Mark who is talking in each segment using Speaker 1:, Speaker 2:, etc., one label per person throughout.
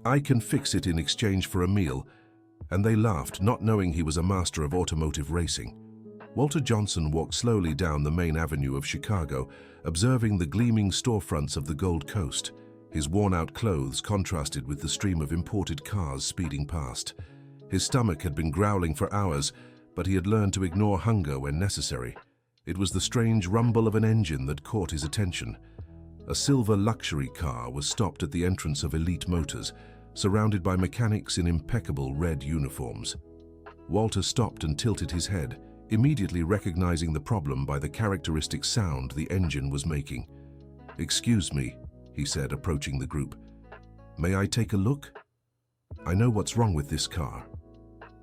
Speaker 1: I can fix it in exchange for a meal, and they laughed, not knowing he was a master of automotive racing. Walter Johnson walked slowly down the main avenue of Chicago, observing the gleaming storefronts of the Gold Coast. His worn-out clothes contrasted with the stream of imported cars speeding past. His stomach had been growling for hours, but he had learned to ignore hunger when necessary. It was the strange rumble of an engine that caught his attention. A silver luxury car was stopped at the entrance of Elite Motors, surrounded by mechanics in impeccable red uniforms. Walter stopped and tilted his head, immediately recognizing the problem by the characteristic sound the engine was making. "Excuse me," he said, approaching the group. "May I take a look? I know what's wrong with this car."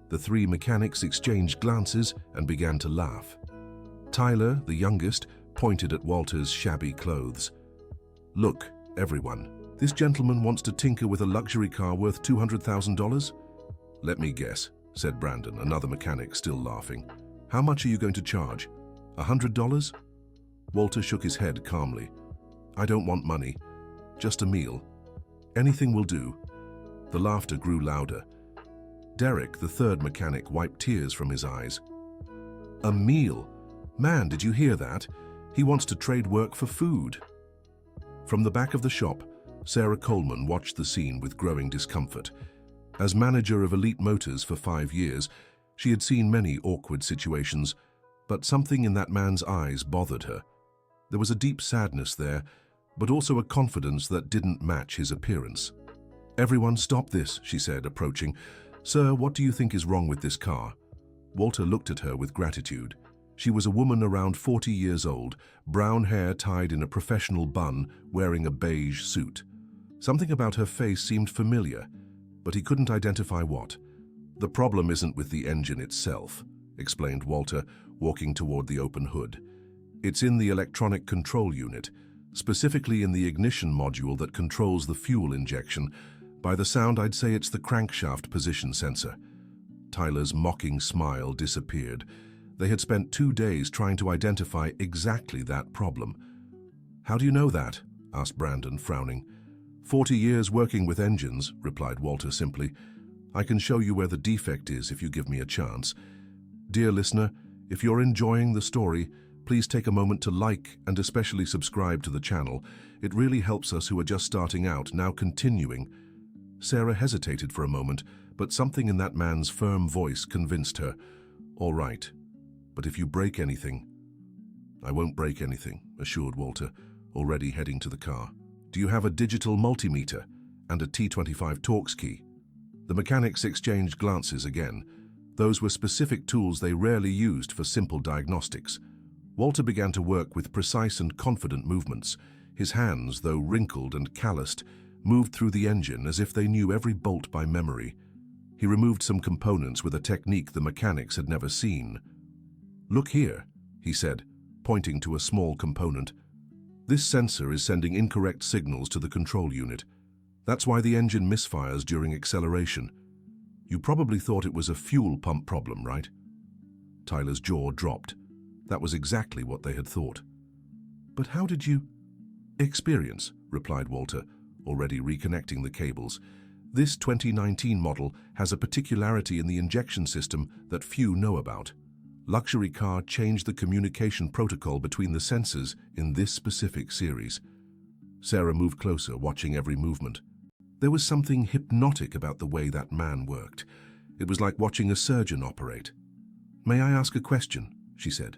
Speaker 1: The three mechanics exchanged glances and began to laugh. Tyler, the youngest, pointed at Walter's shabby clothes. "Look, everyone, this gentleman wants to tinker with a luxury car worth $200,000? "Let me guess," said Brandon, another mechanic, still laughing. "How much are you going to charge? $100? Walter shook his head calmly. "I don't want money, just a meal. Anything will do." The laughter grew louder. Derek, the third mechanic, wiped tears from his eyes. "A meal? Man, did you hear that? He wants to trade work for food." From the back of the shop, Sarah Coleman watched the scene with growing discomfort. As manager of Elite Motors for 5 years, she had seen many awkward situations, but something in that man's eyes bothered her. There was a deep sadness there, but also a confidence that didn't match his appearance. "Everyone stop this," she said, approaching. "Sir, what do you think is wrong with this car?" Walter looked at her with gratitude. She was a woman around 40 years old, brown hair tied in a professional bun, wearing a beige suit. Something about her face seemed familiar, but he couldn't identify what. "The problem isn't with the engine itself," explained Walter, walking toward the open hood. "It's in the electronic control unit, specifically in the ignition module that controls the fuel injection. By the sound, I'd say it's the crankshaft position sensor." Tyler's mocking smile disappeared. They had spent 2 days trying to identify exactly that problem. "How do you know that?" asked Brandon, frowning. 40 years working with engines," replied Walter simply. "I can show you where the defect is if you give me a chance. Dear listener, if you're enjoying the story, please take a moment to like and especially subscribe to the channel. It really helps us who are just starting out. Now continuing." Sarah hesitated for a moment, but something in that man's firm voice convinced her. "All right, but if you break anything—" "I won't break anything," assured Walter, already heading to the car. "Do you have a digital multimeter and a T25 Torx key?" The mechanics exchanged glances again. Those were specific tools they rarely used for simple diagnostics. Walter began to work with precise and confident movements. His hands, though wrinkled and calloused, moved through the engine as if they knew every bolt by memory. He removed some components with a technique the mechanics had never seen. "Look here," he said, pointing to a small component. "This sensor is sending incorrect signals to the control unit. That's why the engine misfires during acceleration. You probably thought it was a fuel pump problem, right?" Tyler's jaw dropped. That was exactly what they had thought. "But how did you—" "Experience," replied Walter, already reconnecting the cables. "This 2019 model has a particularity in the injection system that few know about. Luxury car changed the communication protocol between the sensors in this specific series." Sarah moved closer, watching every movement. There was something hypnotic about the way that man worked. It was like watching a surgeon operate. "May I ask a question?" she said.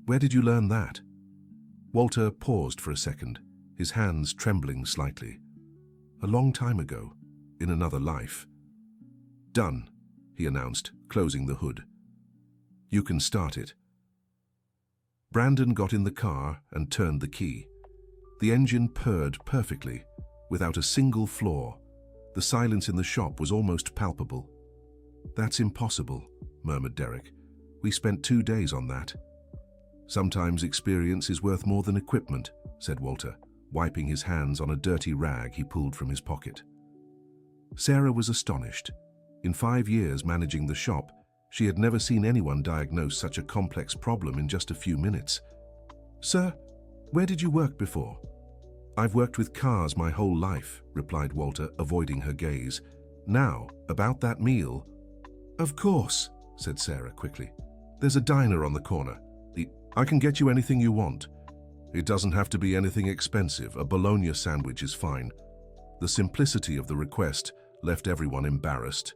Speaker 1: "Where did you learn that?" Walter paused for a second, his hands trembling slightly. "A long time ago, in another life." "Done," he announced, closing the hood. "You can start it." Brandon got in the car and turned the key. The engine purred perfectly, without a single flaw. The silence in the shop was almost palpable. "That's impossible," murmured Derek. "We spent 2 days on that." "Sometimes experience is worth more than equipment," said Walter, wiping his hands on a dirty rag he pulled from his pocket. Sarah was astonished. In 5 years managing the shop, she had never seen anyone diagnose such a complex problem in just a few minutes. "Sir, where did you work before?" I've worked with cars my whole life, replied Walter, avoiding her gaze. Now, about that meal. Of course, said Sarah quickly. There's a diner on the corner. I can get you anything you want. It doesn't have to be anything expensive. A bologna sandwich is fine. The simplicity of the request left everyone embarrassed.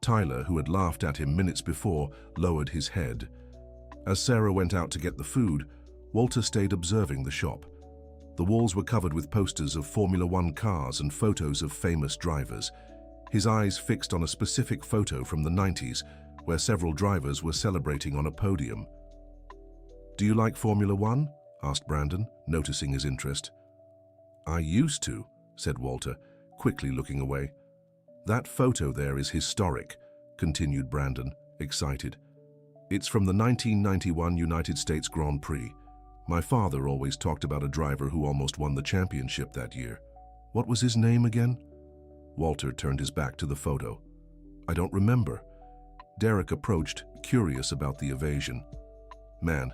Speaker 1: Tyler, who had laughed at him minutes before, lowered his head. As Sarah went out to get the food, Walter stayed observing the shop. The walls were covered with posters of Formula One cars and photos of famous drivers. His eyes fixed on a specific photo from the 90s, where several drivers were celebrating on a podium. Do you like Formula One? Asked Brandon, noticing his interest. I used to, said Walter, quickly looking away. That photo there is historic, continued Brandon, excited. It's from the 1991 United States Grand Prix. My father always talked about a driver who almost won the championship that year. What was his name again? Walter turned his back to the photo. I don't remember. Derek approached, curious about the evasion. Man,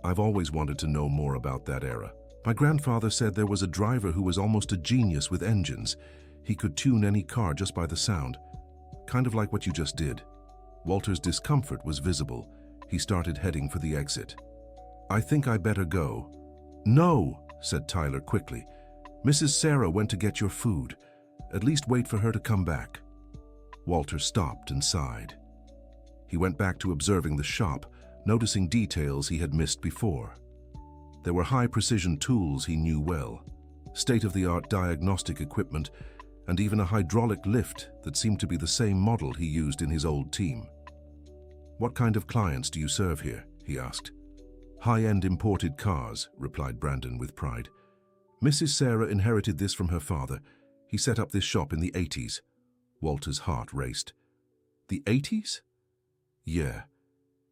Speaker 1: I've always wanted to know more about that era. My grandfather said there was a driver who was almost a genius with engines. He could tune any car just by the sound. Kind of like what you just did. Walter's discomfort was visible. He started heading for the exit. I think I better go. No, said Tyler quickly. Mrs. Sarah went to get your food. At least wait for her to come back. Walter stopped and sighed. He went back to observing the shop, noticing details he had missed before. There were high-precision tools he knew well, state-of-the-art diagnostic equipment, and even a hydraulic lift that seemed to be the same model he used in his old team. What kind of clients do you serve here? He asked. High-end imported cars, replied Brandon with pride. Mrs. Sarah inherited this from her father. He set up this shop in the 80s. Walter's heart raced. The 80s? Yeah.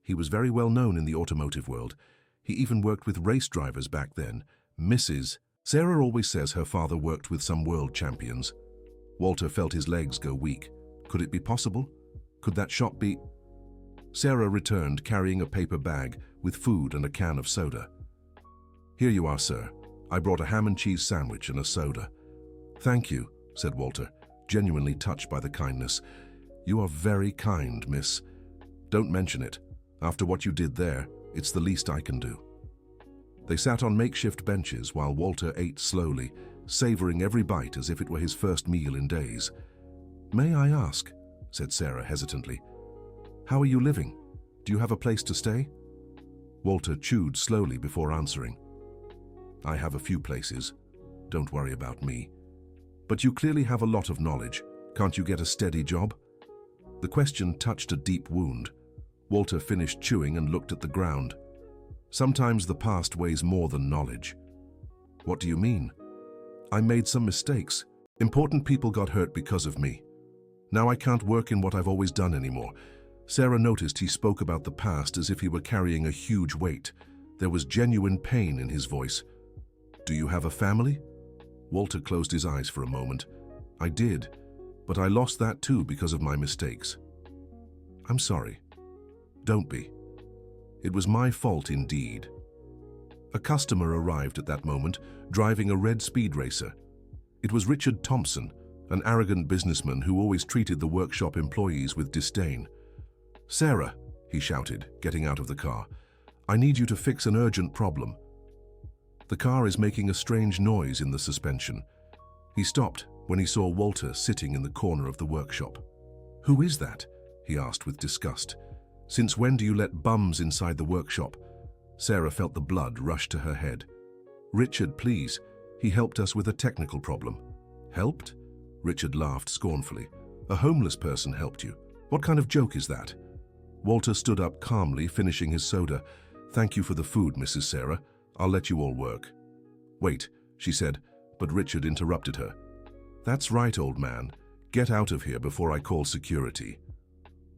Speaker 1: He was very well known in the automotive world. He even worked with race drivers back then. Mrs. Sarah always says her father worked with some world champions. Walter felt his legs go weak. Could it be possible? Could that shop be... Sarah returned, carrying a paper bag with food and a can of soda. Here you are, sir. I brought a ham and cheese sandwich and a soda. Thank you, said Walter, genuinely touched by the kindness. You are very kind, miss. Don't mention it. After what you did there, it's the least I can do. They sat on makeshift benches while Walter ate slowly, savoring every bite as if it were his first meal in days. May I ask, said Sarah hesitantly, how are you living? Do you have a place to stay? Walter chewed slowly before answering. I have a few places. Don't worry about me. But you clearly have a lot of knowledge. Can't you get a steady job? The question touched a deep wound. Walter finished chewing and looked at the ground. Sometimes the past weighs more than knowledge. What do you mean? I made some mistakes. Important people got hurt because of me. Now I can't work in what I've always done anymore. Sarah noticed he spoke about the past as if he were carrying a huge weight. There was genuine pain in his voice. Do you have a family? Walter closed his eyes for a moment. I did, but I lost that too because of my mistakes. I'm sorry. Don't be. It was my fault indeed. A customer arrived at that moment, driving a red speed racer. It was Richard Thompson, an arrogant businessman who always treated the workshop employees with disdain. Sarah, he shouted, getting out of the car, I need you to fix an urgent problem. The car is making a strange noise in the suspension. He stopped when he saw Walter sitting in the corner of the workshop. Who is that? He asked with disgust. Since when do you let bums inside the workshop? Sarah felt the blood rush to her head. Richard, please. He helped us with a technical problem. Helped? Richard laughed scornfully. A homeless person helped you. What kind of joke is that? Walter stood up calmly, finishing his soda. Thank you for the food, Mrs. Sarah. I'll let you all work. Wait, she said, but Richard interrupted her. That's right, old man. Get out of here before I call security.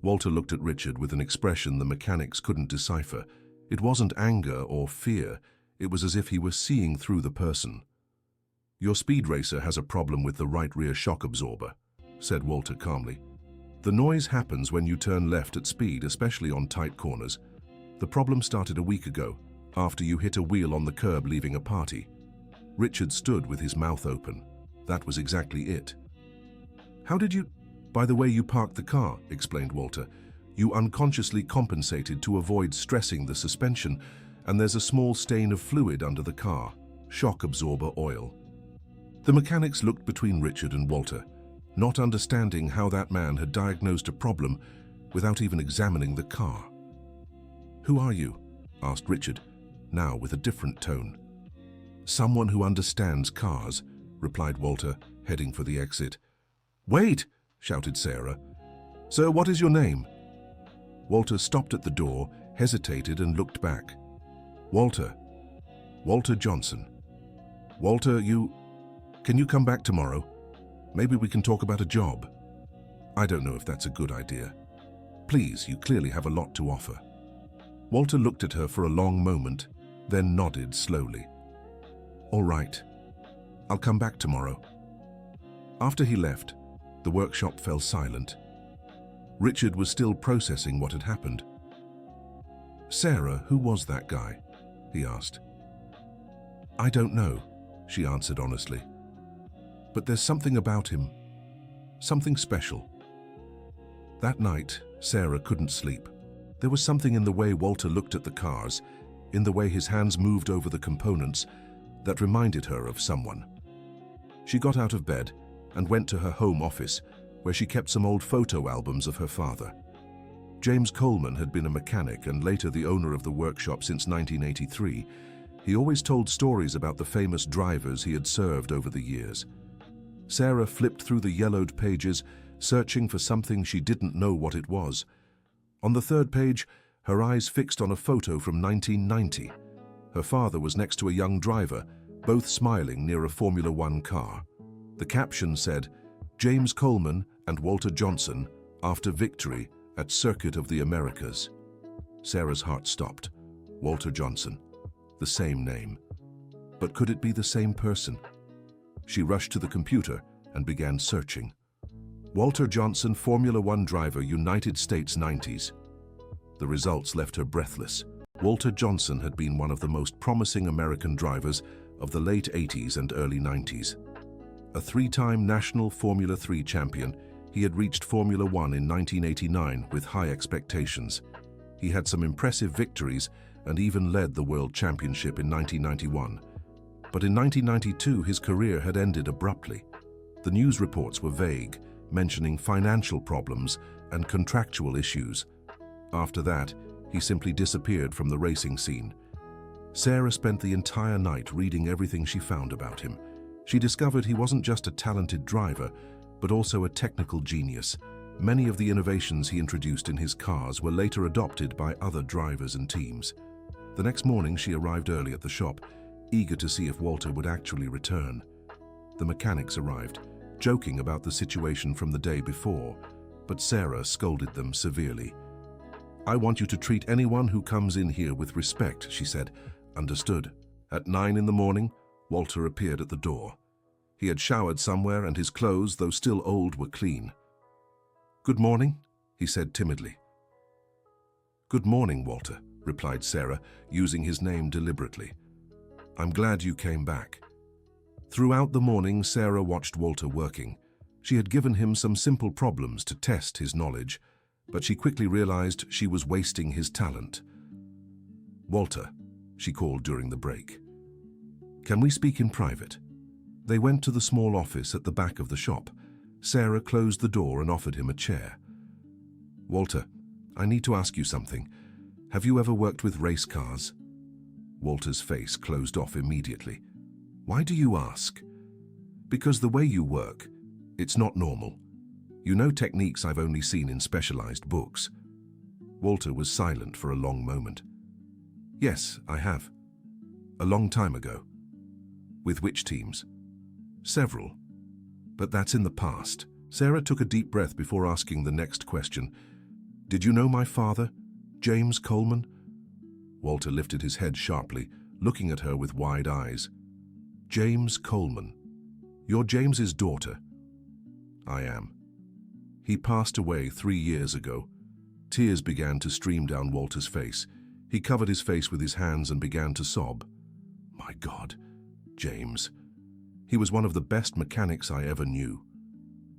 Speaker 1: Walter looked at Richard with an expression the mechanics couldn't decipher. It wasn't anger or fear. It was as if he was seeing through the person. Your speed racer has a problem with the right rear shock absorber, said Walter calmly. The noise happens when you turn left at speed, especially on tight corners. The problem started a week ago, after you hit a wheel on the curb leaving a party. Richard stood with his mouth open. That was exactly it. "How did you—" "By the way you parked the car," explained Walter. "You unconsciously compensated to avoid stressing the suspension, and there's a small stain of fluid under the car, shock absorber oil." The mechanics looked between Richard and Walter, not understanding how that man had diagnosed a problem without even examining the car. "Who are you?" asked Richard, now with a different tone. "Someone who understands cars," replied Walter, heading for the exit. "Wait!" shouted Sarah. "Sir, what is your name?" Walter stopped at the door, hesitated and looked back. "Walter. Walter Johnson. Walter, can you come back tomorrow? Maybe we can talk about a job." "I don't know if that's a good idea. Please, you clearly have a lot to offer." Walter looked at her for a long moment, then nodded slowly. "All right. I'll come back tomorrow." After he left, the workshop fell silent. Richard was still processing what had happened. "Sarah, who was that guy?" he asked. "I don't know," she answered honestly. "But there's something about him, something special." That night, Sarah couldn't sleep. There was something in the way Walter looked at the cars, in the way his hands moved over the components, that reminded her of someone. She got out of bed and went to her home office, where she kept some old photo albums of her father. James Coleman had been a mechanic and later the owner of the workshop since 1983. He always told stories about the famous drivers he had served over the years. Sarah flipped through the yellowed pages, searching for something she didn't know what it was. On the third page, her eyes fixed on a photo from 1990. Her father was next to a young driver, both smiling near a Formula One car. The caption said, "James Coleman and Walter Johnson after victory at Circuit of the Americas." Sarah's heart stopped. Walter Johnson. The same name. But could it be the same person? She rushed to the computer and began searching. Walter Johnson, Formula One driver, United States 90s. The results left her breathless. Walter Johnson had been one of the most promising American drivers of the late 80s and early 90s. A three-time national Formula 3 champion, he had reached Formula One in 1989 with high expectations. He had some impressive victories and even led the World Championship in 1991. But in 1992, his career had ended abruptly. The news reports were vague, mentioning financial problems and contractual issues. After that, he simply disappeared from the racing scene. Sarah spent the entire night reading everything she found about him. She discovered he wasn't just a talented driver, but also a technical genius. Many of the innovations he introduced in his cars were later adopted by other drivers and teams. The next morning, she arrived early at the shop, eager to see if Walter would actually return. The mechanics arrived, joking about the situation from the day before, but Sarah scolded them severely. "I want you to treat anyone who comes in here with respect," she said. "Understood." At 9 in the morning, Walter appeared at the door. He had showered somewhere and his clothes, though still old, were clean. "Good morning," he said timidly. "Good morning, Walter," replied Sarah, using his name deliberately. "I'm glad you came back." Throughout the morning, Sarah watched Walter working. She had given him some simple problems to test his knowledge, but she quickly realized she was wasting his talent. "Walter," she called during the break. "Can we speak in private?" They went to the small office at the back of the shop. Sarah closed the door and offered him a chair. "Walter, I need to ask you something. Have you ever worked with race cars?" Walter's face closed off immediately. "Why do you ask?" "Because the way you work, it's not normal. You know techniques I've only seen in specialized books." Walter was silent for a long moment. "Yes, I have. A long time ago." "With which teams?" "Several. But that's in the past." Sarah took a deep breath before asking the next question. "Did you know my father, James Coleman?" Walter lifted his head sharply, looking at her with wide eyes. "James Coleman. You're James's daughter?" "I am. He passed away 3 years ago." Tears began to stream down Walter's face. He covered his face with his hands and began to sob. "My God, James. He was one of the best mechanics I ever knew.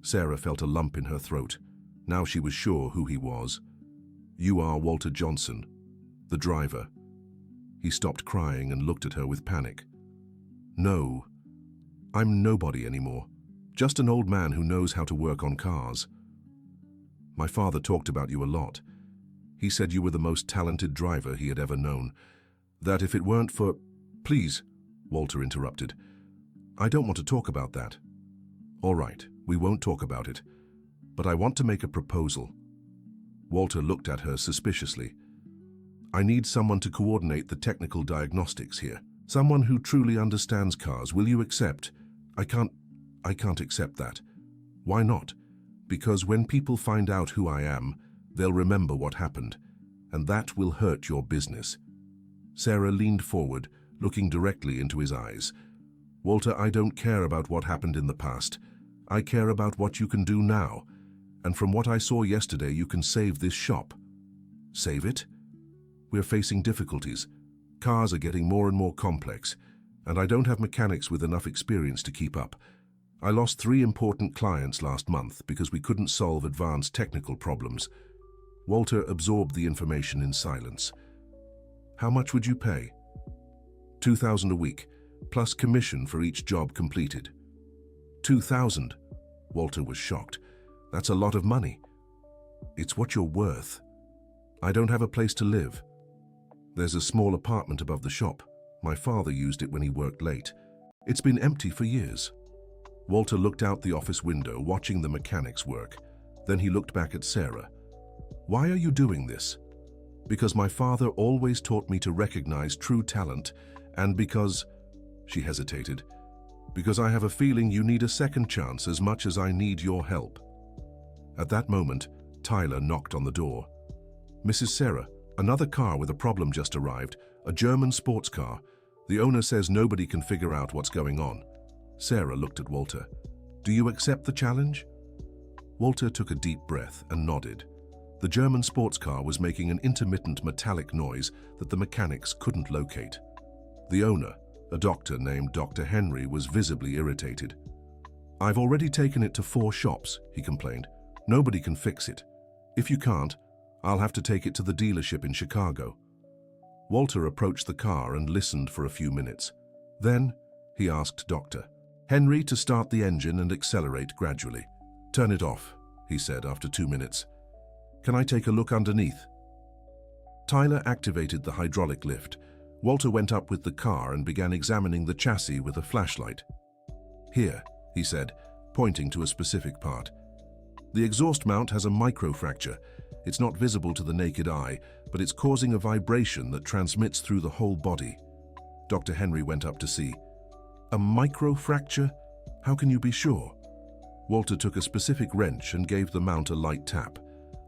Speaker 1: Sarah felt a lump in her throat. Now she was sure who he was. You are Walter Johnson, the driver. He stopped crying and looked at her with panic. No, I'm nobody anymore. Just an old man who knows how to work on cars. My father talked about you a lot. He said you were the most talented driver he had ever known. That if it weren't for... Please, Walter interrupted. I don't want to talk about that. All right, we won't talk about it. But I want to make a proposal. Walter looked at her suspiciously. I need someone to coordinate the technical diagnostics here. Someone who truly understands cars. Will you accept? I can't accept that. Why not? Because when people find out who I am, they'll remember what happened, and that will hurt your business. Sarah leaned forward, looking directly into his eyes. Walter, I don't care about what happened in the past. I care about what you can do now. And from what I saw yesterday, you can save this shop. Save it? We're facing difficulties. Cars are getting more and more complex, and I don't have mechanics with enough experience to keep up. I lost 3 important clients last month because we couldn't solve advanced technical problems. Walter absorbed the information in silence. How much would you pay? $2,000 a week, plus commission for each job completed. $2,000? Walter was shocked. That's a lot of money. It's what you're worth. I don't have a place to live. There's a small apartment above the shop. My father used it when he worked late. It's been empty for years. Walter looked out the office window, watching the mechanics work. Then he looked back at Sarah. Why are you doing this? Because my father always taught me to recognize true talent, and because... She hesitated. Because I have a feeling you need a second chance as much as I need your help. At that moment, Tyler knocked on the door. Mrs. Sarah, another car with a problem just arrived, a German sports car. The owner says nobody can figure out what's going on. Sarah looked at Walter. Do you accept the challenge? Walter took a deep breath and nodded. The German sports car was making an intermittent metallic noise that the mechanics couldn't locate. The owner, a doctor named Dr. Henry, was visibly irritated. I've already taken it to 4 shops, he complained. Nobody can fix it. If you can't, I'll have to take it to the dealership in Chicago. Walter approached the car and listened for a few minutes. Then, he asked Dr. Henry to start the engine and accelerate gradually. Turn it off, he said after 2 minutes. Can I take a look underneath? Tyler activated the hydraulic lift. Walter went up with the car and began examining the chassis with a flashlight. Here, he said, pointing to a specific part. The exhaust mount has a microfracture. It's not visible to the naked eye, but it's causing a vibration that transmits through the whole body. Dr. Henry went up to see. A microfracture? How can you be sure? Walter took a specific wrench and gave the mount a light tap.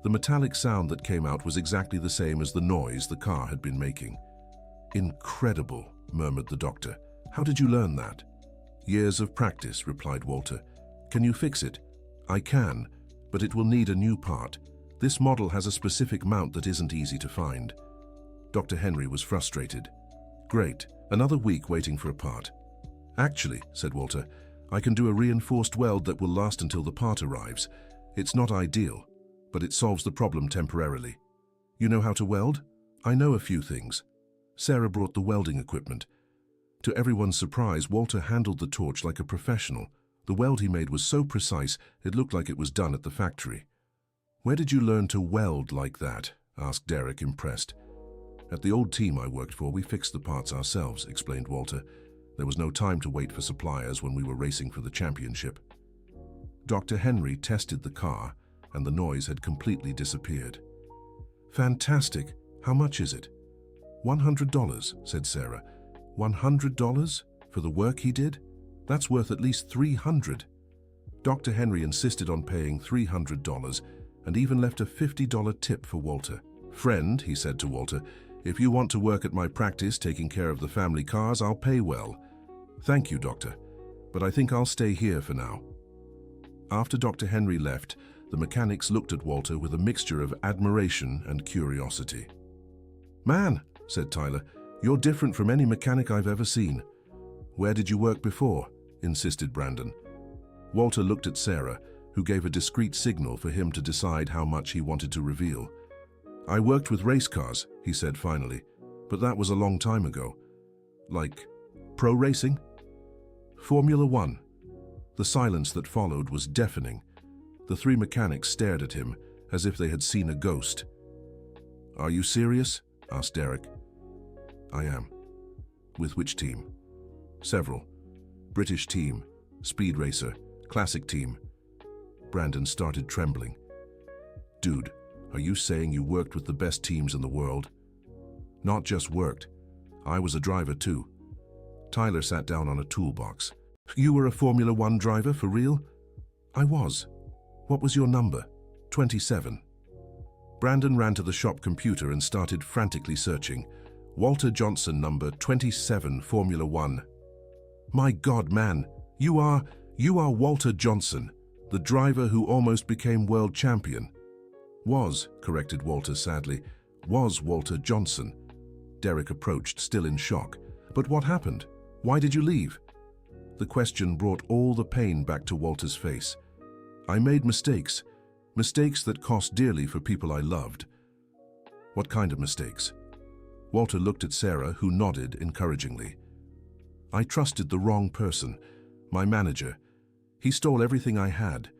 Speaker 1: The metallic sound that came out was exactly the same as the noise the car had been making. Incredible, murmured the doctor. How did you learn that? Years of practice, replied Walter. Can you fix it? I can, but it will need a new part. This model has a specific mount that isn't easy to find. Dr. Henry was frustrated. Great, another week waiting for a part. Actually, said Walter, I can do a reinforced weld that will last until the part arrives. It's not ideal, but it solves the problem temporarily. You know how to weld? I know a few things. Sarah brought the welding equipment. To everyone's surprise, Walter handled the torch like a professional. The weld he made was so precise, it looked like it was done at the factory. Where did you learn to weld like that? Asked Derek, impressed. At the old team I worked for, we fixed the parts ourselves, explained Walter. There was no time to wait for suppliers when we were racing for the championship. Dr. Henry tested the car, and the noise had completely disappeared. Fantastic! How much is it? $100, said Sarah. $100? For the work he did? That's worth at least $300. Dr. Henry insisted on paying $300 and even left a $50 tip for Walter. Friend, he said to Walter, if you want to work at my practice taking care of the family cars, I'll pay well. Thank you, Doctor, but I think I'll stay here for now. After Dr. Henry left, the mechanics looked at Walter with a mixture of admiration and curiosity. Man, said Tyler, you're different from any mechanic I've ever seen. Where did you work before? Insisted Brandon. Walter looked at Sarah, who gave a discreet signal for him to decide how much he wanted to reveal. I worked with race cars, he said finally, but that was a long time ago. Like, pro racing? Formula One. The silence that followed was deafening. The three mechanics stared at him as if they had seen a ghost. Are you serious? Asked Derek. I am. With which team? Several. British team, speed racer, classic team. Brandon started trembling. Dude, are you saying you worked with the best teams in the world? Not just worked. I was a driver too. Tyler sat down on a toolbox. You were a Formula One driver for real? I was. What was your number? 27. Brandon ran to the shop computer and started frantically searching. Walter Johnson, number 27, Formula One. My God, man, you are Walter Johnson, the driver who almost became world champion. Was, corrected Walter sadly, was Walter Johnson. Derek approached, still in shock. But what happened? Why did you leave? The question brought all the pain back to Walter's face. I made mistakes. Mistakes that cost dearly for people I loved. What kind of mistakes? Walter looked at Sarah, who nodded encouragingly. I trusted the wrong person, my manager. He stole everything I had.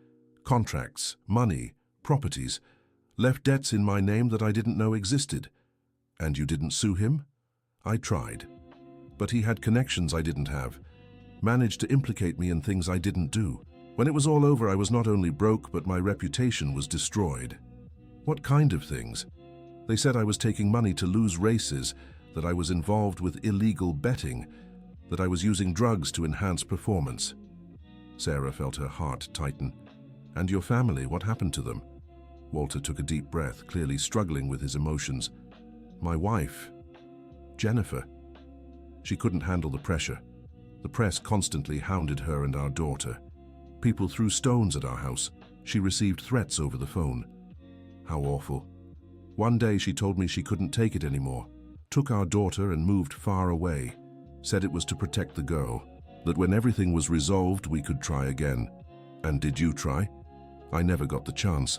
Speaker 1: Contracts, money, properties. Left debts in my name that I didn't know existed. And you didn't sue him? I tried. But he had connections I didn't have. Managed to implicate me in things I didn't do. When it was all over, I was not only broke, but my reputation was destroyed. What kind of things? They said I was taking money to lose races, that I was involved with illegal betting, that I was using drugs to enhance performance. Sarah felt her heart tighten. And your family, what happened to them? Walter took a deep breath, clearly struggling with his emotions. My wife, Jennifer. She couldn't handle the pressure. The press constantly hounded her and our daughter. People threw stones at our house. She received threats over the phone. How awful. One day she told me she couldn't take it anymore, took our daughter and moved far away, said it was to protect the girl, that when everything was resolved we could try again. And did you try? I never got the chance.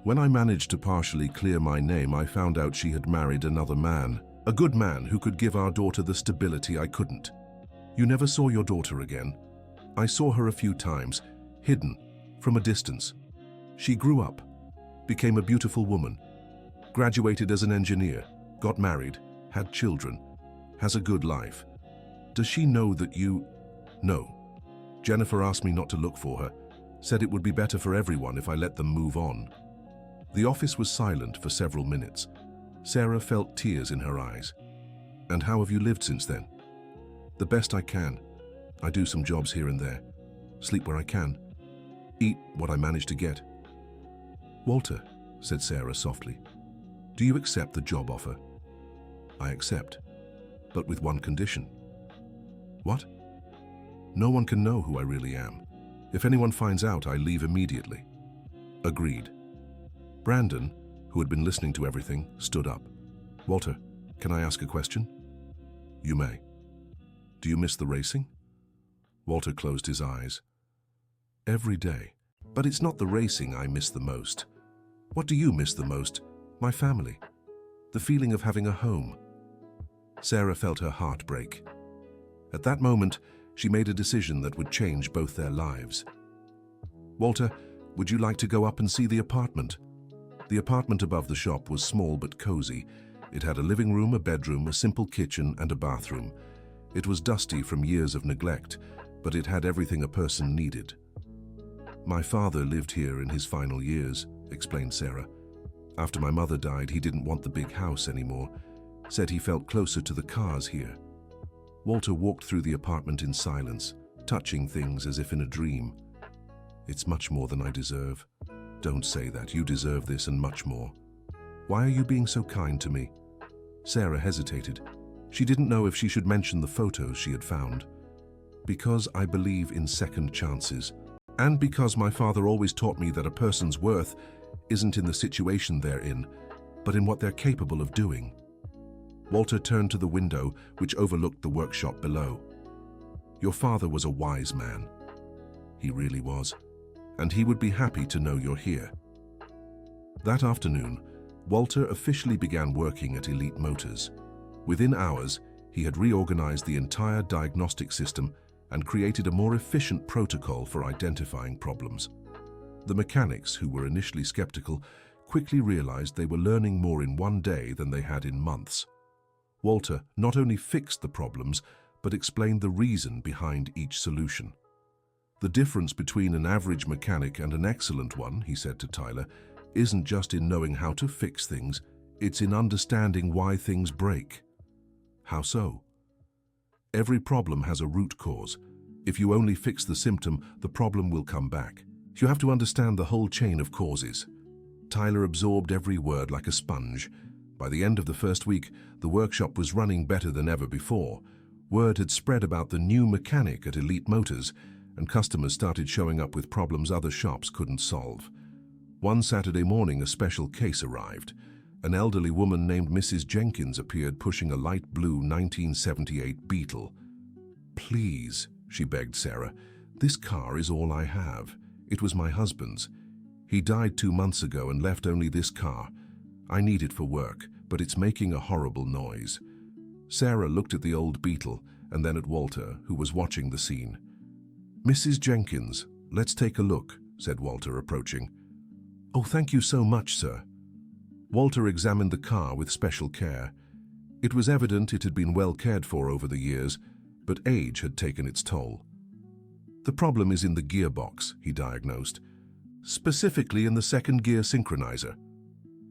Speaker 1: When I managed to partially clear my name, I found out she had married another man, a good man who could give our daughter the stability I couldn't. You never saw your daughter again? I saw her a few times, hidden, from a distance. She grew up, became a beautiful woman, graduated as an engineer, got married, had children, has a good life. Does she know that you... No. Jennifer asked me not to look for her, said it would be better for everyone if I let them move on. The office was silent for several minutes. Sarah felt tears in her eyes. And how have you lived since then? The best I can. I do some jobs here and there, sleep where I can, eat what I manage to get. Walter, said Sarah softly, do you accept the job offer? I accept, but with one condition. What? No one can know who I really am. If anyone finds out, I leave immediately. Agreed. Brandon, who had been listening to everything, stood up. Walter, can I ask a question? You may. Do you miss the racing? Walter closed his eyes. Every day. But it's not the racing I miss the most. What do you miss the most? My family. The feeling of having a home. Sarah felt her heart break. At that moment, she made a decision that would change both their lives. Walter, would you like to go up and see the apartment? The apartment above the shop was small but cozy. It had a living room, a bedroom, a simple kitchen, and a bathroom. It was dusty from years of neglect, but it had everything a person needed. My father lived here in his final years, explained Sarah. After my mother died, he didn't want the big house anymore. Said he felt closer to the cars here. Walter walked through the apartment in silence, touching things as if in a dream. It's much more than I deserve. Don't say that. You deserve this and much more. Why are you being so kind to me? Sarah hesitated. She didn't know if she should mention the photos she had found. Because I believe in second chances, and because my father always taught me that a person's worth isn't in the situation they're in, but in what they're capable of doing. Walter turned to the window, which overlooked the workshop below. Your father was a wise man. He really was. And he would be happy to know you're here." That afternoon, Walter officially began working at Elite Motors. Within hours, he had reorganized the entire diagnostic system and created a more efficient protocol for identifying problems. The mechanics, who were initially skeptical, quickly realized they were learning more in one day than they had in months. Walter not only fixed the problems, but explained the reason behind each solution. "The difference between an average mechanic and an excellent one," he said to Tyler, "isn't just in knowing how to fix things, it's in understanding why things break." "How so?" "Every problem has a root cause. If you only fix the symptom, the problem will come back. You have to understand the whole chain of causes." Tyler absorbed every word like a sponge. By the end of the first week, the workshop was running better than ever before. Word had spread about the new mechanic at Elite Motors, and customers started showing up with problems other shops couldn't solve. One Saturday morning, a special case arrived. An elderly woman named Mrs. Jenkins appeared pushing a light blue 1978 Beetle. "Please," she begged Sarah, "this car is all I have. It was my husband's. He died 2 months ago and left only this car. I need it for work, but it's making a horrible noise." Sarah looked at the old Beetle and then at Walter, who was watching the scene. "Mrs. Jenkins, let's take a look," said Walter, approaching. "Oh, thank you so much, sir." Walter examined the car with special care. It was evident it had been well cared for over the years, but age had taken its toll. "The problem is in the gearbox," he diagnosed, "specifically in the second gear synchronizer."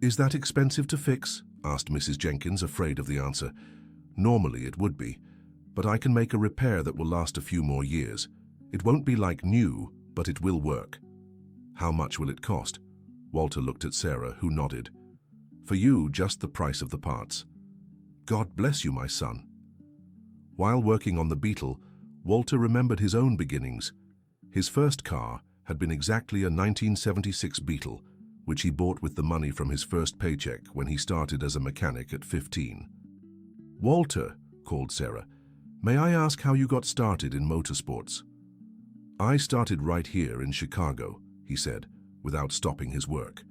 Speaker 1: "Is that expensive to fix?" asked Mrs. Jenkins, afraid of the answer. "Normally it would be, but I can make a repair that will last a few more years. It won't be like new, but it will work." "How much will it cost?" Walter looked at Sarah, who nodded. "For you, just the price of the parts." "God bless you, my son." While working on the Beetle, Walter remembered his own beginnings. His first car had been exactly a 1976 Beetle, which he bought with the money from his first paycheck when he started as a mechanic at 15. "Walter," called Sarah, "may I ask how you got started in motorsports?" "I started right here in Chicago," he said, without stopping his work.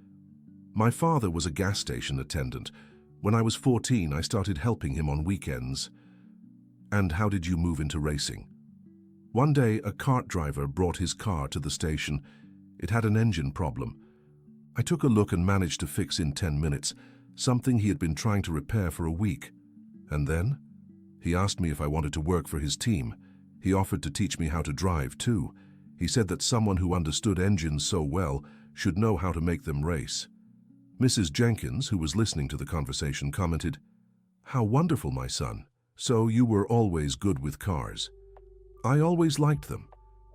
Speaker 1: "My father was a gas station attendant. When I was 14, I started helping him on weekends." "And how did you move into racing?" "One day, a cart driver brought his car to the station. It had an engine problem. I took a look and managed to fix in 10 minutes, something he had been trying to repair for a week. And then? He asked me if I wanted to work for his team. He offered to teach me how to drive, too. He said that someone who understood engines so well should know how to make them race." Mrs. Jenkins, who was listening to the conversation, commented, "How wonderful, my son. So you were always good with cars." "I always liked them.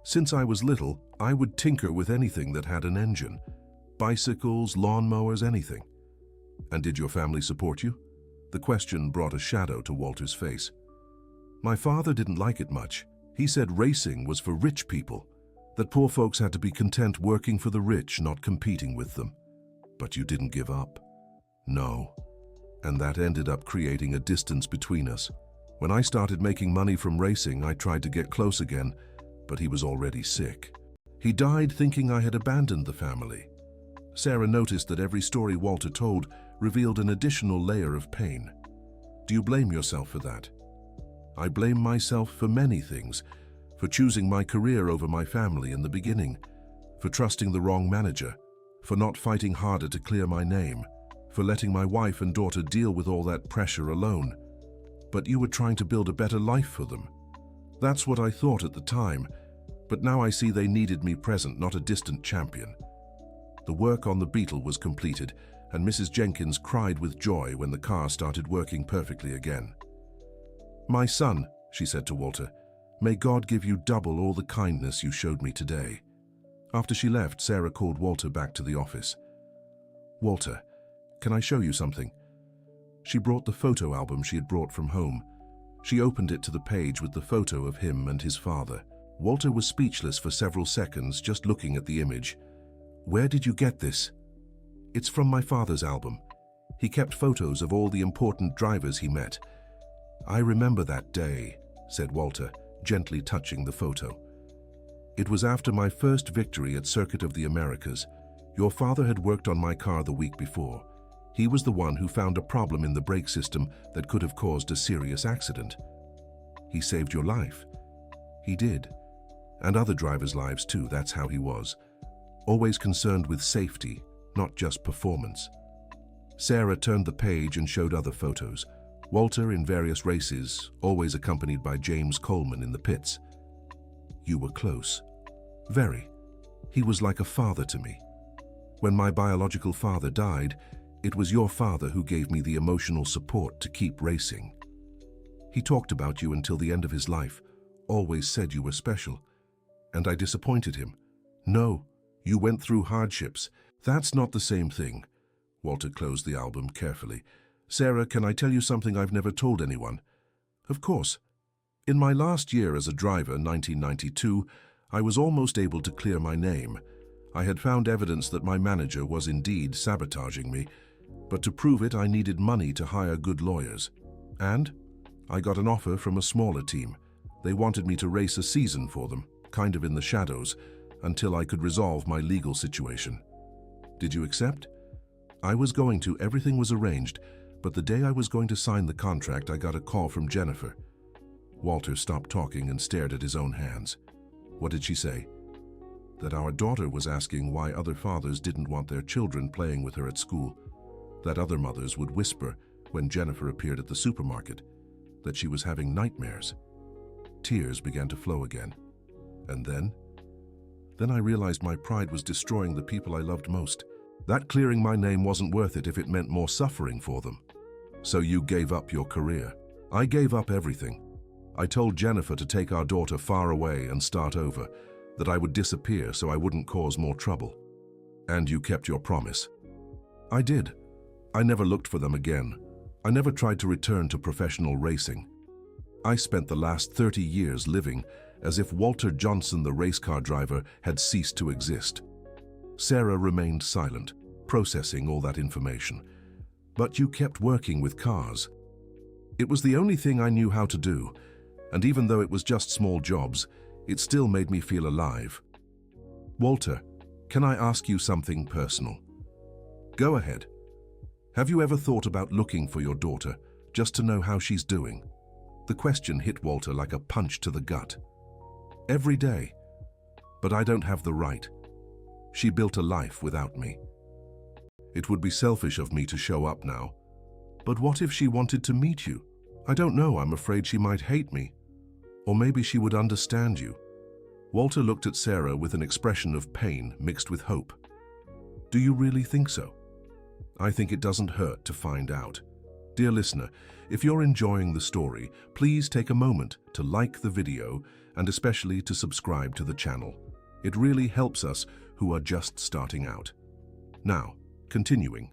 Speaker 1: Since I was little, I would tinker with anything that had an engine. Bicycles, lawnmowers, anything." "And did your family support you?" The question brought a shadow to Walter's face. "My father didn't like it much. He said racing was for rich people, that poor folks had to be content working for the rich, not competing with them." "But you didn't give up." "No. And that ended up creating a distance between us. When I started making money from racing, I tried to get close again, but he was already sick. He died thinking I had abandoned the family." Sarah noticed that every story Walter told revealed an additional layer of pain. "Do you blame yourself for that?" "I blame myself for many things. For choosing my career over my family in the beginning, for trusting the wrong manager, for not fighting harder to clear my name, for letting my wife and daughter deal with all that pressure alone. But you were trying to build a better life for them. That's what I thought at the time, but now I see they needed me present, not a distant champion." The work on the Beetle was completed, and Mrs. Jenkins cried with joy when the car started working perfectly again. "My son," she said to Walter, "may God give you double all the kindness you showed me today." After she left, Sarah called Walter back to the office. "Walter, can I show you something?" She brought the photo album she had brought from home. She opened it to the page with the photo of him and his father. Walter was speechless for several seconds, just looking at the image. "Where did you get this?" "It's from my father's album. He kept photos of all the important drivers he met." "I remember that day," said Walter, gently touching the photo. "It was after my first victory at Circuit of the Americas. Your father had worked on my car the week before. He was the one who found a problem in the brake system that could have caused a serious accident. He saved your life." "He did. And other drivers' lives too, that's how he was. Always concerned with safety, not just performance." Sarah turned the page and showed other photos. Walter in various races, always accompanied by James Coleman in the pits. "You were close. Very. He was like a father to me. When my biological father died, it was your father who gave me the emotional support to keep racing. He talked about you until the end of his life, always said you were special. And I disappointed him. No, you went through hardships. That's not the same thing." Walter closed the album carefully. "Sarah, can I tell you something I've never told anyone?" "Of course. In my last year as a driver, 1992, I was almost able to clear my name. I had found evidence that my manager was indeed sabotaging me, but to prove it I needed money to hire good lawyers. And I got an offer from a smaller team. They wanted me to race a season for them, kind of in the shadows, until I could resolve my legal situation. Did you accept?" "I was going to, everything was arranged, but the day I was going to sign the contract, I got a call from Jennifer." Walter stopped talking and stared at his own hands. "What did she say?" "That our daughter was asking why other fathers didn't want their children playing with her at school. That other mothers would whisper when Jennifer appeared at the supermarket. That she was having nightmares." Tears began to flow again. "And then? Then I realized my pride was destroying the people I loved most. That clearing my name wasn't worth it if it meant more suffering for them. So you gave up your career." "I gave up everything. I told Jennifer to take our daughter far away and start over, that I would disappear so I wouldn't cause more trouble." "And you kept your promise?" "I did. I never looked for them again. I never tried to return to professional racing. I spent the last 30 years living as if Walter Johnson, the race car driver, had ceased to exist." Sarah remained silent, processing all that information. "But you kept working with cars." "It was the only thing I knew how to do, and even though it was just small jobs, it still made me feel alive." "Walter, can I ask you something personal?" "Go ahead. Have you ever thought about looking for your daughter, just to know how she's doing?" The question hit Walter like a punch to the gut. "Every day. But I don't have the right. She built a life without me. It would be selfish of me to show up now. But what if she wanted to meet you? I don't know, I'm afraid she might hate me. Or maybe she would understand you." Walter looked at Sarah with an expression of pain mixed with hope. "Do you really think so?" "I think it doesn't hurt to find out." Dear listener, if you're enjoying the story, please take a moment to like the video and especially to subscribe to the channel. It really helps us who are just starting out. Now, continuing.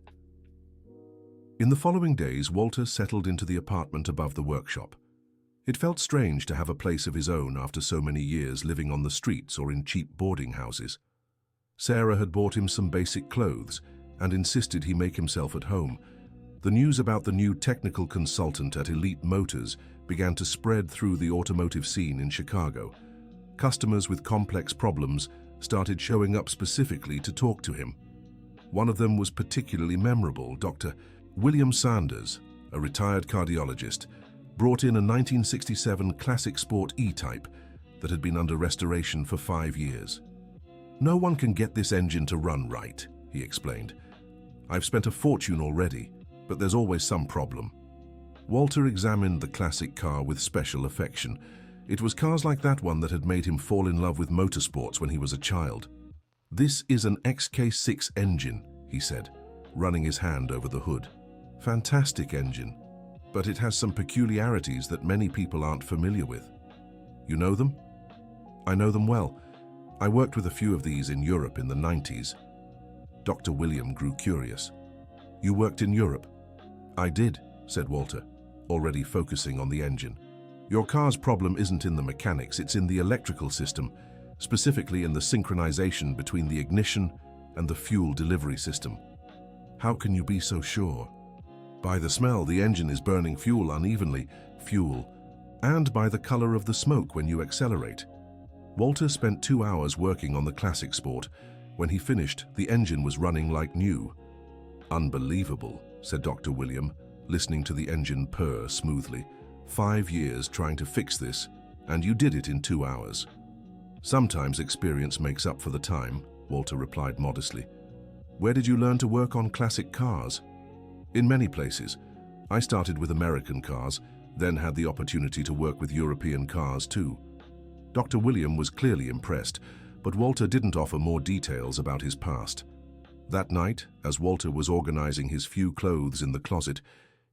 Speaker 1: In the following days, Walter settled into the apartment above the workshop. It felt strange to have a place of his own after so many years living on the streets or in cheap boarding houses. Sarah had bought him some basic clothes and insisted he make himself at home. The news about the new technical consultant at Elite Motors began to spread through the automotive scene in Chicago. Customers with complex problems started showing up specifically to talk to him. One of them was particularly memorable. Dr. William Sanders, a retired cardiologist, brought in a 1967 Classic Sport E-Type that had been under restoration for 5 years. "No one can get this engine to run right," he explained. "I've spent a fortune already, but there's always some problem." Walter examined the classic car with special affection. It was cars like that one that had made him fall in love with motorsports when he was a child. "This is an XK6 engine," he said, running his hand over the hood. "Fantastic engine, but it has some peculiarities that many people aren't familiar with." "You know them?" "I know them well. I worked with a few of these in Europe in the 90s. Dr. William grew curious. "You worked in Europe?" "I did," said Walter, already focusing on the engine. "Your car's problem isn't in the mechanics, it's in the electrical system, specifically in the synchronization between the ignition and the fuel delivery system." "How can you be so sure?" "By the smell, the engine is burning fuel unevenly." "Fuel? And by the color of the smoke when you accelerate. Walter spent 2 hours working on the classic sport. When he finished, the engine was running like new. Unbelievable, said Dr. William, listening to the engine purr smoothly. 5 years trying to fix this, and you did it in 2 hours. Sometimes experience makes up for the time, Walter replied modestly. Where did you learn to work on classic cars? In many places. I started with American cars, then had the opportunity to work with European cars too. Dr. William was clearly impressed, but Walter didn't offer more details about his past. That night, as Walter was organizing his few clothes in the closet,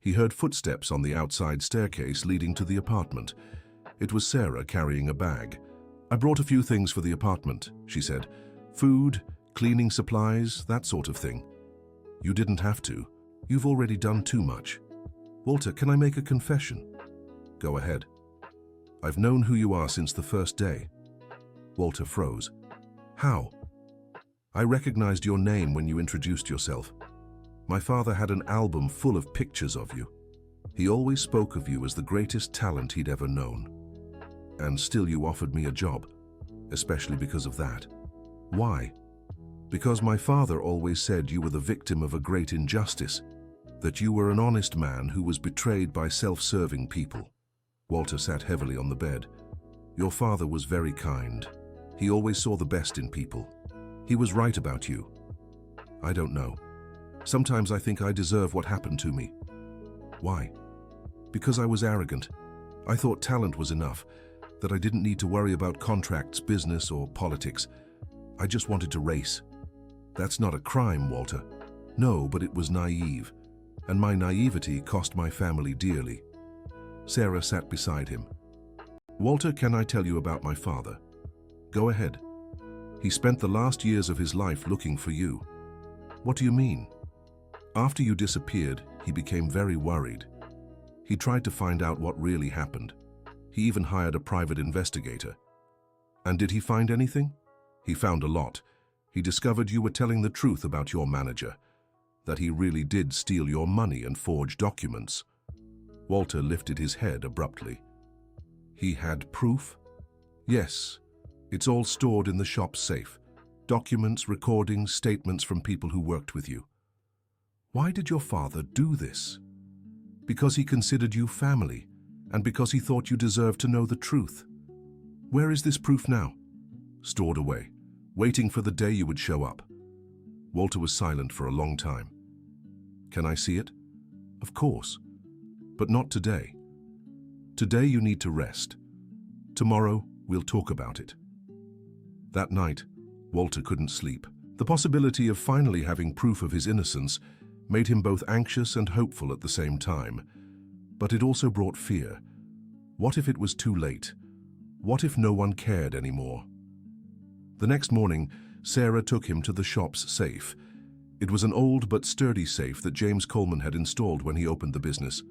Speaker 1: he heard footsteps on the outside staircase leading to the apartment. It was Sarah carrying a bag. I brought a few things for the apartment, she said. Food, cleaning supplies, that sort of thing. You didn't have to. You've already done too much. Walter, can I make a confession? Go ahead. I've known who you are since the first day. Walter froze. How? I recognized your name when you introduced yourself. My father had an album full of pictures of you. He always spoke of you as the greatest talent he'd ever known. And still you offered me a job, especially because of that. Why? Because my father always said you were the victim of a great injustice, that you were an honest man who was betrayed by self-serving people. Walter sat heavily on the bed. Your father was very kind. He always saw the best in people. He was right about you. I don't know. Sometimes I think I deserve what happened to me. Why? Because I was arrogant. I thought talent was enough, that I didn't need to worry about contracts, business, or politics. I just wanted to race. That's not a crime, Walter. No, but it was naive. And my naivety cost my family dearly. Sarah sat beside him. Walter, can I tell you about my father? Go ahead. He spent the last years of his life looking for you. What do you mean? After you disappeared, he became very worried. He tried to find out what really happened. He even hired a private investigator. And did he find anything? He found a lot. He discovered you were telling the truth about your manager, that he really did steal your money and forge documents. Walter lifted his head abruptly. He had proof? Yes. It's all stored in the shop's safe. Documents, recordings, statements from people who worked with you. Why did your father do this? Because he considered you family, and because he thought you deserved to know the truth. Where is this proof now? Stored away, waiting for the day you would show up. Walter was silent for a long time. Can I see it? Of course. But not today. Today you need to rest. Tomorrow we'll talk about it. That night, Walter couldn't sleep. The possibility of finally having proof of his innocence made him both anxious and hopeful at the same time. But it also brought fear. What if it was too late? What if no one cared anymore? The next morning, Sarah took him to the shop's safe. It was an old but sturdy safe that James Coleman had installed when he opened the business.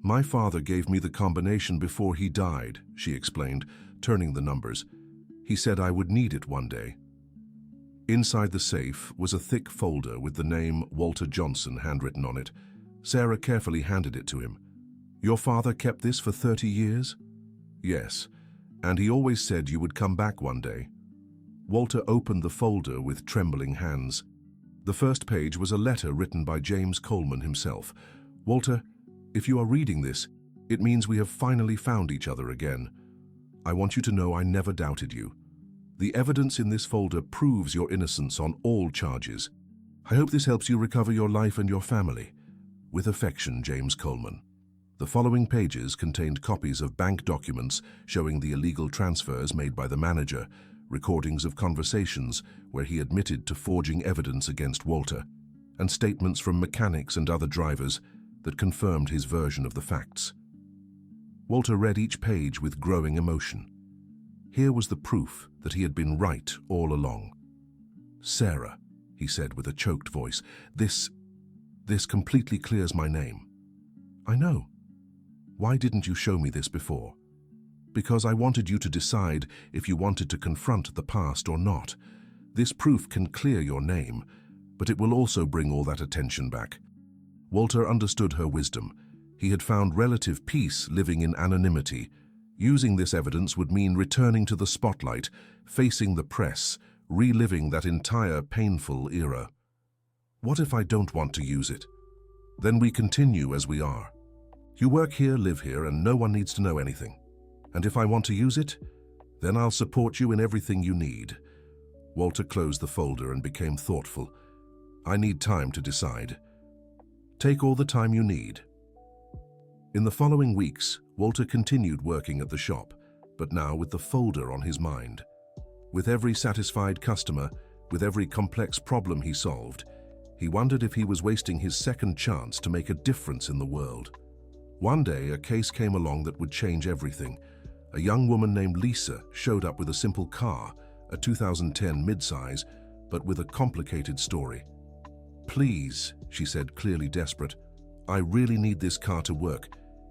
Speaker 1: My father gave me the combination before he died, she explained, turning the numbers. He said I would need it one day. Inside the safe was a thick folder with the name Walter Johnson handwritten on it. Sarah carefully handed it to him. Your father kept this for 30 years? Yes, and he always said you would come back one day. Walter opened the folder with trembling hands. The first page was a letter written by James Coleman himself. Walter, if you are reading this, it means we have finally found each other again. I want you to know I never doubted you. The evidence in this folder proves your innocence on all charges. I hope this helps you recover your life and your family. With affection, James Coleman. The following pages contained copies of bank documents showing the illegal transfers made by the manager, recordings of conversations where he admitted to forging evidence against Walter, and statements from mechanics and other drivers that confirmed his version of the facts. Walter read each page with growing emotion. Here was the proof that he had been right all along. Sarah, he said with a choked voice, this completely clears my name. I know. Why didn't you show me this before? Because I wanted you to decide if you wanted to confront the past or not. This proof can clear your name, but it will also bring all that attention back. Walter understood her wisdom. He had found relative peace living in anonymity, Using this evidence would mean returning to the spotlight, facing the press, reliving that entire painful era. What if I don't want to use it? Then we continue as we are. You work here, live here, and no one needs to know anything. And if I want to use it, then I'll support you in everything you need. Walter closed the folder and became thoughtful. I need time to decide. Take all the time you need. In the following weeks, Walter continued working at the shop, but now with the folder on his mind. With every satisfied customer, with every complex problem he solved, he wondered if he was wasting his second chance to make a difference in the world. One day, a case came along that would change everything. A young woman named Lisa showed up with a simple car, a 2010 midsize, but with a complicated story. "Please," she said, clearly desperate, "I really need this car to work.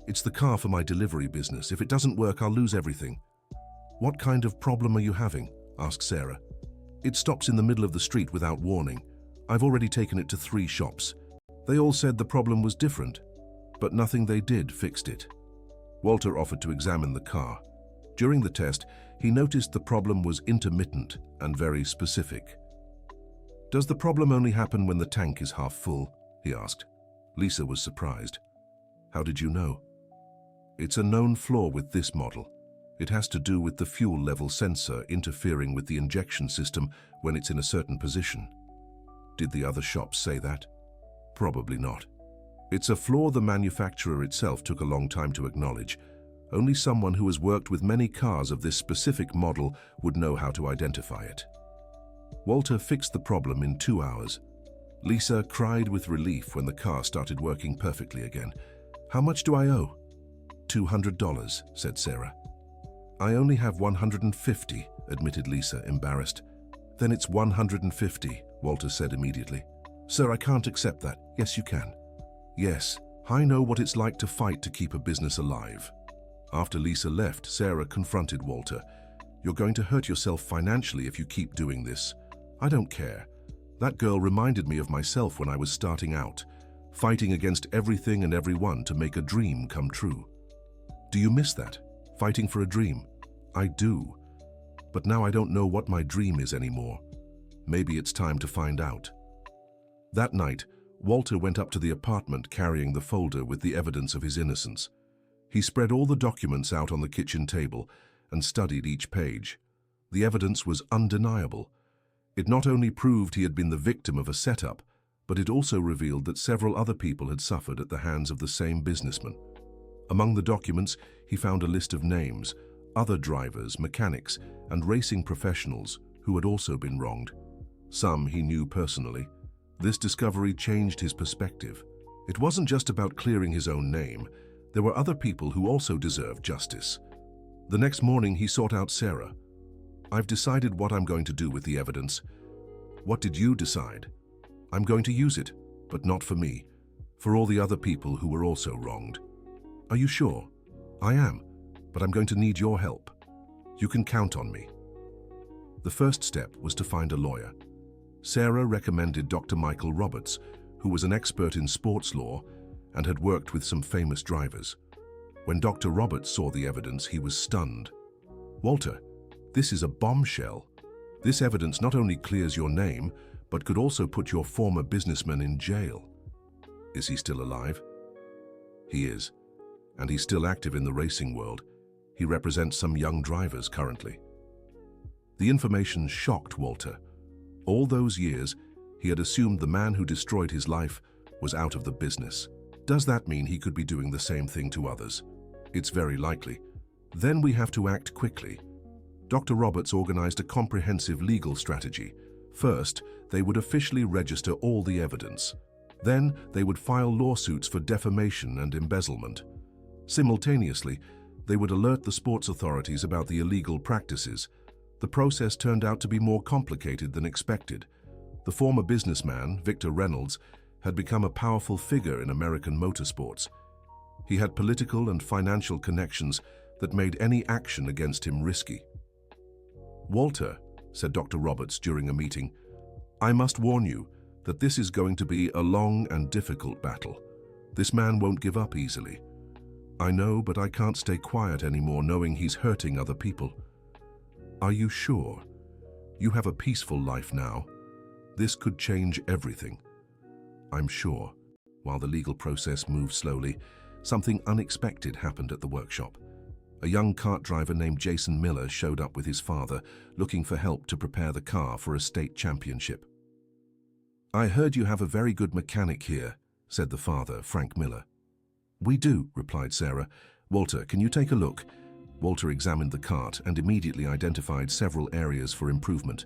Speaker 1: It's the car for my delivery business. If it doesn't work, I'll lose everything." "What kind of problem are you having?" asked Sarah. "It stops in the middle of the street without warning. I've already taken it to 3 shops. They all said the problem was different, but nothing they did fixed it." Walter offered to examine the car. During the test, he noticed the problem was intermittent and very specific. "Does the problem only happen when the tank is half full?" he asked. Lisa was surprised. "How did you know?" "It's a known flaw with this model. It has to do with the fuel level sensor interfering with the injection system when it's in a certain position." "Did the other shops say that?" "Probably not. It's a flaw the manufacturer itself took a long time to acknowledge. Only someone who has worked with many cars of this specific model would know how to identify it." Walter fixed the problem in 2 hours. Lisa cried with relief when the car started working perfectly again. "How much do I owe?" $200, said Sarah. "I only have 150, admitted Lisa, embarrassed. "Then it's 150, Walter said immediately. "Sir, I can't accept that." "Yes, you can." "Yes, I know what it's like to fight to keep a business alive." After Lisa left, Sarah confronted Walter. "You're going to hurt yourself financially if you keep doing this." "I don't care. That girl reminded me of myself when I was starting out, fighting against everything and everyone to make a dream come true." "Do you miss that? Fighting for a dream?" "I do. But now I don't know what my dream is anymore. Maybe it's time to find out." That night, Walter went up to the apartment carrying the folder with the evidence of his innocence. He spread all the documents out on the kitchen table and studied each page. The evidence was undeniable. It not only proved he had been the victim of a setup, but it also revealed that several other people had suffered at the hands of the same businessman. Among the documents, he found a list of names, other drivers, mechanics, and racing professionals who had also been wronged. Some he knew personally. This discovery changed his perspective. It wasn't just about clearing his own name. There were other people who also deserved justice. The next morning, he sought out Sarah. "I've decided what I'm going to do with the evidence." "What did you decide?" "I'm going to use it, but not for me. For all the other people who were also wronged." "Are you sure?" "I am, but I'm going to need your help." "You can count on me." The first step was to find a lawyer. Sarah recommended Dr. Michael Roberts, who was an expert in sports law and had worked with some famous drivers. When Dr. Roberts saw the evidence, he was stunned. "Walter, this is a bombshell. This evidence not only clears your name, but could also put your former businessman in jail." "Is he still alive?" "He is, and he's still active in the racing world. He represents some young drivers currently." The information shocked Walter. All those years, he had assumed the man who destroyed his life was out of the business. Does that mean he could be doing the same thing to others? It's very likely. Then we have to act quickly. Dr. Roberts organized a comprehensive legal strategy. First, they would officially register all the evidence. Then, they would file lawsuits for defamation and embezzlement. Simultaneously, they would alert the sports authorities about the illegal practices. The process turned out to be more complicated than expected. The former businessman, Victor Reynolds, had become a powerful figure in American motorsports. He had political and financial connections that made any action against him risky. "Walter," said Dr. Roberts during a meeting, "I must warn you that this is going to be a long and difficult battle. This man won't give up easily. I know, but I can't stay quiet anymore knowing he's hurting other people. Are you sure? You have a peaceful life now. This could change everything. I'm sure. While the legal process moved slowly, something unexpected happened at the workshop. A young kart driver named Jason Miller showed up with his father, looking for help to prepare the car for a state championship. I heard you have a very good mechanic here, said the father, Frank Miller. We do, replied Sarah. Walter, can you take a look? Walter examined the kart and immediately identified several areas for improvement.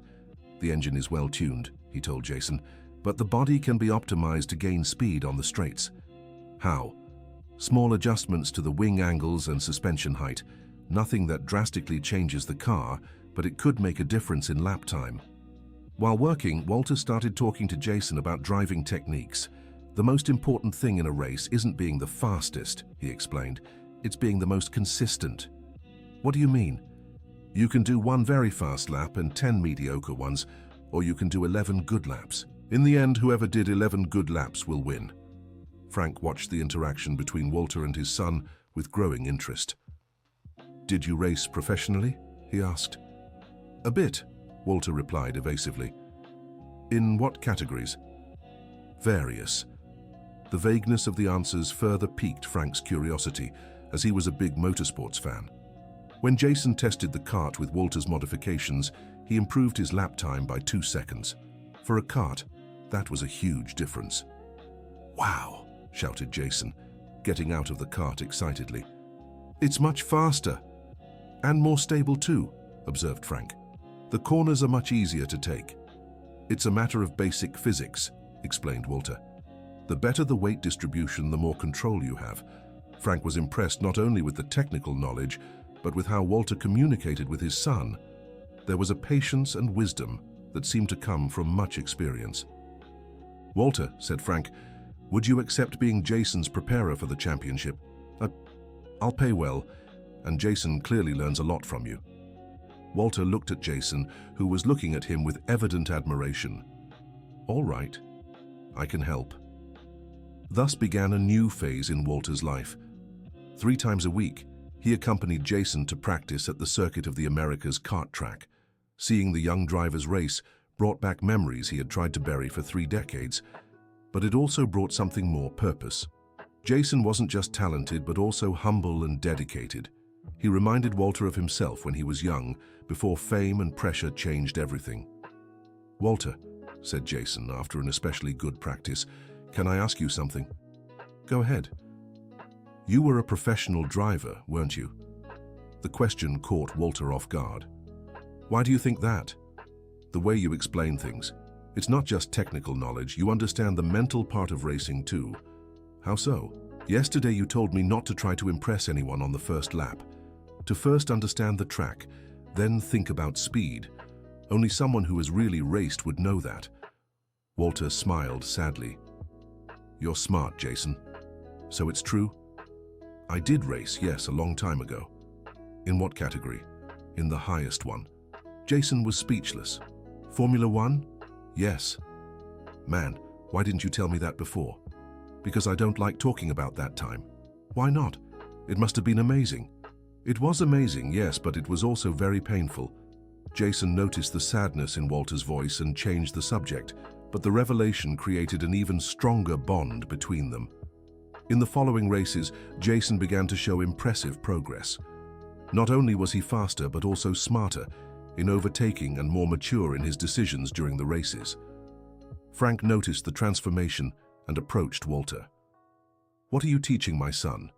Speaker 1: The engine is well tuned, he told Jason, but the body can be optimized to gain speed on the straights. How? Small adjustments to the wing angles and suspension height. Nothing that drastically changes the car, but it could make a difference in lap time. While working, Walter started talking to Jason about driving techniques. The most important thing in a race isn't being the fastest, he explained. It's being the most consistent. What do you mean? You can do one very fast lap and 10 mediocre ones, or you can do 11 good laps. In the end, whoever did 11 good laps will win. Frank watched the interaction between Walter and his son with growing interest. Did you race professionally? He asked. A bit, Walter replied evasively. In what categories? Various. The vagueness of the answers further piqued Frank's curiosity, as he was a big motorsports fan. When Jason tested the kart with Walter's modifications, he improved his lap time by 2 seconds. For a kart, that was a huge difference. Wow, shouted Jason, getting out of the kart excitedly. It's much faster. And more stable too, observed Frank. The corners are much easier to take. It's a matter of basic physics, explained Walter. The better the weight distribution, the more control you have. Frank was impressed not only with the technical knowledge, but with how Walter communicated with his son. There was a patience and wisdom that seemed to come from much experience. Walter, said Frank, would you accept being Jason's preparer for the championship? I'll pay well, and Jason clearly learns a lot from you. Walter looked at Jason, who was looking at him with evident admiration. All right, I can help. Thus began a new phase in Walter's life. 3 times a week, he accompanied Jason to practice at the Circuit of the Americas kart track. Seeing the young drivers race brought back memories he had tried to bury for 3 decades, but it also brought something more: purpose. Jason wasn't just talented, but also humble and dedicated. He reminded Walter of himself when he was young, before fame and pressure changed everything. Walter, said Jason after an especially good practice, can I ask you something? Go ahead. You were a professional driver, weren't you? The question caught Walter off guard. Why do you think that? The way you explain things. It's not just technical knowledge, you understand the mental part of racing too. How so? Yesterday you told me not to try to impress anyone on the first lap. To first understand the track, then think about speed. Only someone who has really raced would know that. Walter smiled sadly. You're smart, Jason. So it's true? I did race, yes, a long time ago. In what category? In the highest one. Jason was speechless. Formula One? Yes. Man, why didn't you tell me that before? Because I don't like talking about that time. Why not? It must have been amazing. It was amazing, yes, but it was also very painful. Jason noticed the sadness in Walter's voice and changed the subject, but the revelation created an even stronger bond between them. In the following races, Jason began to show impressive progress. Not only was he faster, but also smarter in overtaking and more mature in his decisions during the races. Frank noticed the transformation and approached Walter. What are you teaching my son?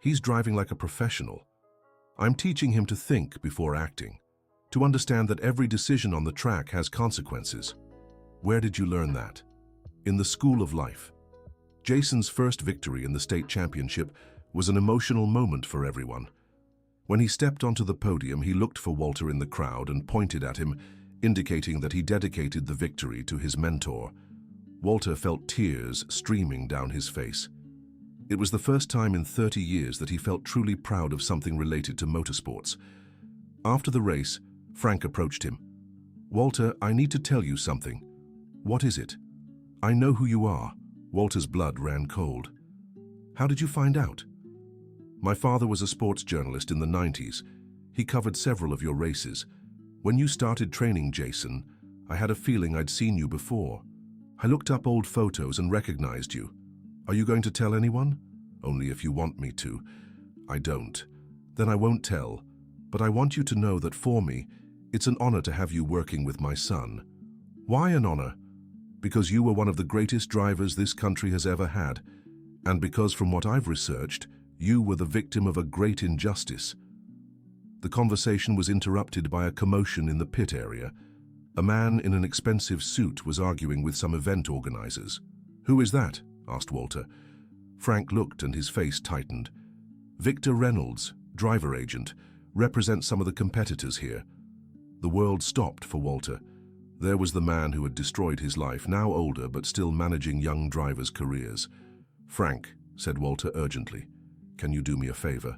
Speaker 1: He's driving like a professional. I'm teaching him to think before acting, to understand that every decision on the track has consequences. Where did you learn that? In the school of life. Jason's first victory in the state championship was an emotional moment for everyone. When he stepped onto the podium, he looked for Walter in the crowd and pointed at him, indicating that he dedicated the victory to his mentor. Walter felt tears streaming down his face. It was the first time in 30 years that he felt truly proud of something related to motorsports. After the race, Frank approached him. Walter, I need to tell you something. What is it? I know who you are. Walter's blood ran cold. How did you find out? My father was a sports journalist in the 90s. He covered several of your races. When you started training, Jason, I had a feeling I'd seen you before. I looked up old photos and recognized you. Are you going to tell anyone? Only if you want me to. I don't. Then I won't tell. But I want you to know that for me, it's an honor to have you working with my son. Why an honor? Because you were one of the greatest drivers this country has ever had, and because from what I've researched, you were the victim of a great injustice. The conversation was interrupted by a commotion in the pit area. A man in an expensive suit was arguing with some event organizers. "Who is that?" asked Walter. Frank looked and his face tightened. "Victor Reynolds, driver agent, represents some of the competitors here." The world stopped for Walter. There was the man who had destroyed his life, now older but still managing young drivers' careers. "Frank," said Walter urgently, "can you do me a favor?"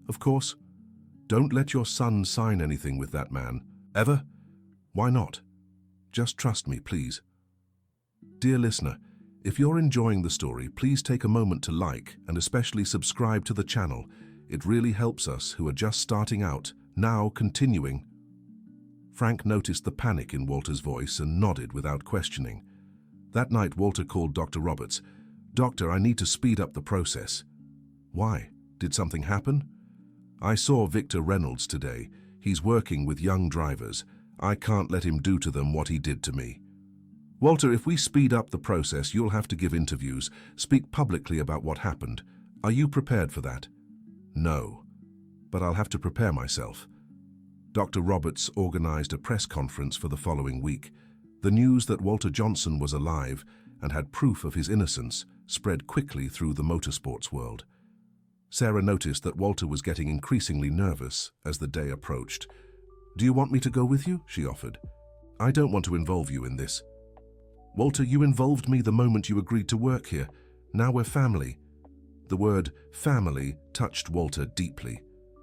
Speaker 1: "Of course." "Don't let your son sign anything with that man. Ever?" "Why not?" "Just trust me, please." Dear listener, if you're enjoying the story, please take a moment to like and especially subscribe to the channel. It really helps us who are just starting out. Now continuing. Frank noticed the panic in Walter's voice and nodded without questioning. That night, Walter called Dr. Roberts. "Doctor, I need to speed up the process." "Why? Did something happen?" "I saw Victor Reynolds today. He's working with young drivers. I can't let him do to them what he did to me." "Walter, if we speed up the process, you'll have to give interviews, speak publicly about what happened. Are you prepared for that?" "No, but I'll have to prepare myself." Dr. Roberts organized a press conference for the following week. The news that Walter Johnson was alive and had proof of his innocence spread quickly through the motorsports world. Sarah noticed that Walter was getting increasingly nervous as the day approached. "Do you want me to go with you?" she offered. "I don't want to involve you in this." "Walter, you involved me the moment you agreed to work here. Now we're family." The word family touched Walter deeply.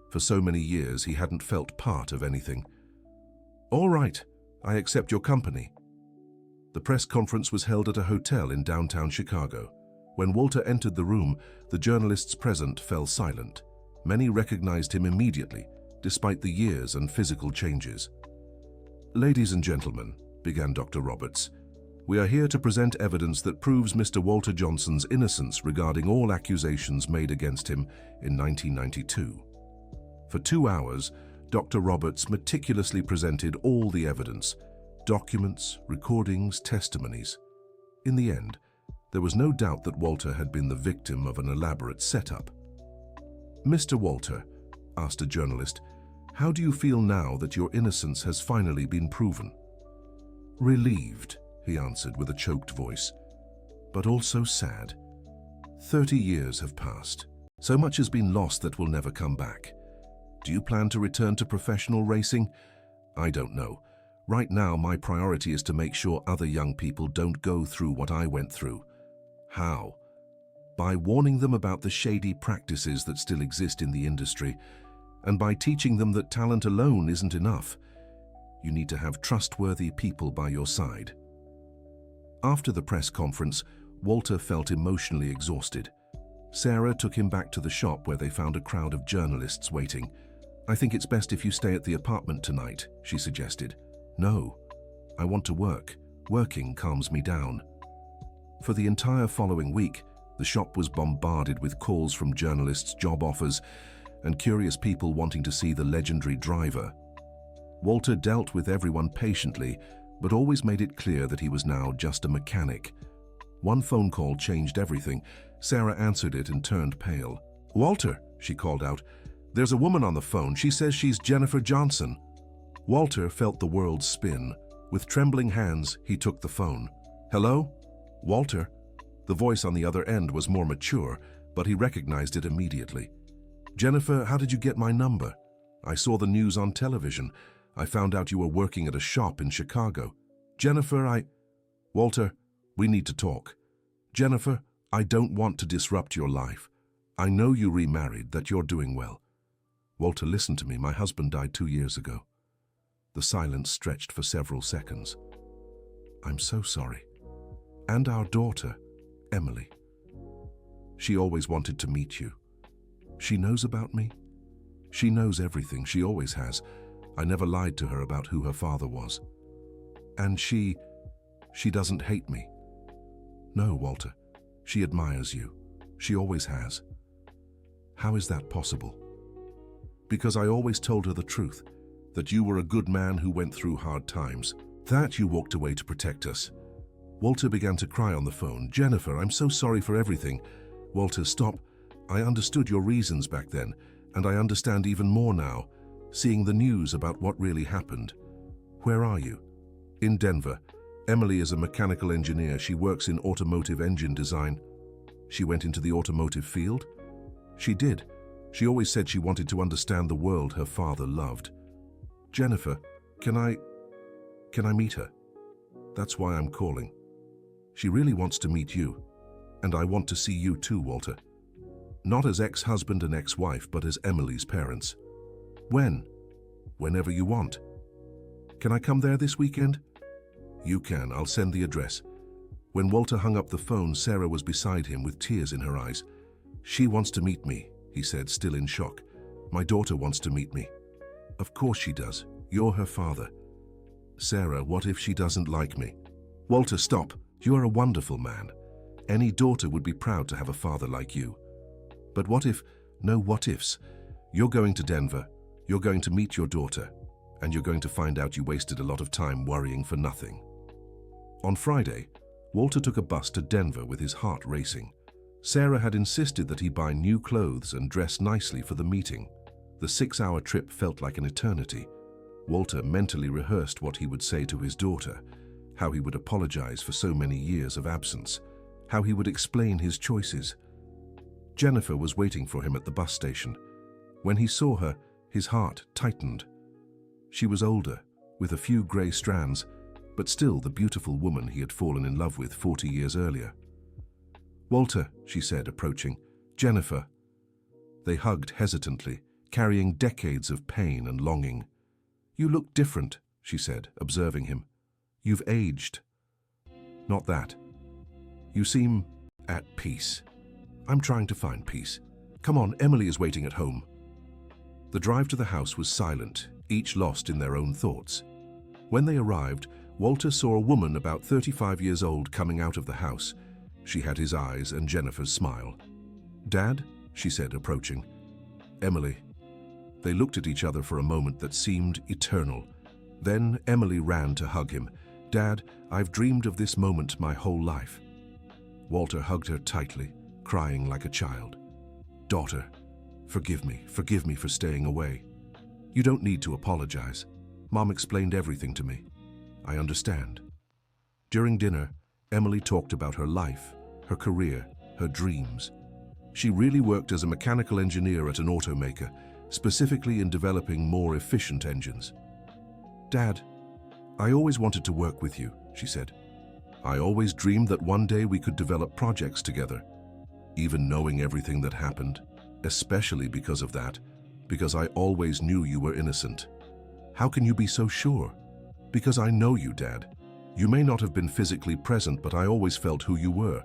Speaker 1: For so many years, he hadn't felt part of anything. "All right, I accept your company." The press conference was held at a hotel in downtown Chicago. When Walter entered the room, the journalists present fell silent. Many recognized him immediately, despite the years and physical changes. "Ladies and gentlemen," began Dr. Roberts, "we are here to present evidence that proves Mr. Walter Johnson's innocence regarding all accusations made against him in 1992. For 2 hours, Dr. Roberts meticulously presented all the evidence, documents, recordings, testimonies. In the end, there was no doubt that Walter had been the victim of an elaborate setup. "Mr. Walter," asked a journalist, "how do you feel now that your innocence has finally been proven?" "Relieved," he answered with a choked voice, "but also sad. 30 years have passed. So much has been lost that will never come back. Do you plan to return to professional racing? I don't know. Right now, my priority is to make sure other young people don't go through what I went through." "How?" "By warning them about the shady practices that still exist in the industry, and by teaching them that talent alone isn't enough. You need to have trustworthy people by your side." After the press conference, Walter felt emotionally exhausted. Sarah took him back to the shop where they found a crowd of journalists waiting. "I think it's best if you stay at the apartment tonight," she suggested. "No, I want to work. Working calms me down." For the entire following week, the shop was bombarded with calls from journalists, job offers, and curious people wanting to see the legendary driver. Walter dealt with everyone patiently, but always made it clear that he was now just a mechanic. One phone call changed everything. Sarah answered it and turned pale. "Walter," she called out, "there's a woman on the phone. She says she's Jennifer Johnson." Walter felt the world spin. With trembling hands, he took the phone. "Hello? Walter?" The voice on the other end was more mature, but he recognized it immediately. "Jennifer, how did you get my number?" "I saw the news on television. I found out you were working at a shop in Chicago." "Jennifer, Walter, we need to talk." "Jennifer, I don't want to disrupt your life. I know you remarried, that you're doing well." "Walter, listen to me. My husband died 2 years ago." The silence stretched for several seconds. "I'm so sorry. And our daughter, Emily. She always wanted to meet you." She knows about me? She knows everything, she always has. I never lied to her about who her father was. And she doesn't hate me. No, Walter, she admires you. She always has. How is that possible? Because I always told her the truth, that you were a good man who went through hard times, that you walked away to protect us. Walter began to cry on the phone. Jennifer, I'm so sorry for everything. Walter, stop. I understood your reasons back then, and I understand even more now, seeing the news about what really happened. Where are you? In Denver. Emily is a mechanical engineer. She works in automotive engine design. She went into the automotive field? She did. She always said she wanted to understand the world her father loved. Jennifer, can I meet her? That's why I'm calling. She really wants to meet you, and I want to see you too, Walter. Not as ex-husband and ex-wife, but as Emily's parents. When? Whenever you want. Can I come there this weekend? You can. I'll send the address. When Walter hung up the phone, Sarah was beside him with tears in her eyes. She wants to meet me, he said, still in shock. My daughter wants to meet me. Of course she does. You're her father. Sarah, what if she doesn't like me? Walter, stop. You are a wonderful man. Any daughter would be proud to have a father like you. But what if, no what ifs. You're going to Denver, you're going to meet your daughter, and you're going to find out you wasted a lot of time worrying for nothing. On Friday, Walter took a bus to Denver with his heart racing. Sarah had insisted that he buy new clothes and dress nicely for the meeting. The 6-hour trip felt like an eternity. Walter mentally rehearsed what he would say to his daughter, how he would apologize for so many years of absence, how he would explain his choices. Jennifer was waiting for him at the bus station. When he saw her, his heart tightened. She was older, with a few grey strands, but still the beautiful woman he had fallen in love with 40 years earlier. Walter, she said, approaching. Jennifer. They hugged hesitantly, carrying decades of pain and longing. You look different, she said, observing him. You've aged. Not that. You seem at peace. I'm trying to find peace. Come on, Emily is waiting at home. The drive to the house was silent, each lost in their own thoughts. When they arrived, Walter saw a woman about 35 years old coming out of the house. She had his eyes and Jennifer's smile. Dad, she said, approaching. Emily. They looked at each other for a moment that seemed eternal. Then Emily ran to hug him. Dad, I've dreamed of this moment my whole life. Walter hugged her tightly, crying like a child. Daughter, forgive me for staying away. You don't need to apologize. Mom explained everything to me. I understand. During dinner, Emily talked about her life, her career, her dreams. She really worked as a mechanical engineer at an automaker, specifically in developing more efficient engines. Dad, I always wanted to work with you, she said. I always dreamed that one day we could develop projects together. Even knowing everything that happened, especially because of that, because I always knew you were innocent. How can you be so sure? Because I know you, Dad. You may not have been physically present, but I always felt who you were.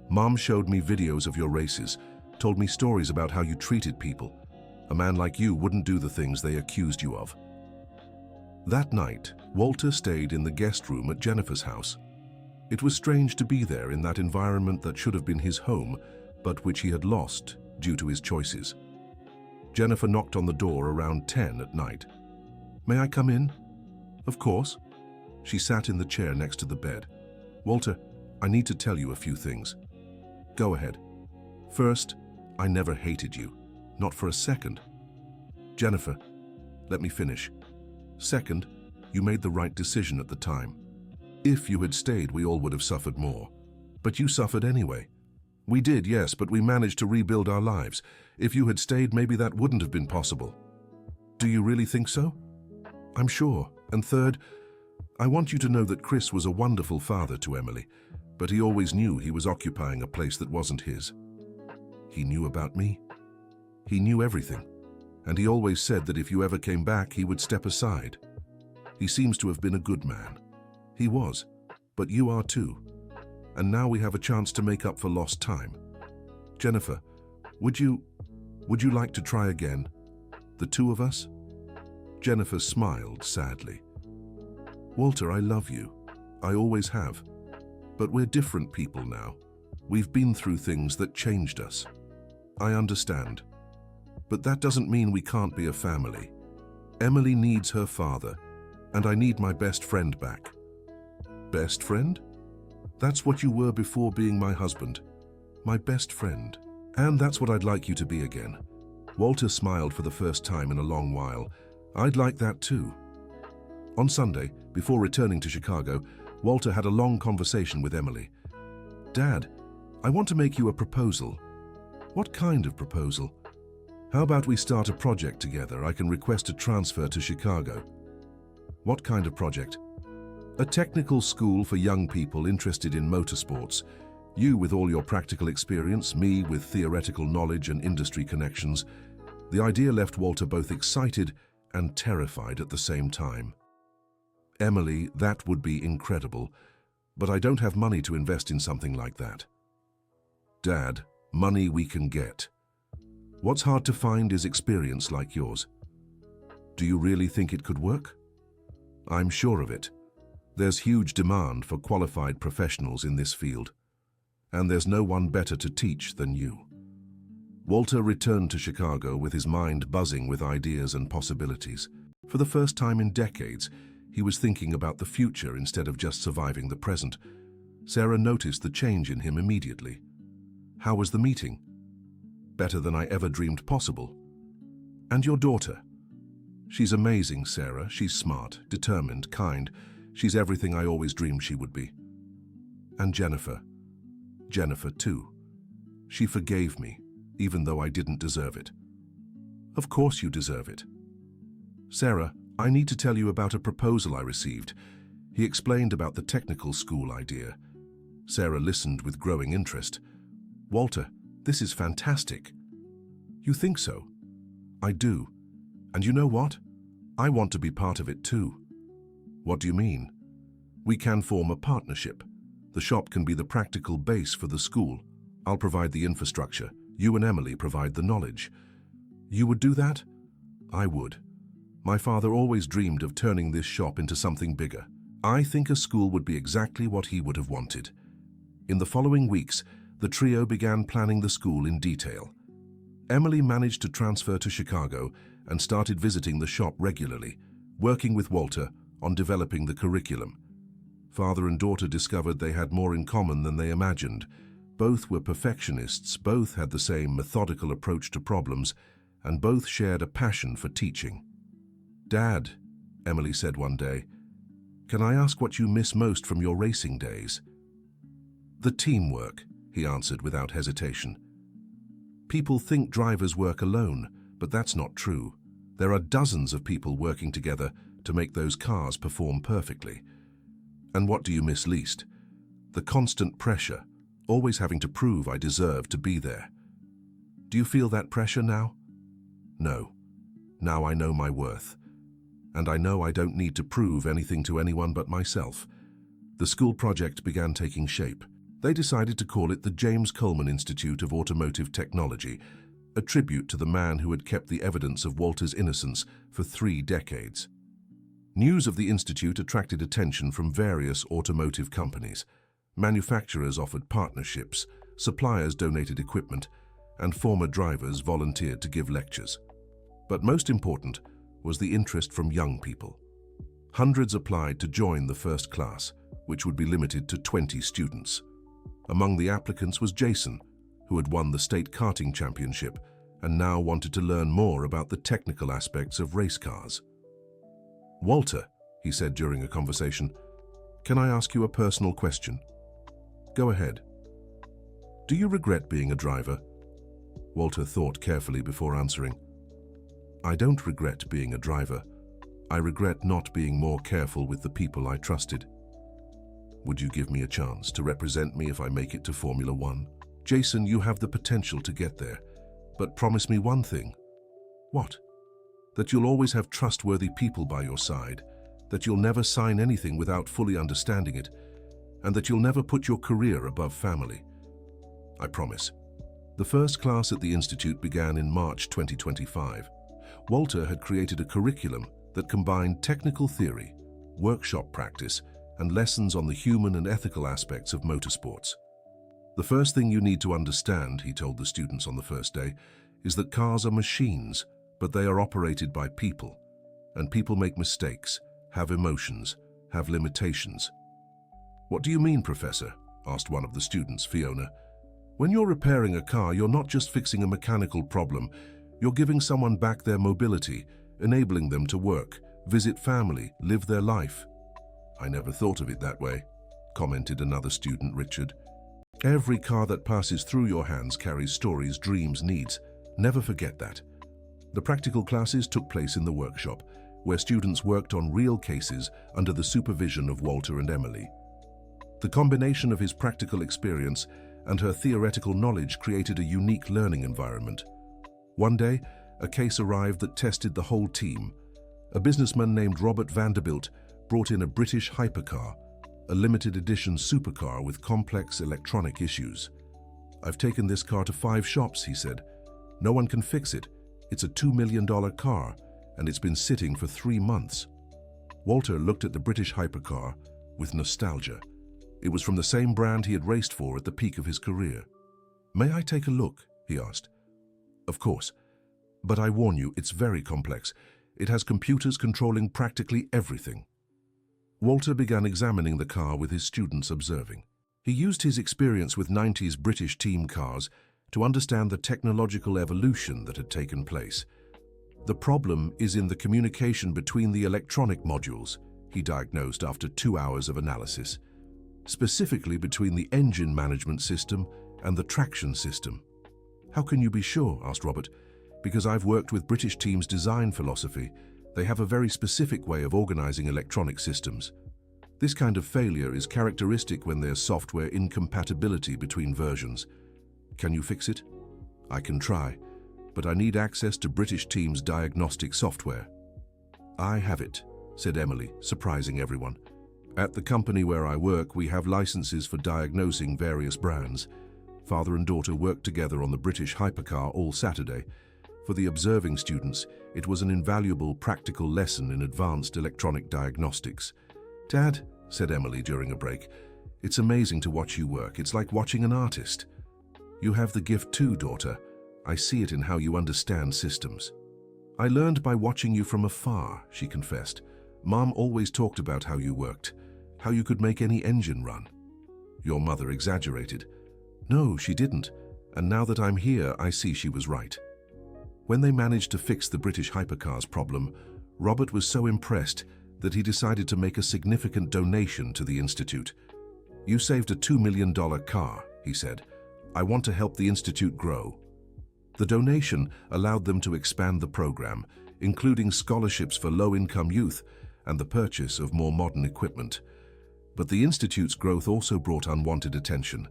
Speaker 1: Mom showed me videos of your races, told me stories about how you treated people. A man like you wouldn't do the things they accused you of. That night, Walter stayed in the guest room at Jennifer's house. It was strange to be there in that environment that should have been his home, but which he had lost due to his choices. Jennifer knocked on the door around 10 at night. May I come in? Of course. She sat in the chair next to the bed. Walter, I need to tell you a few things. Go ahead. First, I never hated you. Not for a second. Jennifer, let me finish. Second, you made the right decision at the time. If you had stayed, we all would have suffered more. But you suffered anyway. We did, yes, but we managed to rebuild our lives. If you had stayed, maybe that wouldn't have been possible. Do you really think so? I'm sure. And third, I want you to know that Chris was a wonderful father to Emily, but he always knew he was occupying a place that wasn't his. He knew about me. He knew everything. And he always said that if you ever came back, he would step aside. He seems to have been a good man. He was, but you are too. And now we have a chance to make up for lost time. Jennifer, would you Would you like to try again? The two of us? Jennifer smiled sadly. Walter, I love you. I always have. But we're different people now. We've been through things that changed us. I understand. But that doesn't mean we can't be a family. Emily needs her father, and I need my best friend back. Best friend? That's what you were before being my husband. My best friend. And that's what I'd like you to be again. Walter smiled for the first time in a long while. I'd like that too. On Sunday, before returning to Chicago, Walter had a long conversation with Emily. Dad, I want to make you a proposal. What kind of proposal? How about we start a project together? I can request a transfer to Chicago. What kind of project? A technical school for young people interested in motorsports. You with all your practical experience, me with theoretical knowledge and industry connections. The idea left Walter both excited and terrified at the same time. Emily, that would be incredible, but I don't have money to invest in something like that. Dad, money we can get. What's hard to find is experience like yours. Do you really think it could work? I'm sure of it. There's huge demand for qualified professionals in this field, and there's no one better to teach than you. Walter returned to Chicago with his mind buzzing with ideas and possibilities. For the first time in decades, he was thinking about the future instead of just surviving the present. Sarah noticed the change in him immediately. How was the meeting? Better than I ever dreamed possible. And your daughter? She's amazing, Sarah. She's smart, determined, kind. She's everything I always dreamed she would be. And Jennifer? Jennifer, too. She forgave me, even though I didn't deserve it. Of course you deserve it. Sarah, I need to tell you about a proposal I received. He explained about the technical school idea. Sarah listened with growing interest. Walter, this is fantastic. You think so? I do. And you know what? I want to be part of it too. What do you mean? We can form a partnership. The shop can be the practical base for the school. I'll provide the infrastructure. You and Emily provide the knowledge. You would do that? I would. My father always dreamed of turning this shop into something bigger. I think a school would be exactly what he would have wanted. In the following weeks, the trio began planning the school in detail. Emily managed to transfer to Chicago and started visiting the shop regularly, working with Walter on developing the curriculum. Father and daughter discovered they had more in common than they imagined. Both were perfectionists, both had the same methodical approach to problems, and both shared a passion for teaching. Dad, Emily said one day, can I ask what you miss most from your racing days? The teamwork, he answered without hesitation. People think drivers work alone, but that's not true. There are dozens of people working together to make those cars perform perfectly. And what do you miss least? The constant pressure, always having to prove I deserve to be there. Do you feel that pressure now? No. Now I know my worth. And I know I don't need to prove anything to anyone but myself. The school project began taking shape. They decided to call it the James Coleman Institute of Automotive Technology, a tribute to the man who had kept the evidence of Walter's innocence for 3 decades. News of the institute attracted attention from various automotive companies. Manufacturers offered partnerships, suppliers donated equipment, and former drivers volunteered to give lectures. But most important was the interest from young people. Hundreds applied to join the first class, which would be limited to 20 students. Among the applicants was Jason, who had won the state karting championship and now wanted to learn more about the technical aspects of race cars. Walter, he said during a conversation, can I ask you a personal question? Go ahead. Do you regret being a driver? Walter thought carefully before answering. I don't regret being a driver. I regret not being more careful with the people I trusted. Would you give me a chance to represent me if I make it to Formula One? Jason, you have the potential to get there, but promise me one thing. What? That you'll always have trustworthy people by your side, that you'll never sign anything without fully understanding it, and that you'll never put your career above family. I promise. The first class at the institute began in March 2025. Walter had created a curriculum that combined technical theory, workshop practice, and lessons on the human and ethical aspects of motorsports. The first thing you need to understand, he told the students on the first day, is that cars are machines, but they are operated by people. And people make mistakes, have emotions, have limitations. "What do you mean, Professor?" asked one of the students, Fiona. "When you're repairing a car, you're not just fixing a mechanical problem. You're giving someone back their mobility, enabling them to work, visit family, live their life." "I never thought of it that way," commented another student, Richard. "Every car that passes through your hands carries stories, dreams, needs. Never forget that." The practical classes took place in the workshop, where students worked on real cases under the supervision of Walter and Emily. The combination of his practical experience and her theoretical knowledge created a unique learning environment. One day, a case arrived that tested the whole team. A businessman named Robert Vanderbilt brought in a British hypercar, a limited edition supercar with complex electronic issues. "I've taken this car to 5 shops," he said. "No one can fix it. It's a $2 million car, and it's been sitting for 3 months." Walter looked at the British hypercar with nostalgia. It was from the same brand he had raced for at the peak of his career. "May I take a look?" he asked. "Of course. But I warn you, it's very complex. It has computers controlling practically everything." Walter began examining the car with his students observing. He used his experience with 90s British team cars to understand the technological evolution that had taken place. "The problem is in the communication between the electronic modules," he diagnosed after 2 hours of analysis. "Specifically between the engine management system and the traction system." "How can you be sure?" asked Robert. "Because I've worked with British teams' design philosophy. They have a very specific way of organizing electronic systems. This kind of failure is characteristic when there's software incompatibility between versions. Can you fix it?" "I can try, but I need access to British teams' diagnostic software." "I have it," said Emily, surprising everyone. "At the company where I work, we have licenses for diagnosing various brands. Father and daughter worked together on the British hypercar all Saturday. For the observing students, it was an invaluable practical lesson in advanced electronic diagnostics." "Dad," said Emily during a break, "it's amazing to watch you work. It's like watching an artist." "You have the gift too, daughter. I see it in how you understand systems." "I learned by watching you from afar," she confessed. "Mom always talked about how you worked, how you could make any engine run." "Your mother exaggerated." "No, she didn't. And now that I'm here, I see she was right." When they managed to fix the British hypercar's problem, Robert was so impressed that he decided to make a significant donation to the institute. "You saved a $2 million car," he said. "I want to help the institute grow." The donation allowed them to expand the program, including scholarships for low-income youth and the purchase of more modern equipment. But the institute's growth also brought unwanted attention.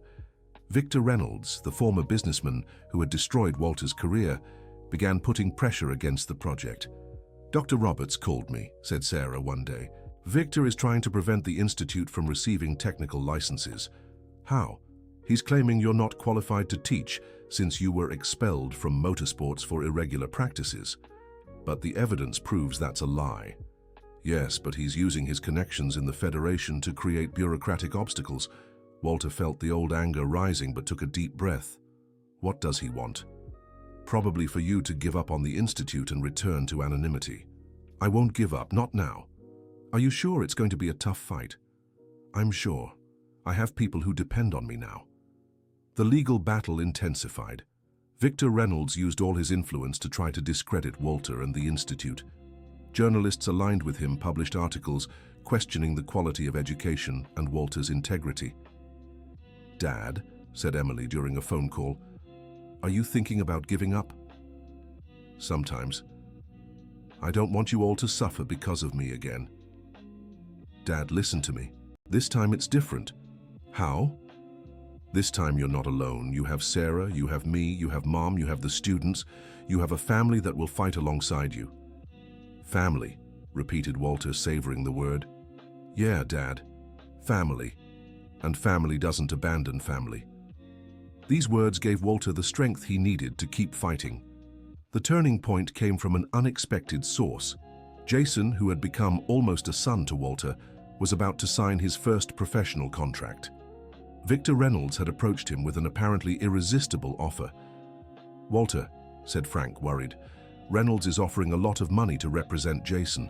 Speaker 1: Victor Reynolds, the former businessman who had destroyed Walter's career, began putting pressure against the project. "Dr. Roberts called me," said Sarah one day. "Victor is trying to prevent the institute from receiving technical licenses." "How?" "He's claiming you're not qualified to teach since you were expelled from Motorsports for irregular practices." "But the evidence proves that's a lie." "Yes, but he's using his connections in the Federation to create bureaucratic obstacles." Walter felt the old anger rising but took a deep breath. "What does he want?" "Probably for you to give up on the institute and return to anonymity." "I won't give up, not now." "Are you sure it's going to be a tough fight?" "I'm sure. I have people who depend on me now." The legal battle intensified. Victor Reynolds used all his influence to try to discredit Walter and the institute. Journalists aligned with him published articles questioning the quality of education and Walter's integrity. "Dad," said Emily during a phone call, "are you thinking about giving up?" "Sometimes. I don't want you all to suffer because of me again." "Dad, listen to me. This time it's different." "How?" "This time you're not alone. You have Sarah, you have me, you have Mom, you have the students. You have a family that will fight alongside you." "Family," repeated Walter, savoring the word. "Yeah, Dad. Family. And family doesn't abandon family." These words gave Walter the strength he needed to keep fighting. The turning point came from an unexpected source. Jason, who had become almost a son to Walter, was about to sign his first professional contract. Victor Reynolds had approached him with an apparently irresistible offer. "Walter," said Frank, worried, "Reynolds is offering a lot of money to represent Jason,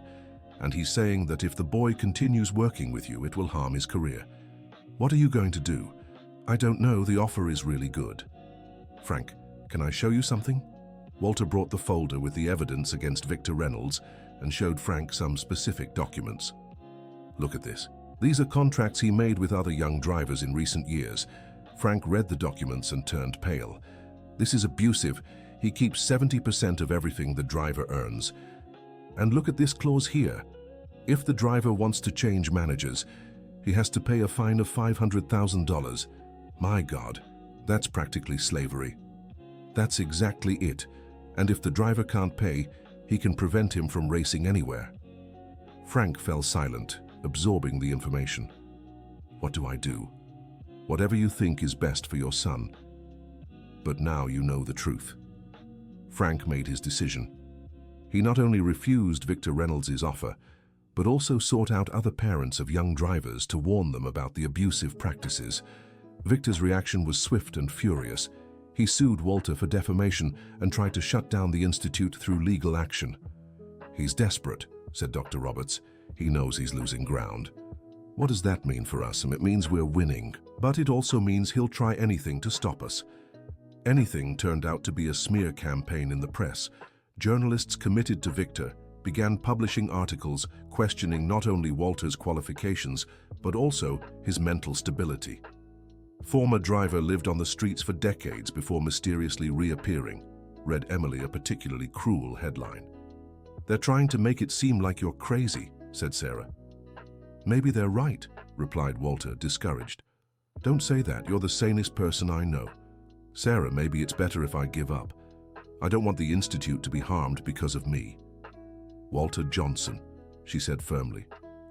Speaker 1: and he's saying that if the boy continues working with you, it will harm his career. What are you going to do?" "I don't know, the offer is really good." "Frank, can I show you something?" Walter brought the folder with the evidence against Victor Reynolds and showed Frank some specific documents. "Look at this. These are contracts he made with other young drivers in recent years." Frank read the documents and turned pale. "This is abusive. He keeps 70% of everything the driver earns. And look at this clause here. If the driver wants to change managers, he has to pay a fine of $500,000. My God, that's practically slavery." "That's exactly it. And if the driver can't pay, he can prevent him from racing anywhere." Frank fell silent, absorbing the information. "What do I do?" "Whatever you think is best for your son. But now you know the truth." Frank made his decision. He not only refused Victor Reynolds' offer, but also sought out other parents of young drivers to warn them about the abusive practices. Victor's reaction was swift and furious. He sued Walter for defamation and tried to shut down the institute through legal action. "He's desperate," said Dr. Roberts. "He knows he's losing ground." "What does that mean for us?" "It means we're winning, but it also means he'll try anything to stop us." Anything turned out to be a smear campaign in the press. Journalists committed to Victor began publishing articles questioning not only Walter's qualifications, but also his mental stability. "Former driver lived on the streets for decades before mysteriously reappearing," read Emily, a particularly cruel headline. "They're trying to make it seem like you're crazy," said Sarah. "Maybe they're right," replied Walter, discouraged. "Don't say that, you're the sanest person I know." "Sarah, maybe it's better if I give up. I don't want the institute to be harmed because of me." "Walter Johnson," she said firmly,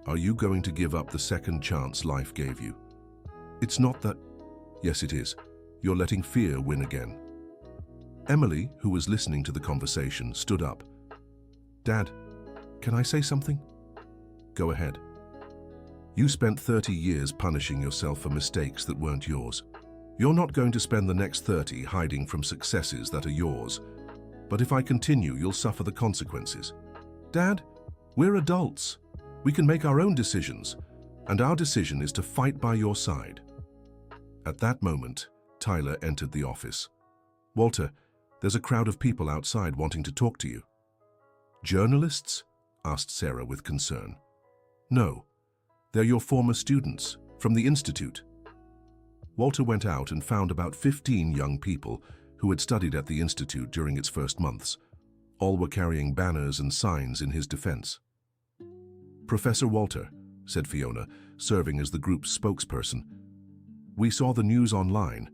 Speaker 1: "are you going to give up the second chance life gave you?" "It's not that—" "Yes, it is. You're letting fear win again." Emily, who was listening to the conversation, stood up. "Dad, can I say something?" "Go ahead." "You spent 30 years punishing yourself for mistakes that weren't yours. You're not going to spend the next 30 hiding from successes that are yours. But if I continue, you'll suffer the consequences." "Dad, we're adults. We can make our own decisions, and our decision is to fight by your side." At that moment, Tyler entered the office. "Walter, there's a crowd of people outside wanting to talk to you." "Journalists?" asked Sarah with concern. "No, they're your former students from the institute." Walter went out and found about 15 young people who had studied at the institute during its first months. All were carrying banners and signs in his defense. "Professor Walter," said Fiona, serving as the group's spokesperson, "we saw the news online,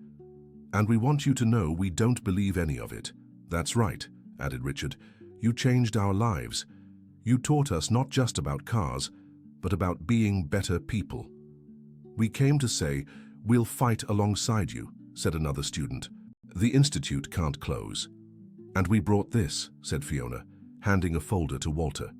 Speaker 1: and we want you to know we don't believe any of it." "That's right," added Richard. "You changed our lives. You taught us not just about cars, but about being better people." "We came to say, we'll fight alongside you," said another student. "The institute can't close." "And we brought this," said Fiona, handing a folder to Walter.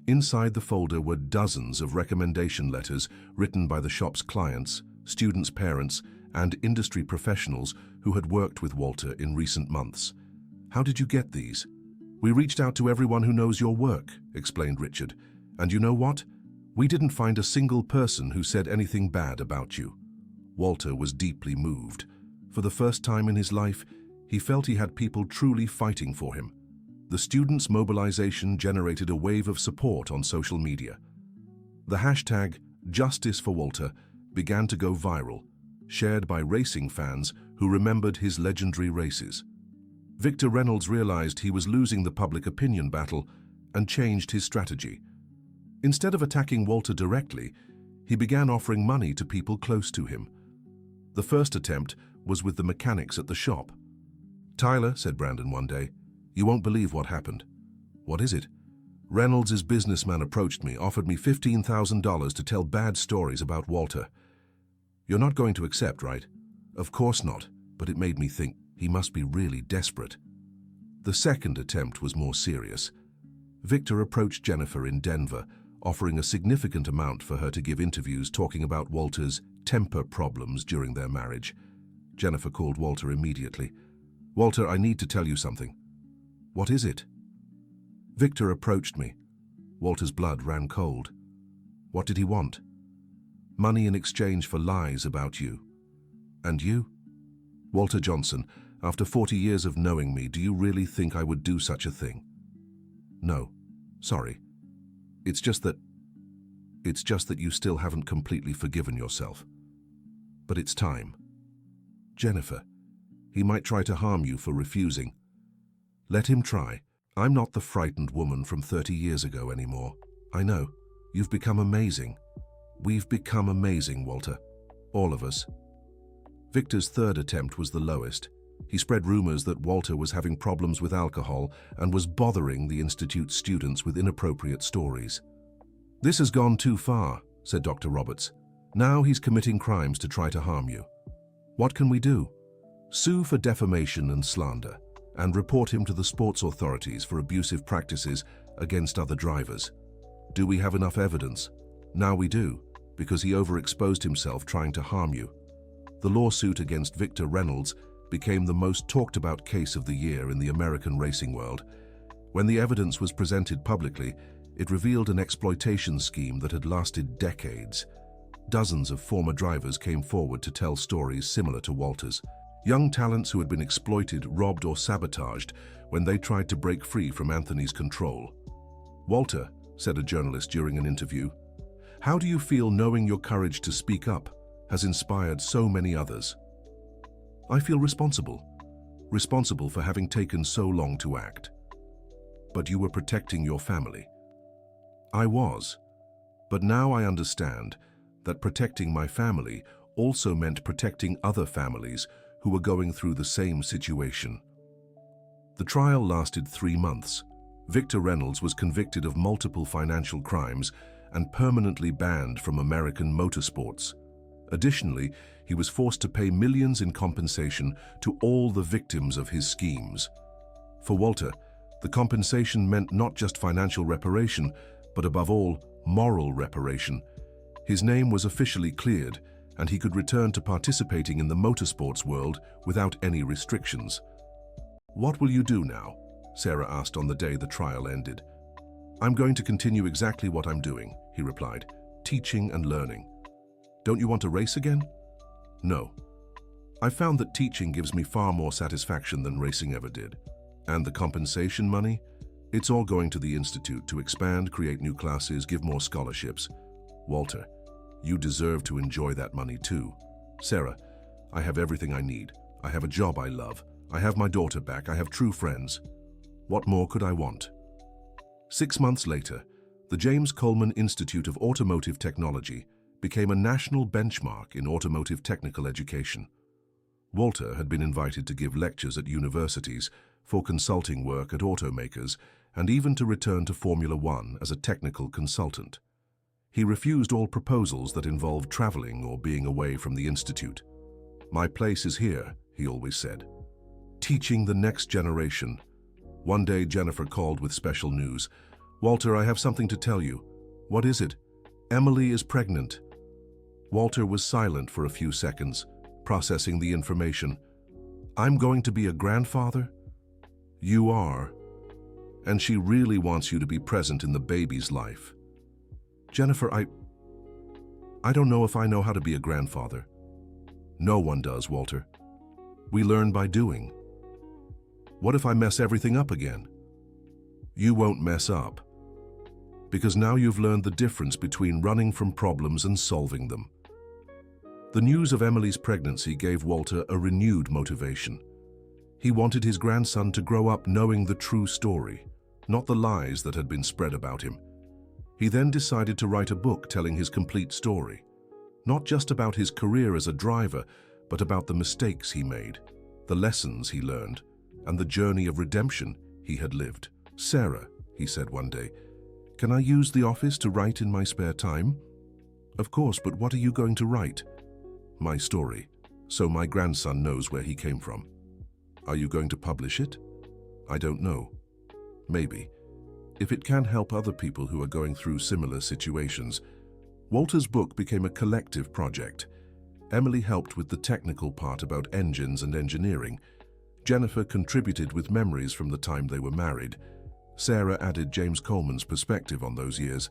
Speaker 1: Inside the folder were dozens of recommendation letters written by the shop's clients, students' parents, and industry professionals who had worked with Walter in recent months. "How did you get these?" "We reached out to everyone who knows your work," explained Richard. "And you know what? We didn't find a single person who said anything bad about you." Walter was deeply moved. For the first time in his life, he felt he had people truly fighting for him. The students' mobilization generated a wave of support on social media. The hashtag Justice for Walter began to go viral, shared by racing fans who remembered his legendary races. Victor Reynolds realized he was losing the public opinion battle and changed his strategy. Instead of attacking Walter directly, he began offering money to people close to him. The first attempt was with the mechanics at the shop. "Tyler," said Brandon one day, "you won't believe what happened." "What is it?" "Reynolds' businessman approached me, offered me $15,000 to tell bad stories about Walter." "You're not going to accept, right?" "Of course not. but it made me think he must be really desperate. The second attempt was more serious. Victor approached Jennifer in Denver, offering a significant amount for her to give interviews talking about Walter's temper problems during their marriage. Jennifer called Walter immediately. "Walter, I need to tell you something." "What is it?" Victor approached me. Walter's blood ran cold. "What did he want?" "Money in exchange for lies about you." "And you?" "Walter Johnson, after 40 years of knowing me, do you really think I would do such a thing?" "No. Sorry. It's just that you still haven't completely forgiven yourself. But it's time." "Jennifer, he might try to harm you for refusing." "Let him try. I'm not the frightened woman from 30 years ago anymore. I know. You've become amazing. We've become amazing, Walter. All of us." Victor's third attempt was the lowest. He spread rumors that Walter was having problems with alcohol and was bothering the Institute's students with inappropriate stories. "This has gone too far," said Dr. Roberts. "Now he's committing crimes to try to harm you. What can we do?" "Sue for defamation and slander, and report him to the sports authorities for abusive practices against other drivers." "Do we have enough evidence?" "Now we do, because he overexposed himself trying to harm you." The lawsuit against Victor Reynolds became the most talked about case of the year in the American racing world. When the evidence was presented publicly, it revealed an exploitation scheme that had lasted decades. Dozens of former drivers came forward to tell stories similar to Walter's. Young talents who had been exploited, robbed, or sabotaged when they tried to break free from Anthony's control. "Walter," said a journalist during an interview, "how do you feel knowing your courage to speak up has inspired so many others?" "I feel responsible for having taken so long to act." "But you were protecting your family." "I was, but now I understand that protecting my family also meant protecting other families who were going through the same situation." The trial lasted 3 months. Victor Reynolds was convicted of multiple financial crimes and permanently banned from American motorsports. Additionally, he was forced to pay millions in compensation to all the victims of his schemes. For Walter, the compensation meant not just financial reparation, but above all, moral reparation. His name was officially cleared, and he could return to participating in the motorsports world without any restrictions. "What will you do now?" Sarah asked on the day the trial ended. "I'm going to continue exactly what I'm doing," he replied, "teaching and learning." "Don't you want to race again?" "No. I found that teaching gives me far more satisfaction than racing ever did. And the compensation money? It's all going to the Institute to expand, create new classes, give more scholarships." "Walter, you deserve to enjoy that money too." "Sarah, I have everything I need. I have a job I love. I have my daughter back. I have true friends. What more could I want?" 6 months later, the James Coleman Institute of Automotive Technology became a national benchmark in automotive technical education. Walter had been invited to give lectures at universities, for consulting work at automakers, and even to return to Formula One as a technical consultant. He refused all proposals that involved traveling or being away from the institute. "My place is here," he always said, teaching the next generation. One day Jennifer called with special news. "Walter, I have something to tell you." "What is it?" "Emily is pregnant." Walter was silent for a few seconds, processing the information. "I'm going to be a grandfather?" "You are. And she really wants you to be present in the baby's life." "Jennifer, I don't know if I know how to be a grandfather." "No one does, Walter. We learn by doing." "What if I mess everything up again?" "You won't mess up. Because now you've learned the difference between running from problems and solving them." The news of Emily's pregnancy gave Walter a renewed motivation. He wanted his grandson to grow up knowing the true story, not the lies that had been spread about him. He then decided to write a book telling his complete story, not just about his career as a driver, but about the mistakes he made, the lessons he learned, and the journey of redemption he had lived. "Sarah," he said one day, "can I use the office to write in my spare time?" "Of course, but what are you going to write?" "My story. so my grandson knows where he came from. Are you going to publish it? I don't know. Maybe. If it can help other people who are going through similar situations. Walter's book became a collective project. Emily helped with the technical part about engines and engineering. Jennifer contributed with memories from the time they were married. Sarah added James Coleman's perspective on those years.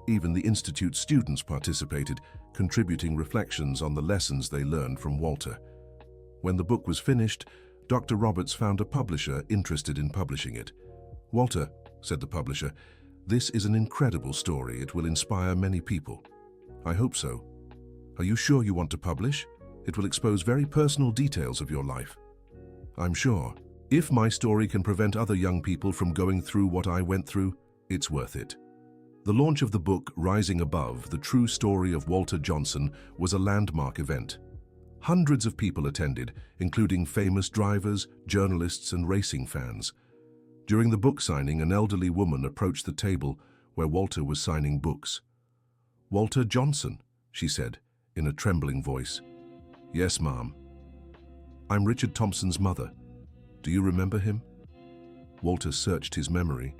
Speaker 1: Even the Institute students participated, contributing reflections on the lessons they learned from Walter. When the book was finished, Dr. Roberts found a publisher interested in publishing it. "Walter," said the publisher, "this is an incredible story. It will inspire many people." "I hope so." "Are you sure you want to publish? It will expose very personal details of your life." "I'm sure. If my story can prevent other young people from going through what I went through, it's worth it." The launch of the book, Rising Above, The True Story of Walter Johnson, was a landmark event. Hundreds of people attended, including famous drivers, journalists, and racing fans. During the book signing, an elderly woman approached the table where Walter was signing books. "Walter Johnson," she said, in a trembling voice. "Yes, ma'am." "I'm Richard Thompson's mother. Do you remember him?" Walter searched his memory.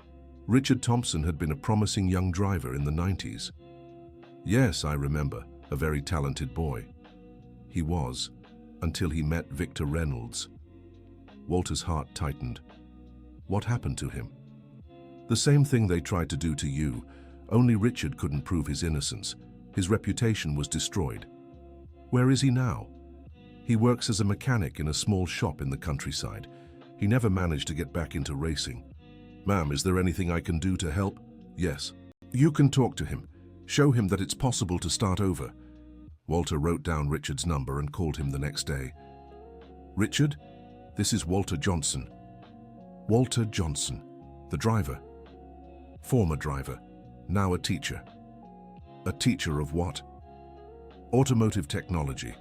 Speaker 1: Richard Thompson had been a promising young driver in the 90s. "Yes, I remember, a very talented boy." He was, until he met Victor Reynolds. Walter's heart tightened. What happened to him? "The same thing they tried to do to you, only Richard couldn't prove his innocence. His reputation was destroyed." "Where is he now?" "He works as a mechanic in a small shop in the countryside. He never managed to get back into racing." "Ma'am, is there anything I can do to help?" "Yes. You can talk to him. Show him that it's possible to start over." Walter wrote down Richard's number and called him the next day. "Richard, this is Walter Johnson." Walter Johnson, the driver. Former driver, now a teacher. A teacher of what? Automotive technology.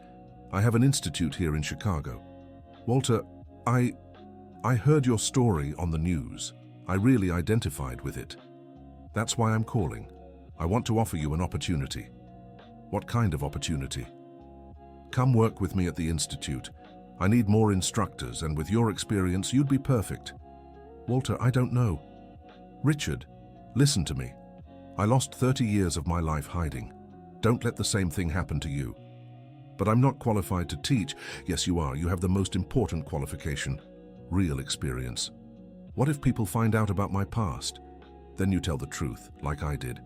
Speaker 1: I have an institute here in Chicago. "Walter, I heard your story on the news. I really identified with it. That's why I'm calling. I want to offer you an opportunity." "What kind of opportunity?" "Come work with me at the Institute. I need more instructors, and with your experience, you'd be perfect." "Walter, I don't know." "Richard, listen to me. I lost 30 years of my life hiding. Don't let the same thing happen to you." "But I'm not qualified to teach." "Yes, you are. You have the most important qualification, real experience." "What if people find out about my past?" "Then you tell the truth, like I did,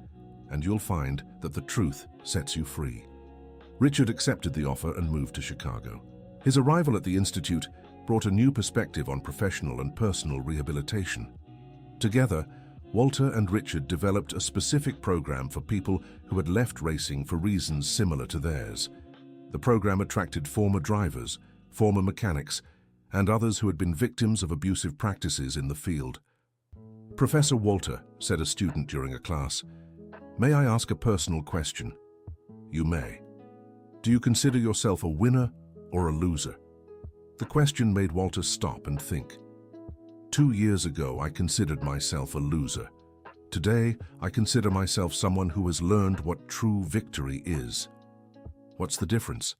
Speaker 1: and you'll find that the truth sets you free." Richard accepted the offer and moved to Chicago. His arrival at the Institute brought a new perspective on professional and personal rehabilitation. Together, Walter and Richard developed a specific program for people who had left racing for reasons similar to theirs. The program attracted former drivers, former mechanics, and others who had been victims of abusive practices in the field. "Professor Walter," said a student during a class, "may I ask a personal question?" "You may." "Do you consider yourself a winner or a loser?" The question made Walter stop and think. 2 years ago, I considered myself a loser. Today, I consider myself someone who has learned what true victory is. What's the difference?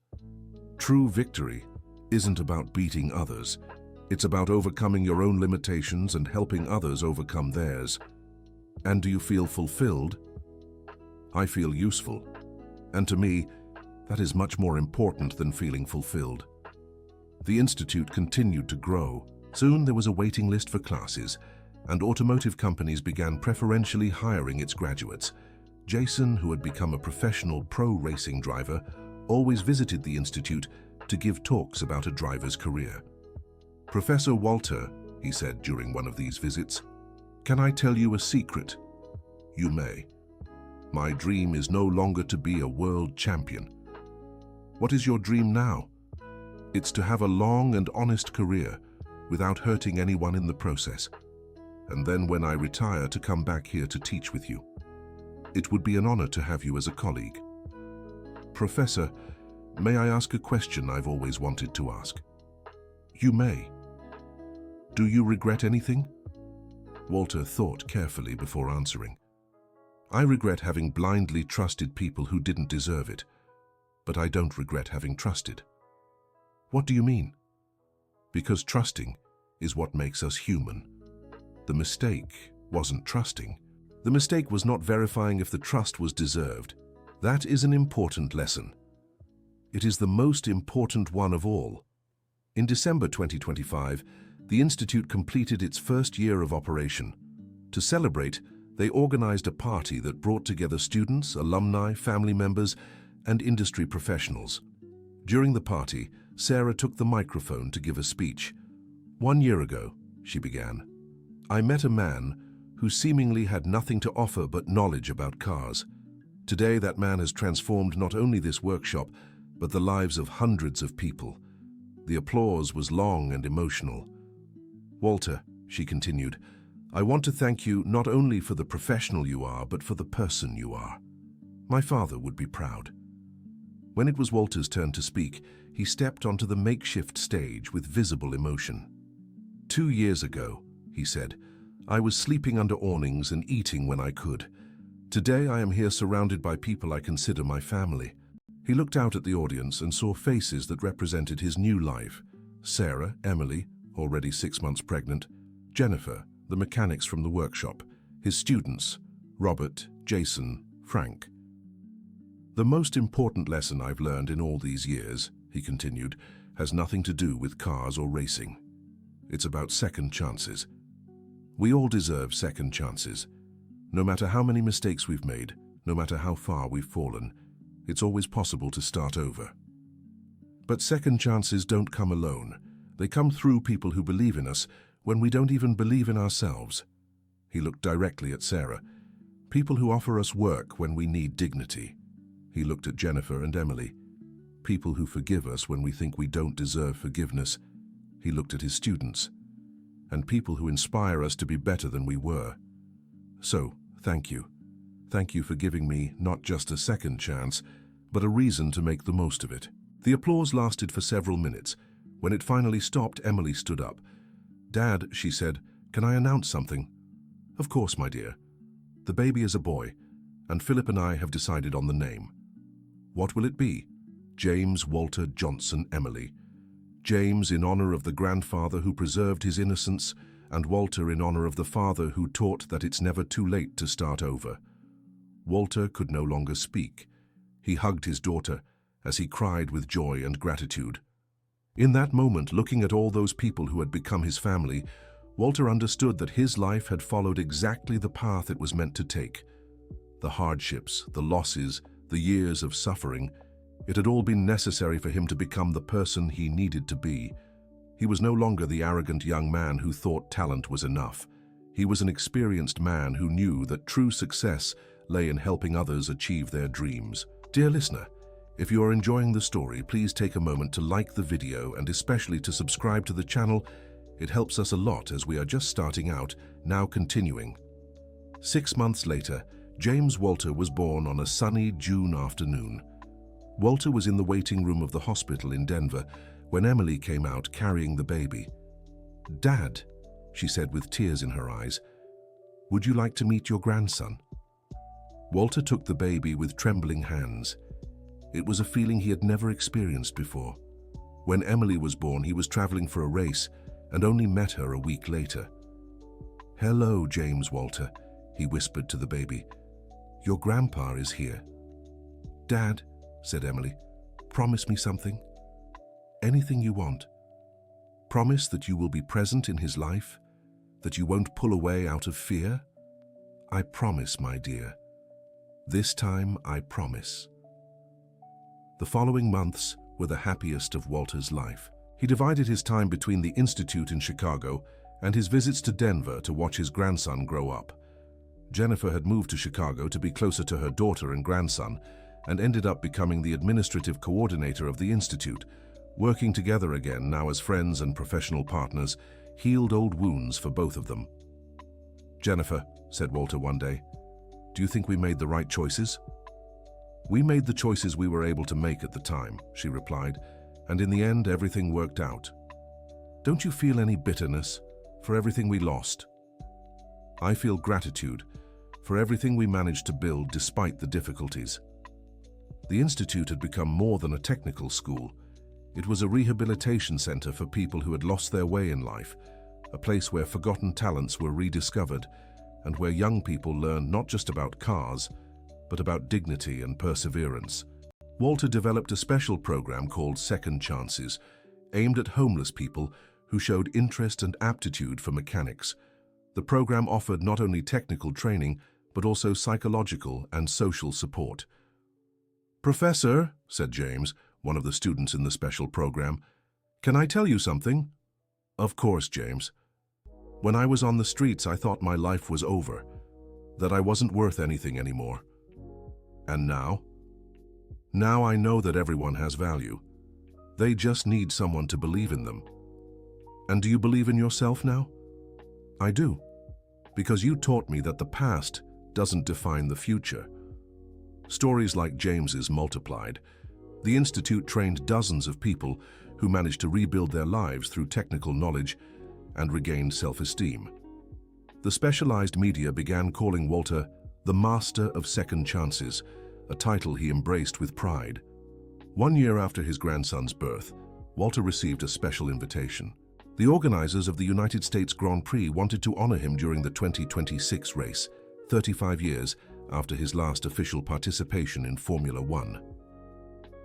Speaker 1: True victory isn't about beating others. It's about overcoming your own limitations and helping others overcome theirs. And do you feel fulfilled? I feel useful. And to me, that is much more important than feeling fulfilled. The Institute continued to grow. Soon there was a waiting list for classes, and automotive companies began preferentially hiring its graduates. Jason, who had become a professional pro racing driver, always visited the Institute to give talks about a driver's career. "Professor Walter," he said during one of these visits, "can I tell you a secret?" "You may." "My dream is no longer to be a world champion." "What is your dream now?" "It's to have a long and honest career without hurting anyone in the process. And then when I retire, to come back here to teach with you. It would be an honor to have you as a colleague." "Professor, may I ask a question I've always wanted to ask?" "You may." "Do you regret anything?" Walter thought carefully before answering. "I regret having blindly trusted people who didn't deserve it, but I don't regret having trusted." What do you mean? Because trusting is what makes us human. The mistake wasn't trusting. The mistake was not verifying if the trust was deserved. That is an important lesson. It is the most important one of all. In December 2025, the Institute completed its first year of operation. To celebrate, they organized a party that brought together students, alumni, family members, and industry professionals. During the party, Sarah took the microphone to give a speech. 1 year ago, she began, I met a man who seemingly had nothing to offer but knowledge about cars. Today, that man has transformed not only this workshop, but the lives of hundreds of people. The applause was long and emotional. Walter, she continued, I want to thank you not only for the professional you are, but for the person you are. My father would be proud. When it was Walter's turn to speak, he stepped onto the makeshift stage with visible emotion. 2 years ago, he said, I was sleeping under awnings and eating when I could. Today I am here surrounded by people I consider my family. He looked out at the audience and saw faces that represented his new life. Sarah, Emily, already 6 months pregnant, Jennifer, the mechanics from the workshop, his students, Robert, Jason, Frank. The most important lesson I've learned in all these years, he continued, has nothing to do with cars or racing. It's about second chances. We all deserve second chances. No matter how many mistakes we've made, no matter how far we've fallen, it's always possible to start over. But second chances don't come alone. They come through people who believe in us when we don't even believe in ourselves. He looked directly at Sarah. People who offer us work when we need dignity. He looked at Jennifer and Emily. People who forgive us when we think we don't deserve forgiveness. He looked at his students. And people who inspire us to be better than we were. So, thank you. Thank you for giving me not just a second chance, but a reason to make the most of it. The applause lasted for several minutes. When it finally stopped, Emily stood up. Dad, she said, can I announce something? Of course, my dear. The baby is a boy, and Philip and I have decided on the name. What will it be? James Walter Johnson Emily. James in honor of the grandfather who preserved his innocence, and Walter in honor of the father who taught that it's never too late to start over. Walter could no longer speak. He hugged his daughter as he cried with joy and gratitude. In that moment, looking at all those people who had become his family, Walter understood that his life had followed exactly the path it was meant to take. The hardships, the losses, the years of suffering, it had all been necessary for him to become the person he needed to be. He was no longer the arrogant young man who thought talent was enough. He was an experienced man who knew that true success lay in helping others achieve their dreams. Dear listener, if you are enjoying the story, please take a moment to like the video and especially to subscribe to the channel. It helps us a lot as we are just starting out, now continuing. 6 months later, James Walter was born on a sunny June afternoon. Walter was in the waiting room of the hospital in Denver when Emily came out carrying the baby. Dad, she said with tears in her eyes, would you like to meet your grandson? Walter took the baby with trembling hands. It was a feeling he had never experienced before. When Emily was born, he was traveling for a race and only met her a week later. Hello, James Walter, he whispered to the baby. Your grandpa is here. Dad, said Emily, promise me something. Anything you want. Promise that you will be present in his life, that you won't pull away out of fear. I promise, my dear. This time I promise. The following months were the happiest of Walter's life. He divided his time between the Institute in Chicago and his visits to Denver to watch his grandson grow up. Jennifer had moved to Chicago to be closer to her daughter and grandson and ended up becoming the administrative coordinator of the Institute. Working together again, now as friends and professional partners, healed old wounds for both of them. Jennifer, said Walter one day, do you think we made the right choices? We made the choices we were able to make at the time, she replied, and in the end everything worked out. Don't you feel any bitterness for everything we lost? I feel gratitude for everything we managed to build despite the difficulties. The Institute had become more than a technical school. It was a rehabilitation center for people who had lost their way in life, a place where forgotten talents were rediscovered and where young people learned not just about cars, but about dignity and perseverance. Walter developed a special program called Second Chances, aimed at homeless people who showed interest and aptitude for mechanics. The program offered not only technical training, but also psychological and social support. "Professor," said James, one of the students in the special program, "can I tell you something?" "Of course, James. When I was on the streets, I thought my life was over, that I wasn't worth anything anymore. And now? Now I know that everyone has value. They just need someone to believe in them. And do you believe in yourself now?" "I do, because you taught me that the past doesn't define the future." Stories like James's multiplied. The Institute trained dozens of people who managed to rebuild their lives through technical knowledge and regained self-esteem. The specialized media began calling Walter the Master of Second Chances, a title he embraced with pride. 1 year after his grandson's birth, Walter received a special invitation. The organizers of the United States Grand Prix wanted to honor him during the 2026 race, 35 years after his last official participation in Formula One.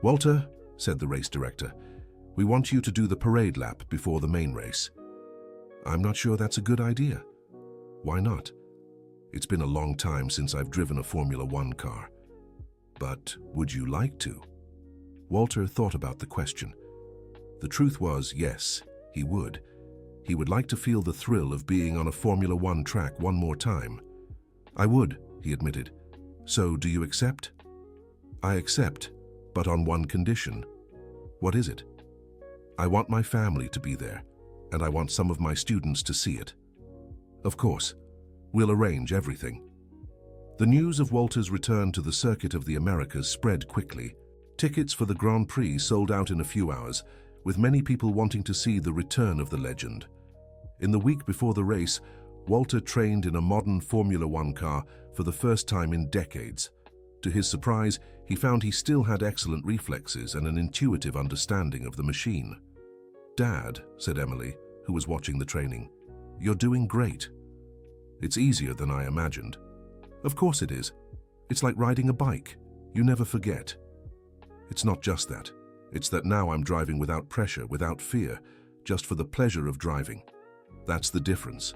Speaker 1: "Walter," said the race director, "we want you to do the parade lap before the main race." "I'm not sure that's a good idea." "Why not?" "It's been a long time since I've driven a Formula One car." "But would you like to?" Walter thought about the question. The truth was, yes, he would. He would like to feel the thrill of being on a Formula One track one more time. "I would," he admitted. "So do you accept?" "I accept, but on one condition." "What is it?" "I want my family to be there, and I want some of my students to see it." "Of course. We'll arrange everything." The news of Walter's return to the Circuit of the Americas spread quickly. Tickets for the Grand Prix sold out in a few hours, with many people wanting to see the return of the legend. In the week before the race, Walter trained in a modern Formula One car for the first time in decades. To his surprise, he found he still had excellent reflexes and an intuitive understanding of the machine. "Dad," said Emily, who was watching the training, "you're doing great." "It's easier than I imagined." "Of course it is. It's like riding a bike. You never forget." "It's not just that. It's that now I'm driving without pressure, without fear, just for the pleasure of driving. That's the difference."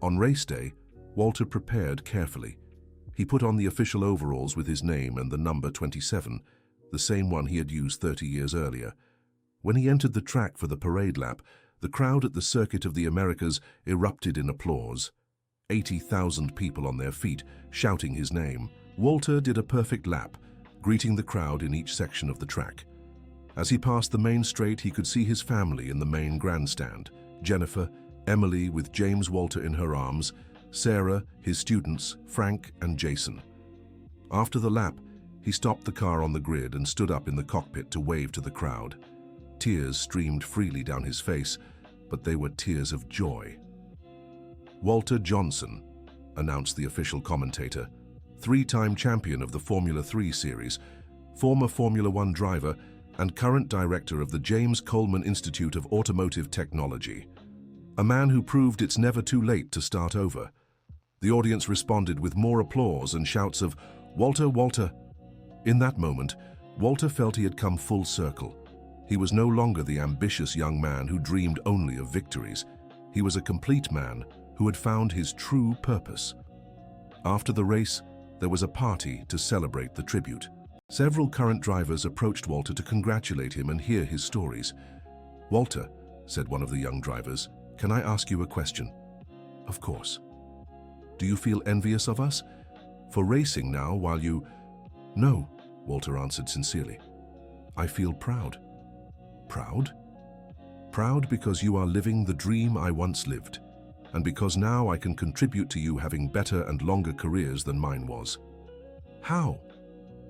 Speaker 1: On race day, Walter prepared carefully. He put on the official overalls with his name and the number 27, the same one he had used 30 years earlier. When he entered the track for the parade lap, the crowd at the Circuit of the Americas erupted in applause. 80,000 people on their feet, shouting his name. Walter did a perfect lap, greeting the crowd in each section of the track. As he passed the main straight, he could see his family in the main grandstand. Jennifer, Emily with James Walter in her arms, Sarah, his students, Frank and Jason. After the lap, he stopped the car on the grid and stood up in the cockpit to wave to the crowd. Tears streamed freely down his face, but they were tears of joy. "Walter Johnson," announced the official commentator, three-time champion of the Formula 3 series, former Formula One driver, and current director of the James Coleman Institute of Automotive Technology. A man who proved it's never too late to start over. The audience responded with more applause and shouts of, "Walter, Walter!" In that moment, Walter felt he had come full circle. He was no longer the ambitious young man who dreamed only of victories. He was a complete man who had found his true purpose. After the race, there was a party to celebrate the tribute. Several current drivers approached Walter to congratulate him and hear his stories. "Walter," said one of the young drivers, "can I ask you a question?" "Of course." "Do you feel envious of us? For racing now while you—" "No," Walter answered sincerely. "I feel proud." "Proud?" "Proud because you are living the dream I once lived, and because now I can contribute to you having better and longer careers than mine was." "How?"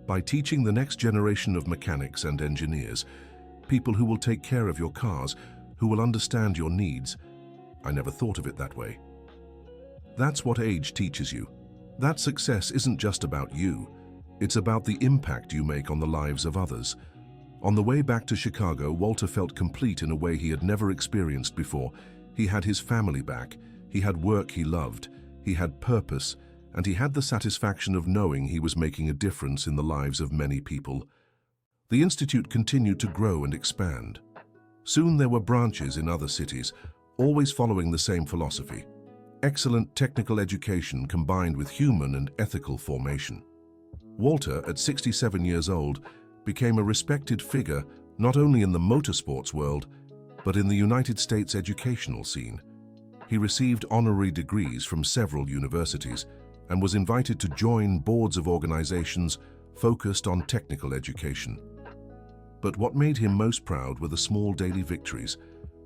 Speaker 1: "By teaching the next generation of mechanics and engineers, people who will take care of your cars, who will understand your needs." "I never thought of it that way." "That's what age teaches you. That success isn't just about you. It's about the impact you make on the lives of others. On the way back to Chicago, Walter felt complete in a way he had never experienced before. He had his family back, he had work he loved, he had purpose, and he had the satisfaction of knowing he was making a difference in the lives of many people. The institute continued to grow and expand. Soon there were branches in other cities, always following the same philosophy: excellent technical education combined with human and ethical formation. Walter, at 67 years old, became a respected figure not only in the motorsports world, but in the United States educational scene. He received honorary degrees from several universities and was invited to join boards of organizations focused on technical education. But what made him most proud were the small daily victories: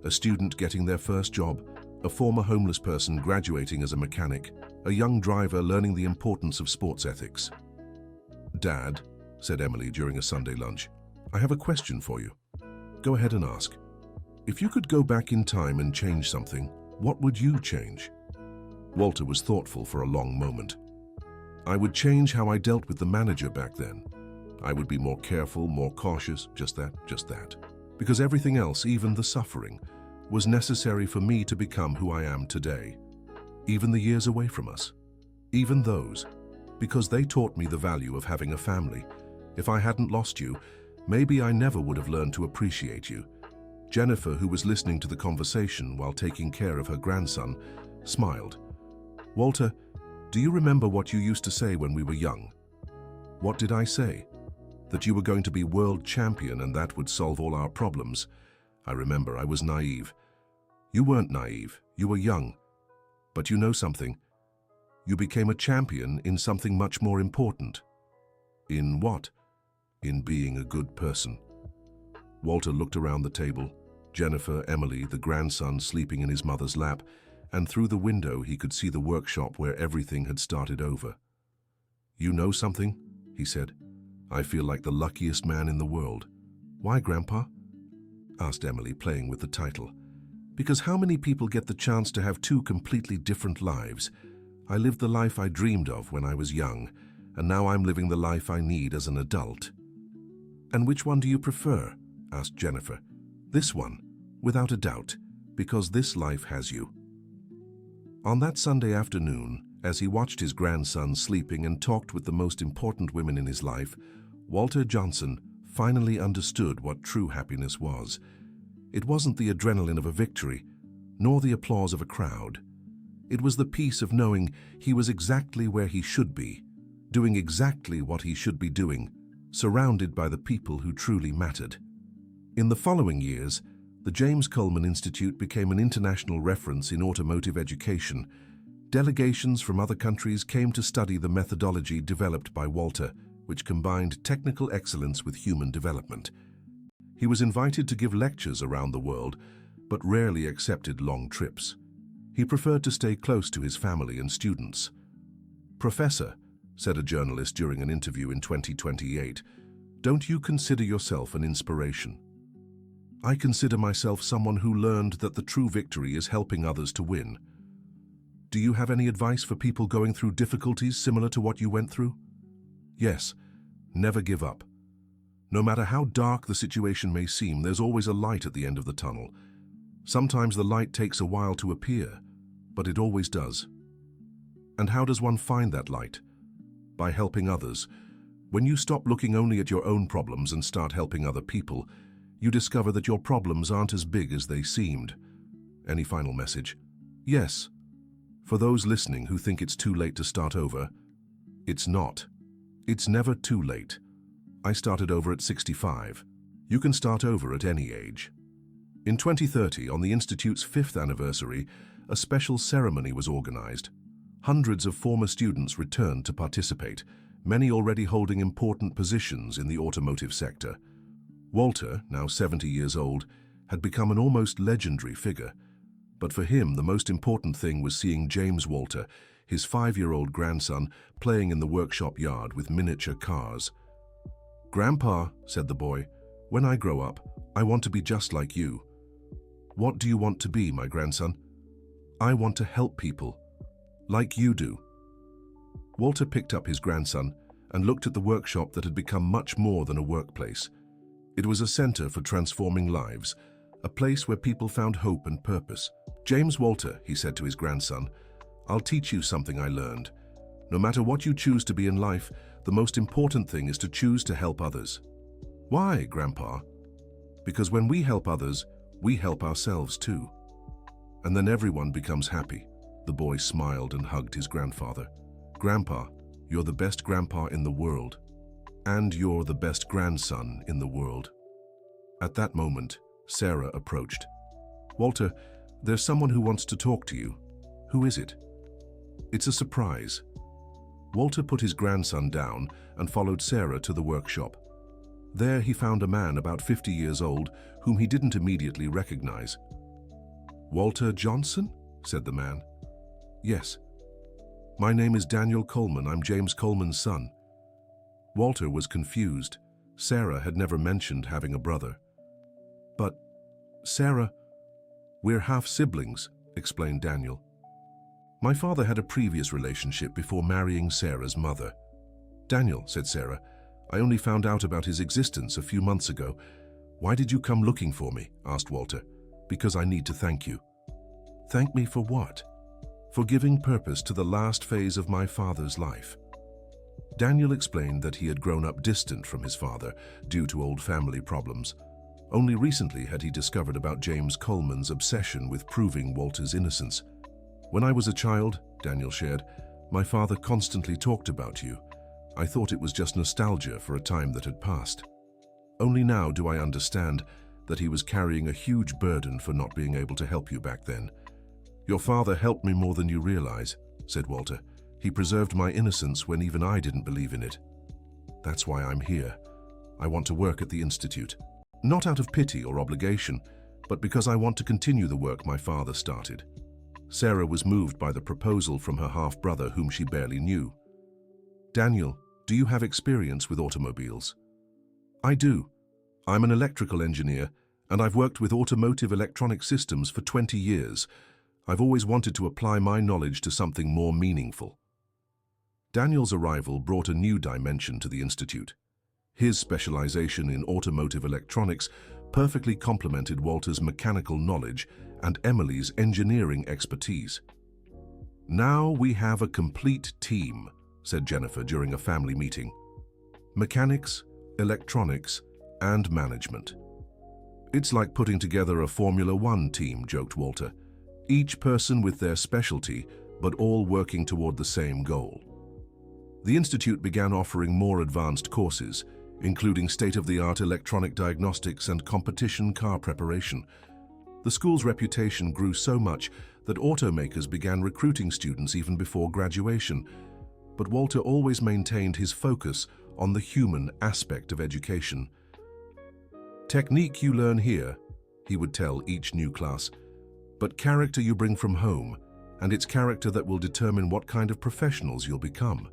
Speaker 1: a student getting their first job, a former homeless person graduating as a mechanic, a young driver learning the importance of sports ethics. "Dad," said Emily during a Sunday lunch, "I have a question for you. Go ahead and ask. If you could go back in time and change something, what would you change?" Walter was thoughtful for a long moment. "I would change how I dealt with the manager back then. I would be more careful, more cautious, just that. Because everything else, even the suffering, was necessary for me to become who I am today. Even the years away from us. Even those. Because they taught me the value of having a family. If I hadn't lost you, maybe I never would have learned to appreciate you." Jennifer, who was listening to the conversation while taking care of her grandson, smiled. "Walter, do you remember what you used to say when we were young?" "What did I say?" "That you were going to be world champion and that would solve all our problems." "I remember, I was naive." "You weren't naive, you were young. But you know something? You became a champion in something much more important." "In what?" "In being a good person." Walter looked around the table. Jennifer, Emily, the grandson sleeping in his mother's lap, and through the window he could see the workshop where everything had started over. "You know something?" he said. "I feel like the luckiest man in the world." "Why, Grandpa?" asked Emily, playing with the title. "Because how many people get the chance to have two completely different lives? I lived the life I dreamed of when I was young, and now I'm living the life I need as an adult." "And which one do you prefer?" asked Jennifer. "This one, without a doubt, because this life has you." On that Sunday afternoon, as he watched his grandson sleeping and talked with the most important women in his life, Walter Johnson finally understood what true happiness was. It wasn't the adrenaline of a victory, nor the applause of a crowd. It was the peace of knowing he was exactly where he should be, doing exactly what he should be doing, surrounded by the people who truly mattered. In the following years, the James Coleman Institute became an international reference in automotive education. Delegations from other countries came to study the methodology developed by Walter, which combined technical excellence with human development. He was invited to give lectures around the world, but rarely accepted long trips. He preferred to stay close to his family and students. "Professor," said a journalist during an interview in 2028, "don't you consider yourself an inspiration?" "I consider myself someone who learned that the true victory is helping others to win." "Do you have any advice for people going through difficulties similar to what you went through?" "Yes, never give up. No matter how dark the situation may seem, there's always a light at the end of the tunnel. Sometimes the light takes a while to appear, but it always does." "And how does one find that light?" "By helping others. When you stop looking only at your own problems and start helping other people, you discover that your problems aren't as big as they seemed." Any final message? Yes. For those listening who think it's too late to start over, it's not. It's never too late. I started over at 65. You can start over at any age. In 2030, on the Institute's 5th anniversary, a special ceremony was organized. Hundreds of former students returned to participate, many already holding important positions in the automotive sector. Walter, now 70 years old, had become an almost legendary figure. But for him, the most important thing was seeing James Walter, his 5-year-old grandson, playing in the workshop yard with miniature cars. "Grandpa," said the boy, "when I grow up, I want to be just like you." "What do you want to be, my grandson?" "I want to help people, like you do." Walter picked up his grandson and looked at the workshop that had become much more than a workplace. It was a center for transforming lives, a place where people found hope and purpose. "James Walter," he said to his grandson, "I'll teach you something I learned. No matter what you choose to be in life, the most important thing is to choose to help others." "Why, Grandpa?" "Because when we help others, we help ourselves too. And then everyone becomes happy." The boy smiled and hugged his grandfather. "Grandpa, you're the best grandpa in the world. And you're the best grandson in the world." At that moment, Sarah approached. "Walter, there's someone who wants to talk to you." "Who is it?" "It's a surprise." Walter put his grandson down and followed Sarah to the workshop. There he found a man about 50 years old whom he didn't immediately recognize. "Walter Johnson?" said the man. "Yes. My name is Daniel Coleman. I'm James Coleman's son." Walter was confused. Sarah had never mentioned having a brother. "But, Sarah, we're half-siblings," explained Daniel. "My father had a previous relationship before marrying Sarah's mother." "Daniel," said Sarah, "I only found out about his existence a few months ago. Why did you come looking for me?" asked Walter. "Because I need to thank you." "Thank me for what?" "For giving purpose to the last phase of my father's life." Daniel explained that he had grown up distant from his father due to old family problems. Only recently had he discovered about James Coleman's obsession with proving Walter's innocence. "When I was a child," Daniel shared, "my father constantly talked about you. I thought it was just nostalgia for a time that had passed. Only now do I understand that he was carrying a huge burden for not being able to help you back then." "Your father helped me more than you realize," said Walter. "He preserved my innocence when even I didn't believe in it. That's why I'm here. I want to work at the Institute. Not out of pity or obligation, but because I want to continue the work my father started." Sarah was moved by the proposal from her half-brother whom she barely knew. "Daniel, do you have experience with automobiles?" "I do. I'm an electrical engineer, and I've worked with automotive electronic systems for 20 years. I've always wanted to apply my knowledge to something more meaningful." Daniel's arrival brought a new dimension to the Institute. His specialization in automotive electronics perfectly complemented Walter's mechanical knowledge and Emily's engineering expertise. "Now we have a complete team," said Jennifer during a family meeting. "Mechanics, electronics, and management." "It's like putting together a Formula One team," joked Walter. "Each person with their specialty, but all working toward the same goal." The Institute began offering more advanced courses, including state-of-the-art electronic diagnostics and competition car preparation. The school's reputation grew so much that automakers began recruiting students even before graduation. But Walter always maintained his focus on the human aspect of education. "Technique you learn here," he would tell each new class, "but character you bring from home, and it's character that will determine what kind of professionals you'll become."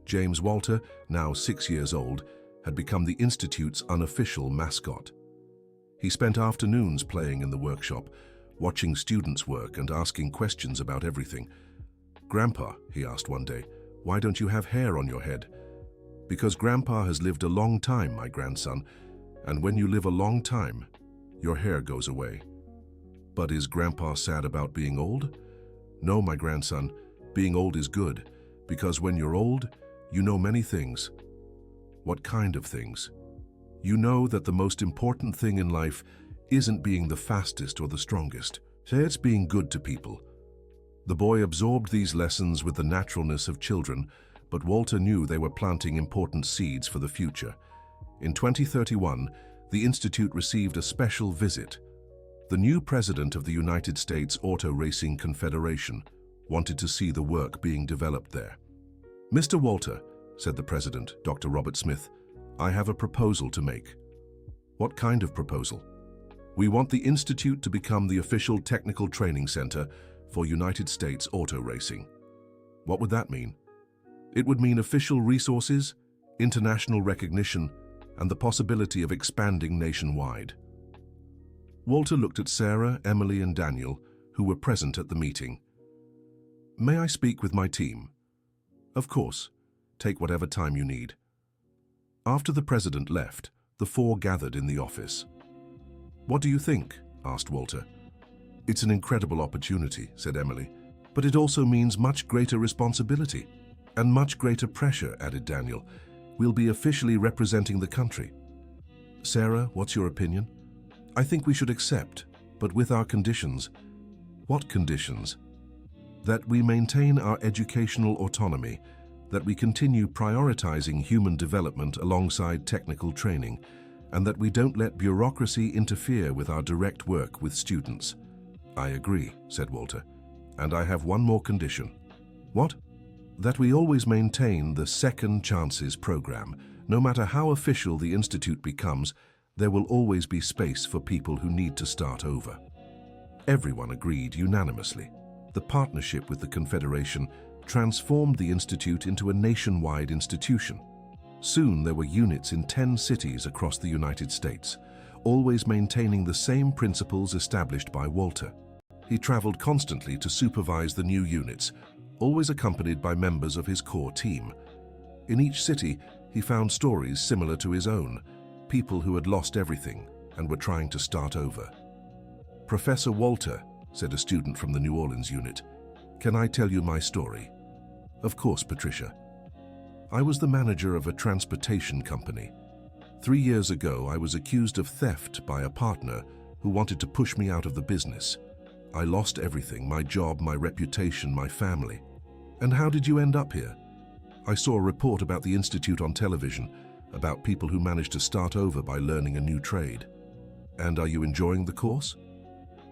Speaker 1: James Walter, now 6 years old, had become the Institute's unofficial mascot. He spent afternoons playing in the workshop, watching students work and asking questions about everything. "Grandpa," he asked one day, "why don't you have hair on your head?" "Because Grandpa has lived a long time, my grandson, and when you live a long time, your hair goes away." "But is Grandpa sad about being old?" "No, my grandson, being old is good, because when you're old, you know many things." "What kind of things?" "You know that the most important thing in life isn't being the fastest or the strongest. It's being good to people." The boy absorbed these lessons with the naturalness of children, but Walter knew they were planting important seeds for the future. In 2031, the Institute received a special visit. The new president of the United States Auto Racing Confederation wanted to see the work being developed there. "Mr. Walter," said the president, Dr. Robert Smith, "I have a proposal to make." "What kind of proposal?" "We want the Institute to become the official technical training center for United States auto racing." "What would that mean?" "It would mean official resources, international recognition, and the possibility of expanding nationwide." Walter looked at Sarah, Emily, and Daniel, who were present at the meeting. "May I speak with my team?" "Of course. Take whatever time you need." After the president left, The four gathered in the office. "What do you think?" asked Walter. "It's an incredible opportunity," said Emily, "but it also means much greater responsibility. And much greater pressure," added Daniel. "We'll be officially representing the country." "Sarah, what's your opinion?" "I think we should accept, but with our conditions." "What conditions?" "That we maintain our educational autonomy, that we continue prioritizing human development alongside technical training, and that we don't let bureaucracy interfere with our direct work with students." "I agree," said Walter. "And I have one more condition." "What?" "That we always maintain the Second Chances program. No matter how official the institute becomes, there will always be space for people who need to start over." Everyone agreed unanimously. The partnership with the Confederation transformed the institute into a nationwide institution. Soon there were units in 10 cities across the United States, always maintaining the same principles established by Walter. He traveled constantly to supervise the new units, always accompanied by members of his core team. In each city, he found stories similar to his own, people who had lost everything and were trying to start over. "Professor Walter," said a student from the New Orleans unit, "can I tell you my story?" "Of course, Patricia." "I was the manager of a transportation company. 3 years ago, I was accused of theft by a partner who wanted to push me out of the business. I lost everything, my job, my reputation, my family." "And how did you end up here?" "I saw a report about the institute on television, about people who managed to start over by learning a new trade." "And are you enjoying the course?"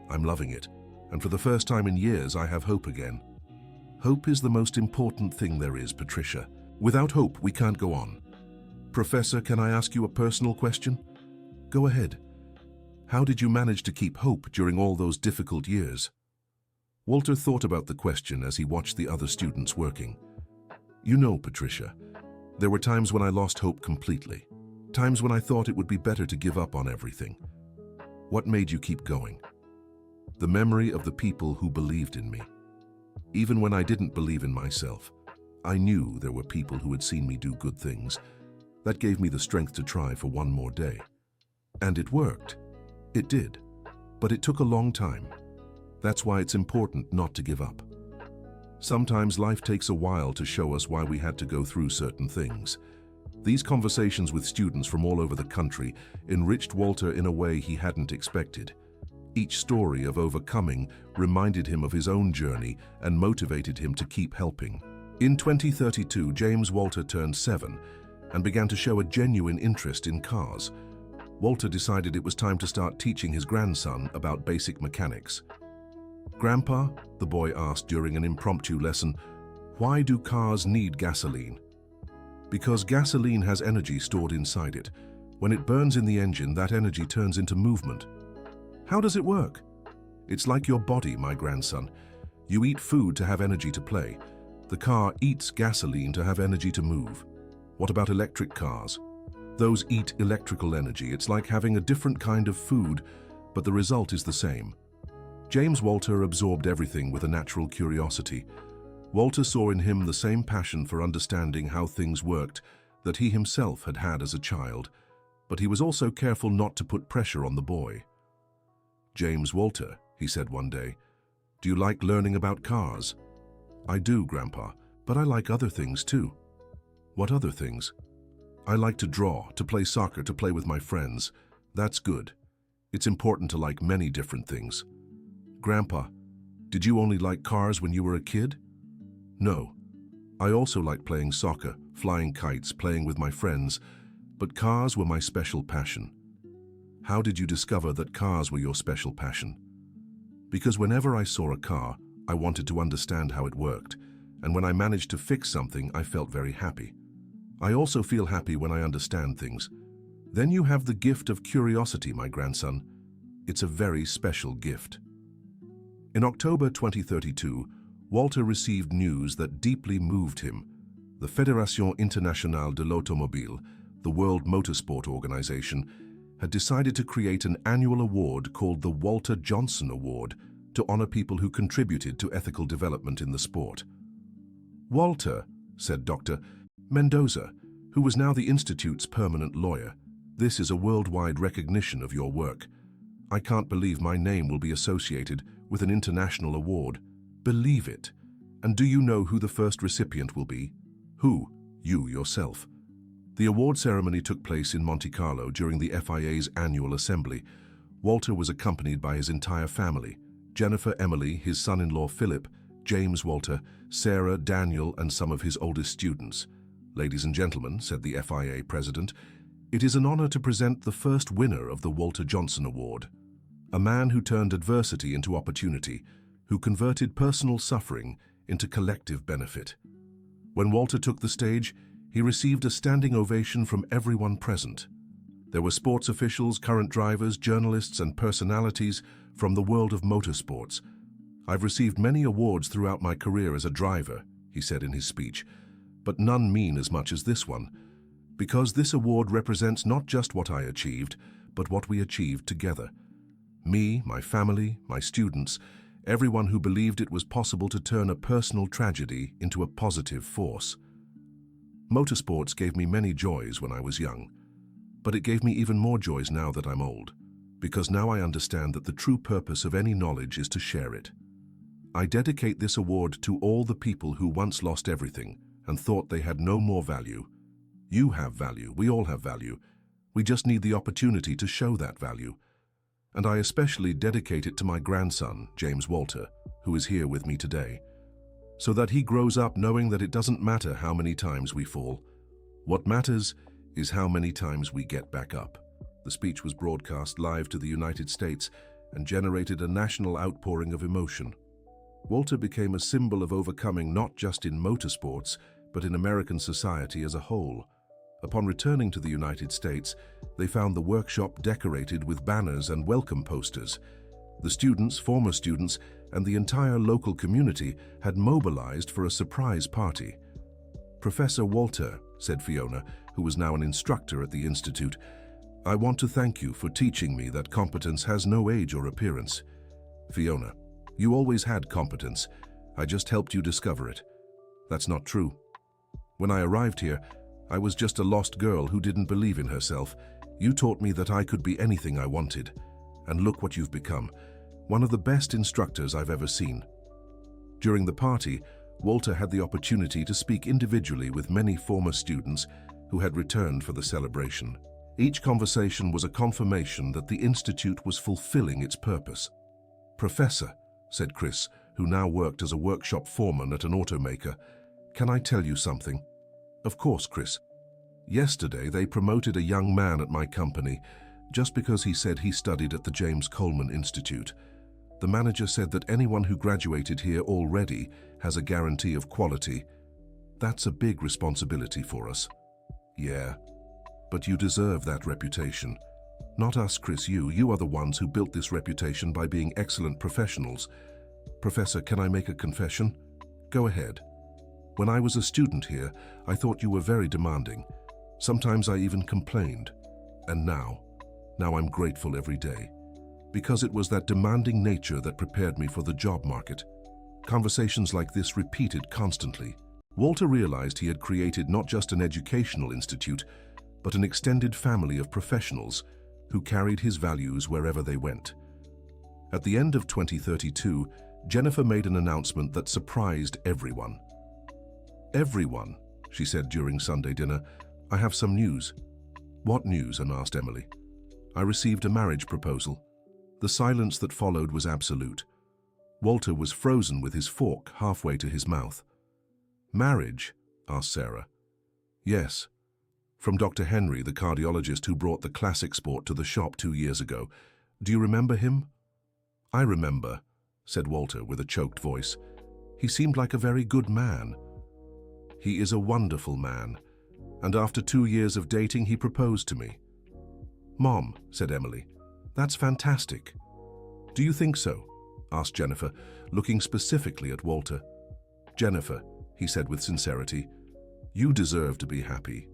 Speaker 1: "I'm loving it, and for the first time in years I have hope again." "Hope is the most important thing there is, Patricia. Without hope, we can't go on." "Professor, can I ask you a personal question?" "Go ahead. How did you manage to keep hope during all those difficult years?" Walter thought about the question as he watched the other students working. "You know, Patricia, there were times when I lost hope completely. Times when I thought it would be better to give up on everything. What made you keep going?" "The memory of the people who believed in me. Even when I didn't believe in myself, I knew there were people who had seen me do good things. That gave me the strength to try for one more day. And it worked. It did. But it took a long time. That's why it's important not to give up. Sometimes life takes a while to show us why we had to go through certain things." These conversations with students from all over the country enriched Walter in a way he hadn't expected. Each story of overcoming reminded him of his own journey and motivated him to keep helping. In 2032, James Walter turned 7 and began to show a genuine interest in cars. Walter decided it was time to start teaching his grandson about basic mechanics. "Grandpa," the boy asked during an impromptu lesson, "why do cars need gasoline?" "Because gasoline has energy stored inside it. When it burns in the engine, that energy turns into movement." "How does it work?" "It's like your body, my grandson. You eat food to have energy to play. The car eats gasoline to have energy to move." "What about electric cars?" "Those eat electrical energy. It's like having a different kind of food, but the result is the same." James Walter absorbed everything with a natural curiosity. Walter saw in him the same passion for understanding how things worked that he himself had had as a child, but he was also careful not to put pressure on the boy. "James Walter," he said one day, "do you like learning about cars?" "I do, Grandpa, but I like other things too." "What other things?" "I like to draw, to play soccer, to play with my friends. That's good. It's important to like many different things." "Grandpa, did you only like cars when you were a kid?" "No. I also like playing soccer, flying kites, playing with my friends, but cars were my special passion." "How did you discover that cars were your special passion?" "Because whenever I saw a car, I wanted to understand how it worked, and when I managed to fix something, I felt very happy. I also feel happy when I understand things." "Then you have the gift of curiosity, my grandson. It's a very special gift." In October 2032, Walter received news that deeply moved him. The Fédération Internationale de l'Automobile, the World Motorsport Organization, had decided to create an annual award called the Walter Johnson Award to honor people who contributed to ethical development in the sport. "Walter," said Dr. Mendoza, who was now the Institute's permanent lawyer, This is a worldwide recognition of your work. I can't believe my name will be associated with an international award. Believe it. And do you know who the first recipient will be? Who? You yourself. The award ceremony took place in Monte Carlo during the FIA's annual assembly. Walter was accompanied by his entire family: Jennifer, Emily, his son-in-law Philip, James Walter, Sarah, Daniel, and some of his oldest students. "Ladies and gentlemen," said the FIA president, "it is an honor to present the first winner of the Walter Johnson Award. A man who turned adversity into opportunity, who converted personal suffering into collective benefit." When Walter took the stage, he received a standing ovation from everyone present. There were sports officials, current drivers, journalists, and personalities from the world of motorsports. "I've received many awards throughout my career as a driver," he said in his speech, "but none mean as much as this one, because this award represents not just what I achieved, but what we achieved together. Me, my family, my students, everyone who believed it was possible to turn a personal tragedy into a positive force. Motorsports gave me many joys when I was young, but it gave me even more joys now that I'm old, because now I understand that the true purpose of any knowledge is to share it. I dedicate this award to all the people who once lost everything and thought they had no more value. You have value, we all have value. We just need the opportunity to show that value. And I especially dedicate it to my grandson, James Walter, who is here with me today, so that he grows up knowing that it doesn't matter how many times we fall. What matters is how many times we get back up." The speech was broadcast live to the United States and generated a national outpouring of emotion. Walter became a symbol of overcoming not just in motorsports, but in American society as a whole. Upon returning to the United States, they found the workshop decorated with banners and welcome posters. The students, former students, and the entire local community had mobilized for a surprise party. "Professor Walter," said Fiona, who was now an instructor at the Institute, "I want to thank you for teaching me that competence has no age or appearance." "Fiona, you always had competence. I just helped you discover it." "That's not true. When I arrived here, I was just a lost girl who didn't believe in herself. You taught me that I could be anything I wanted. And look what you've become. One of the best instructors I've ever seen." During the party, Walter had the opportunity to speak individually with many former students who had returned for the celebration. Each conversation was a confirmation that the Institute was fulfilling its purpose. "Professor," said Chris, who now worked as a workshop foreman at an automaker, "can I tell you something?" "Of course, Chris." "Yesterday they promoted a young man at my company just because he said he studied at the James Coleman Institute. The manager said that anyone who graduated here already has a guarantee of quality. That's a big responsibility for us." "Yeah, but you deserve that reputation. Not us, Chris, you. You are the ones who built this reputation by being excellent professionals." "Professor, can I make a confession?" "Go ahead." "When I was a student here, I thought you were very demanding. Sometimes I even complained. And now I'm grateful every day. Because it was that demanding nature that prepared me for the job market." Conversations like this repeated constantly. Walter realized he had created not just an educational institute, but an extended family of professionals who carried his values wherever they went. At the end of 2032, Jennifer made an announcement that surprised everyone. "Everyone," she said during Sunday dinner, "I have some news." "What news?" asked Emily. "I received a marriage proposal." The silence that followed was absolute. Walter was frozen with his fork halfway to his mouth. "Marriage?" asked Sarah. "Yes. From Dr. Henry, the cardiologist who brought the classic sport to the shop 2 years ago. Do you remember him?" "I remember," said Walter with a choked voice. "He seemed like a very good man." "He is a wonderful man. And after 2 years of dating, he proposed to me." "Mom," said Emily, "that's fantastic." "Do you think so?" asked Jennifer, looking specifically at Walter. "Jennifer," he said with sincerity, "you deserve to be happy.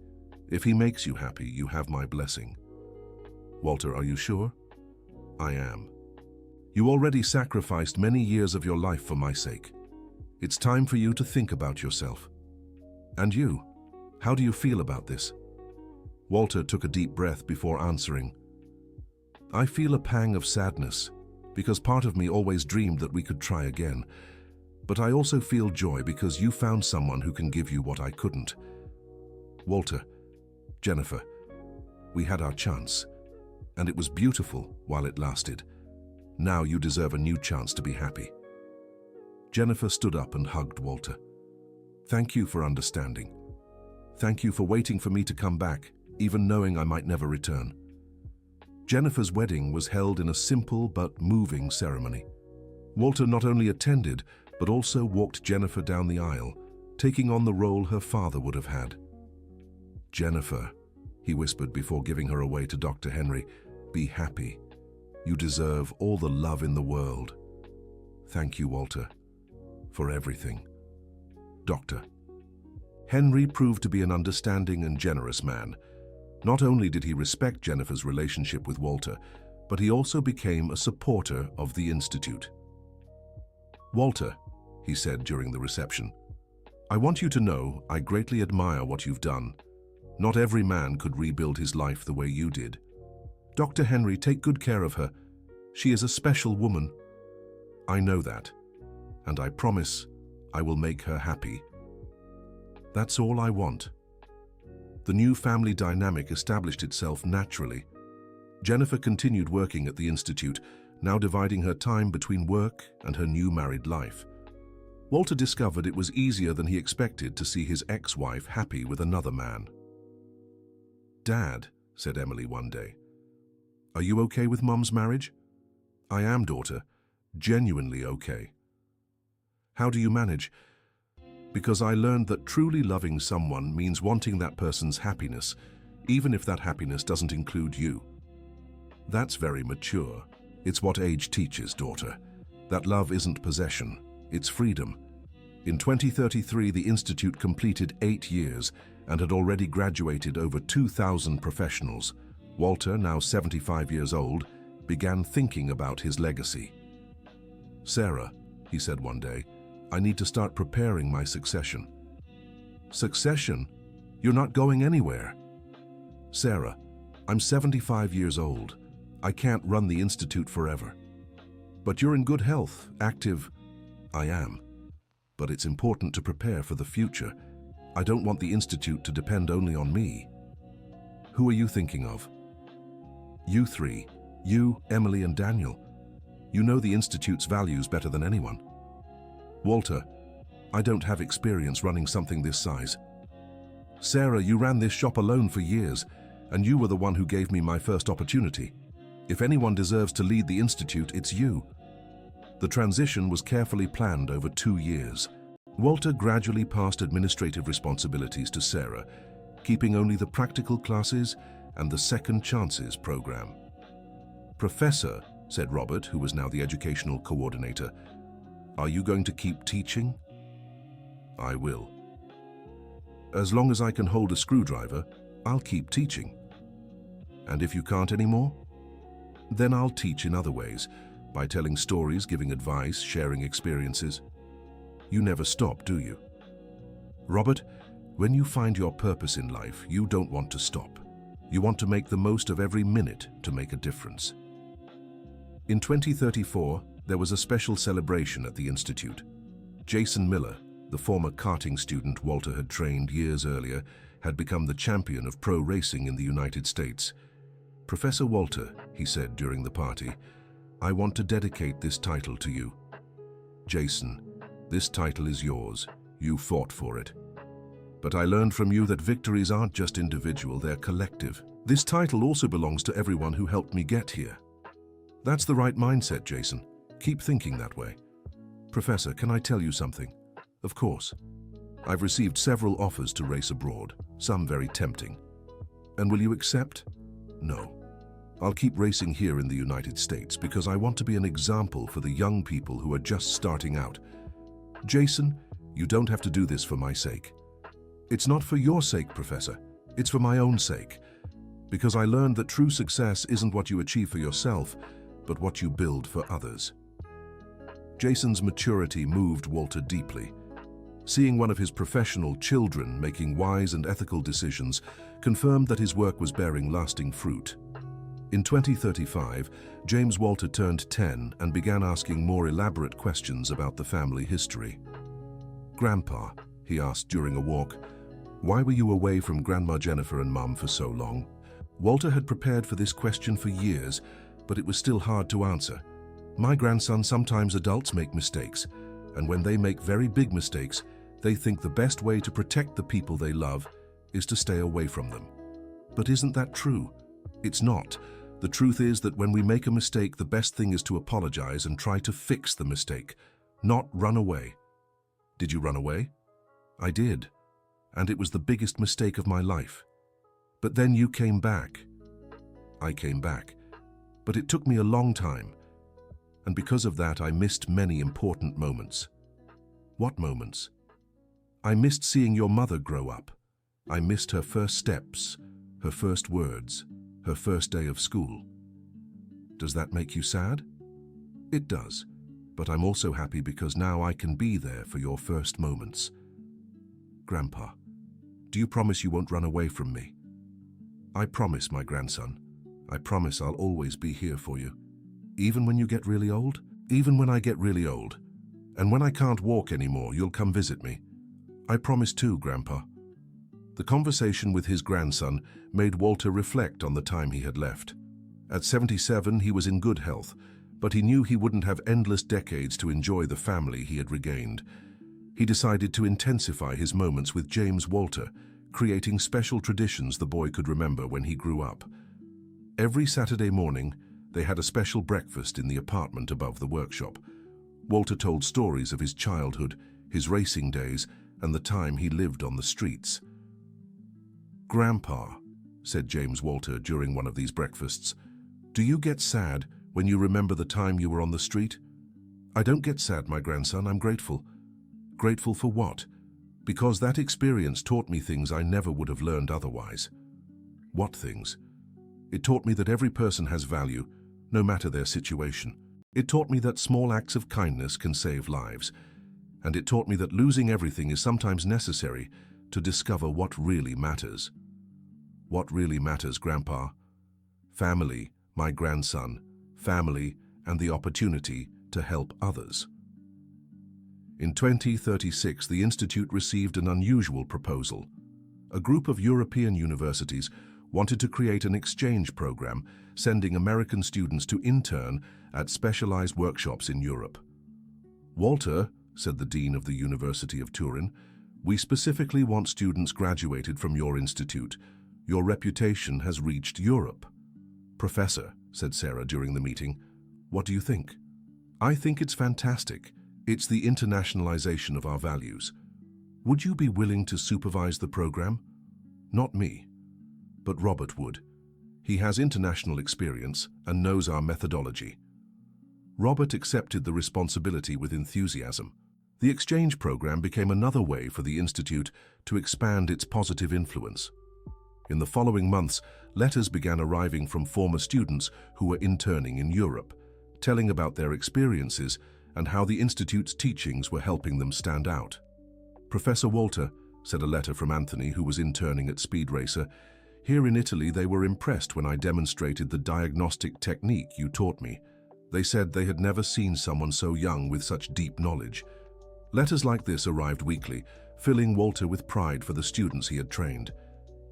Speaker 1: If he makes you happy, you have my blessing." "Walter, are you sure?" "I am. You already sacrificed many years of your life for my sake. It's time for you to think about yourself. And you, how do you feel about this?" Walter took a deep breath before answering. I feel a pang of sadness, because part of me always dreamed that we could try again. But I also feel joy because you found someone who can give you what I couldn't. Walter, Jennifer, we had our chance, and it was beautiful while it lasted. Now you deserve a new chance to be happy. Jennifer stood up and hugged Walter. Thank you for understanding. Thank you for waiting for me to come back, even knowing I might never return. Jennifer's wedding was held in a simple but moving ceremony. Walter not only attended, but also walked Jennifer down the aisle, taking on the role her father would have had. Jennifer, he whispered before giving her away to Dr. Henry, be happy. You deserve all the love in the world. Thank you, Walter, for everything. Doctor. Henry proved to be an understanding and generous man. Not only did he respect Jennifer's relationship with Walter, but he also became a supporter of the Institute. Walter, he said during the reception, I want you to know I greatly admire what you've done. Not every man could rebuild his life the way you did. Dr. Henry, take good care of her. She is a special woman. I know that, and I promise I will make her happy. That's all I want. The new family dynamic established itself naturally. Jennifer continued working at the Institute, now dividing her time between work and her new married life. Walter discovered it was easier than he expected to see his ex-wife happy with another man. Dad, said Emily one day, are you okay with Mum's marriage? I am, daughter. Genuinely okay. How do you manage? Because I learned that truly loving someone means wanting that person's happiness, even if that happiness doesn't include you. That's very mature. It's what age teaches, daughter. That love isn't possession, it's freedom. In 2033, the Institute completed 8 years and had already graduated over 2,000 professionals. Walter, now 75 years old, began thinking about his legacy. Sarah, he said one day, I need to start preparing my succession. Succession? You're not going anywhere. Sarah, I'm 75 years old. I can't run the Institute forever. But you're in good health, active. I am. But it's important to prepare for the future. I don't want the Institute to depend only on me. Who are you thinking of? You three. You, Emily, and Daniel. You know the Institute's values better than anyone. Walter, I don't have experience running something this size. Sarah, you ran this shop alone for years, and you were the one who gave me my first opportunity. If anyone deserves to lead the Institute, it's you. The transition was carefully planned over 2 years. Walter gradually passed administrative responsibilities to Sarah, keeping only the practical classes and the Second Chances program. Professor, said Robert, who was now the educational coordinator, are you going to keep teaching? I will. As long as I can hold a screwdriver, I'll keep teaching. And if you can't anymore? Then I'll teach in other ways, by telling stories, giving advice, sharing experiences. You never stop, do you? Robert, when you find your purpose in life, you don't want to stop. You want to make the most of every minute to make a difference. In 2034, there was a special celebration at the Institute. Jason Miller, the former karting student Walter had trained years earlier, had become the champion of pro racing in the United States. Professor Walter, he said during the party, I want to dedicate this title to you. Jason, this title is yours. You fought for it. But I learned from you that victories aren't just individual, they're collective. This title also belongs to everyone who helped me get here. That's the right mindset, Jason. Keep thinking that way. Professor, can I tell you something? Of course. I've received several offers to race abroad, some very tempting. And will you accept? No. I'll keep racing here in the United States because I want to be an example for the young people who are just starting out. Jason, you don't have to do this for my sake. It's not for your sake, Professor. It's for my own sake. Because I learned that true success isn't what you achieve for yourself, but what you build for others. Jason's maturity moved Walter deeply. Seeing one of his professional children making wise and ethical decisions confirmed that his work was bearing lasting fruit. In 2035, James Walter turned 10 and began asking more elaborate questions about the family history. "Grandpa," he asked during a walk, "why were you away from Grandma Jennifer and Mum for so long?" Walter had prepared for this question for years, but it was still hard to answer. "My grandson, sometimes adults make mistakes, and when they make very big mistakes, they think the best way to protect the people they love is to stay away from them. But isn't that true? It's not. The truth is that when we make a mistake, the best thing is to apologize and try to fix the mistake, not run away." "Did you run away?" "I did, and it was the biggest mistake of my life. But then you came back." "I came back, but it took me a long time, and because of that I missed many important moments." "What moments?" "I missed seeing your mother grow up. I missed her first steps, her first words, her first day of school." "Does that make you sad?" "It does, but I'm also happy because now I can be there for your first moments." "Grandpa, do you promise you won't run away from me?" "I promise, my grandson. I promise I'll always be here for you." "Even when you get really old?" "Even when I get really old. And when I can't walk anymore, you'll come visit me." "I promise too, Grandpa." The conversation with his grandson made Walter reflect on the time he had left. At 77, he was in good health, but he knew he wouldn't have endless decades to enjoy the family he had regained. He decided to intensify his moments with James Walter, creating special traditions the boy could remember when he grew up. Every Saturday morning, they had a special breakfast in the apartment above the workshop. Walter told stories of his childhood, his racing days, and the time he lived on the streets. "Grandpa," said James Walter during one of these breakfasts, "do you get sad when you remember the time you were on the street?" "I don't get sad, my grandson. I'm grateful." "Grateful for what?" "Because that experience taught me things I never would have learned otherwise." "What things?" "It taught me that every person has value, no matter their situation. It taught me that small acts of kindness can save lives. And it taught me that losing everything is sometimes necessary to discover what really matters." "What really matters, Grandpa?" "Family, my grandson, family and the opportunity to help others." In 2036, the Institute received an unusual proposal. A group of European universities wanted to create an exchange program, sending American students to intern at specialized workshops in Europe. "Walter," said the Dean of the University of Turin, "we specifically want students graduated from your institute. Your reputation has reached Europe." "Professor," said Sarah during the meeting, "what do you think?" "I think it's fantastic. It's the internationalization of our values. Would you be willing to supervise the program?" "Not me, but Robert would. He has international experience and knows our methodology." Robert accepted the responsibility with enthusiasm. The exchange program became another way for the Institute to expand its positive influence. In the following months, letters began arriving from former students who were interning in Europe, telling about their experiences and how the Institute's teachings were helping them stand out. "Professor Walter," said a letter from Anthony, who was interning at Speed Racer, "here in Italy they were impressed when I demonstrated the diagnostic technique you taught me. They said they had never seen someone so young with such deep knowledge." Letters like this arrived weekly, filling Walter with pride for the students he had trained.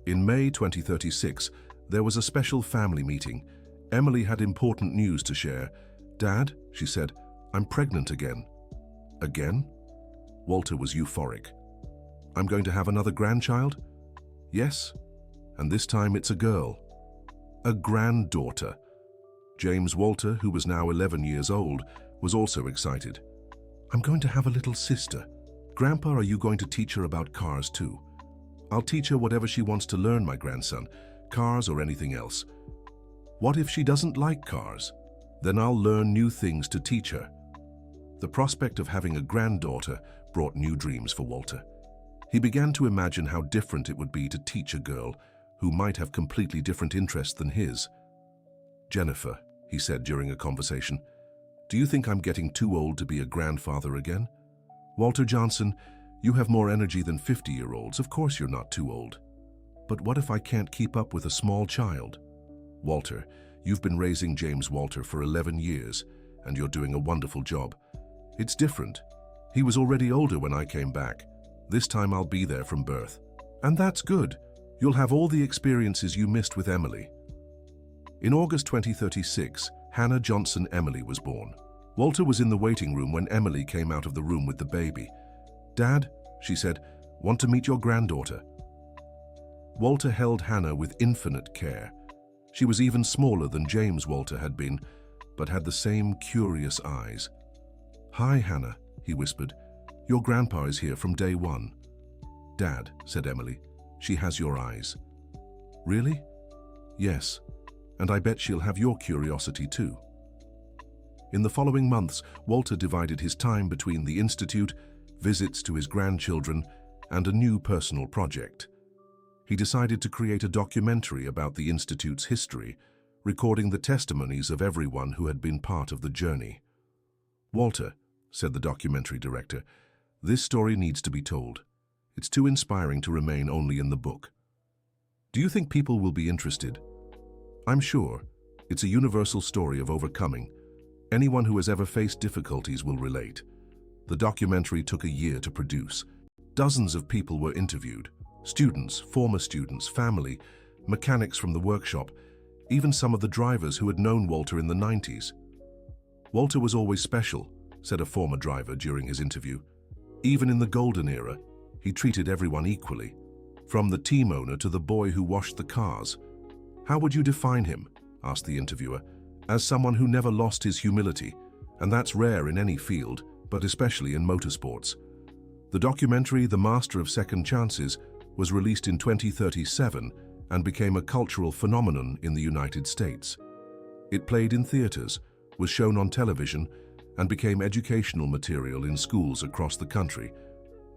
Speaker 1: In May 2036, there was a special family meeting. Emily had important news to share. "Dad," she said, "I'm pregnant again." "Again?" Walter was euphoric. "I'm going to have another grandchild?" "Yes, and this time it's a girl." "A granddaughter." James Walter, who was now 11 years old, was also excited. "I'm going to have a little sister. Grandpa, are you going to teach her about cars too?" "I'll teach her whatever she wants to learn, my grandson, cars or anything else." "What if she doesn't like cars?" "Then I'll learn new things to teach her." The prospect of having a granddaughter brought new dreams for Walter. He began to imagine how different it would be to teach a girl who might have completely different interests than his. "Jennifer," he said during a conversation, "do you think I'm getting too old to be a grandfather again?" "Walter Johnson, You have more energy than 50-year-olds. Of course you're not too old. But what if I can't keep up with a small child? Walter, you've been raising James Walter for 11 years, and you're doing a wonderful job. It's different. He was already older when I came back. This time I'll be there from birth. And that's good. You'll have all the experiences you missed with Emily. In August 2036, Hannah Johnson Emily was born. Walter was in the waiting room when Emily came out of the room with the baby. "Dad," she said, "want to meet your granddaughter." Walter held Hannah with infinite care. She was even smaller than James Walter had been, but had the same curious eyes. "Hi, Hannah," he whispered. "Your grandpa is here from day one." "Dad," said Emily, "she has your eyes." "Really?" "Yes, and I bet she'll have your curiosity too." In the following months, Walter divided his time between the Institute, visits to his grandchildren, and a new personal project. He decided to create a documentary about the Institute's history, recording the testimonies of everyone who had been part of the journey. "Walter," said the documentary director, "this story needs to be told. It's too inspiring to remain only in the book. Do you think people will be interested?" "I'm sure. It's a universal story of overcoming. Anyone who has ever faced difficulties will relate." The documentary took a year to produce. Dozens of people were interviewed. Students, former students, family, mechanics from the workshop, even some of the drivers who had known Walter in the 90s. "Walter was always special," said a former driver during his interview. "Even in the golden era, he treated everyone equally, from the team owner to the boy who washed the cars." "How would you define him?" asked the interviewer. "As someone who never lost his humility, and that's rare in any field, but especially in motorsports." The documentary, The Master of Second Chances, was released in 2037 and became a cultural phenomenon in the United States. It played in theaters, was shown on television, and became educational material in schools across the country.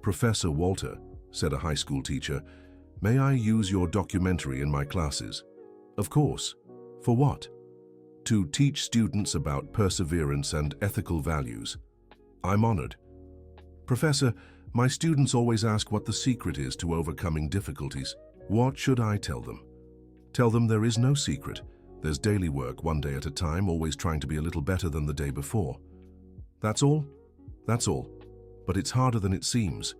Speaker 1: "Professor Walter," said a high school teacher, "may I use your documentary in my classes?" "Of course. For what?" "To teach students about perseverance and ethical values." "I'm honored." "Professor, my students always ask what the secret is to overcoming difficulties. What should I tell them?" "Tell them there is no secret. There's daily work, one day at a time, always trying to be a little better than the day before." "That's all?" "That's all. But it's harder than it seems."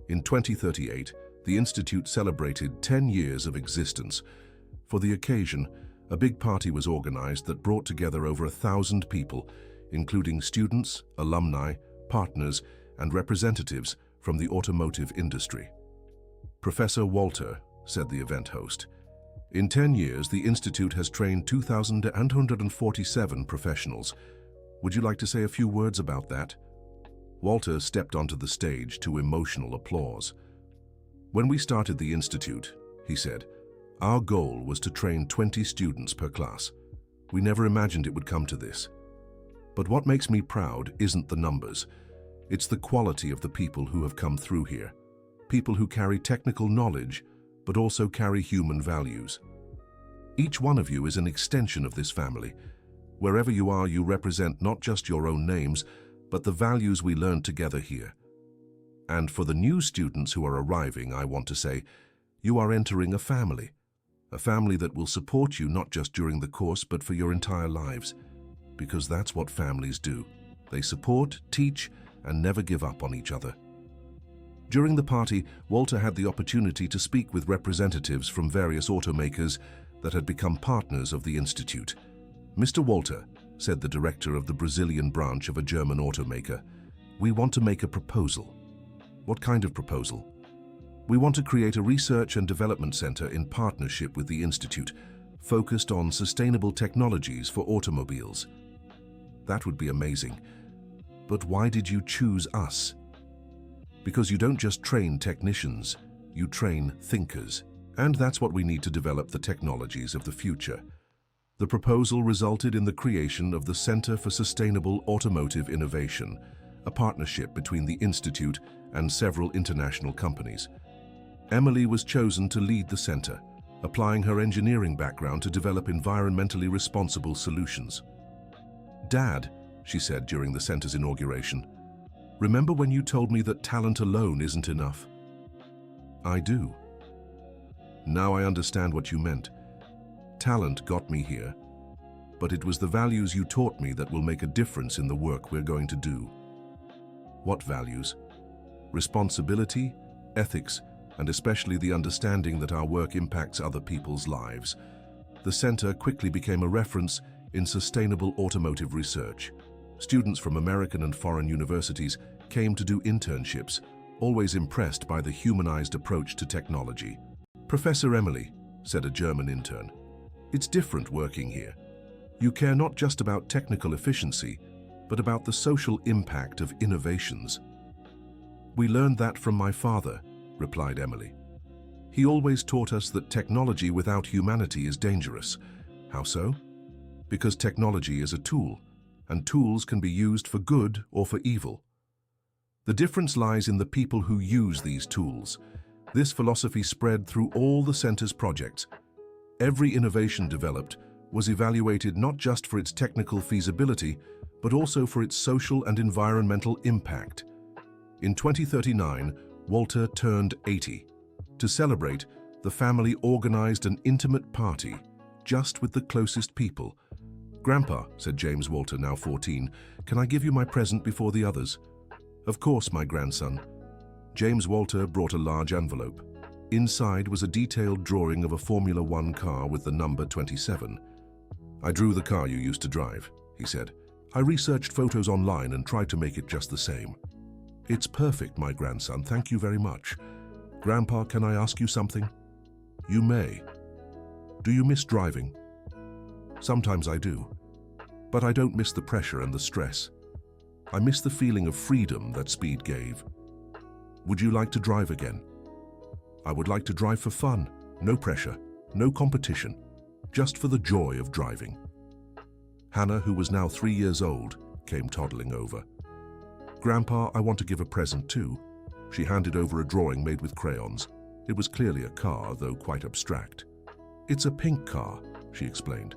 Speaker 1: In 2038, the Institute celebrated 10 years of existence. For the occasion, a big party was organized that brought together over 1,000 people, including students, alumni, partners, and representatives from the automotive industry. "Professor Walter," said the event host, "in 10 years, the Institute has trained 2,147 professionals. Would you like to say a few words about that?" Walter stepped onto the stage to emotional applause. "When we started the Institute," he said, "our goal was to train 20 students per class. We never imagined it would come to this. But what makes me proud isn't the numbers. It's the quality of the people who have come through here. People who carry technical knowledge, but also carry human values. Each one of you is an extension of this family. Wherever you are, you represent not just your own names, but the values we learned together here. And for the new students who are arriving, I want to say, you are entering a family that will support you not just during the course, but for your entire lives. Because that's what families do. They support, teach, and never give up on each other." During the party, Walter had the opportunity to speak with representatives from various automakers that had become partners of the Institute. "Mr. Walter," said the director of the Brazilian branch of a German automaker, "we want to make a proposal." "What kind of proposal?" "We want to create a research and development center in partnership with the Institute, focused on sustainable technologies for automobiles." "That would be amazing. But why did you choose us?" "Because you don't just train technicians, you train thinkers. And that's what we need to develop the technologies of the future." The proposal resulted in the creation of the Center for Sustainable Automotive Innovation, a partnership between the Institute and several international companies. Emily was chosen to lead the center, applying her engineering background to develop environmentally responsible solutions. "Dad," she said during the center's inauguration, Remember when you told me that talent alone isn't enough? I do. Now I understand what you meant. Talent got me here, but it was the values you taught me that will make a difference in the work we're going to do. What values? Responsibility, ethics, and especially the understanding that our work impacts other people's lives. The center quickly became a reference in sustainable automotive research. Students from American and foreign universities came to do internships, always impressed by the humanized approach to technology. "Professor Emily," said a German intern, "it's different working here. You care not just about technical efficiency, but about the social impact of innovations." "We learned that from my father," replied Emily. "He always taught us that technology without humanity is dangerous." How so? Because technology is a tool, and tools can be used for good or for evil. The difference lies in the people who use these tools. This philosophy spread through all the center's projects. Every innovation developed was evaluated not just for its technical feasibility, but also for its social and environmental impact. In 2039, Walter turned 80. To celebrate, the family organized an intimate party, just with the closest people. "Grandpa," said James Walter, now 14, "can I give you my present before the others?" "Of course, my grandson." James Walter brought a large envelope. Inside was a detailed drawing of a Formula One car with the number 27. "I drew the car you used to drive," he said. "I researched photos online and tried to make it just the same." "It's perfect, my grandson. Thank you very much. Grandpa, can I ask you something?" "You may." "Do you miss driving?" "Sometimes I do. But I don't miss the pressure and the stress. I miss the feeling of freedom that speed gave." "Would you like to drive again?" "I would like to drive for fun. No pressure, no competition. Just for the joy of driving." Hannah, who was now 3 years old, came toddling over. "Grandpa, I want to give a present too." She handed over a drawing made with crayons. It was clearly a car, though quite abstract. "It's a pink car," she explained.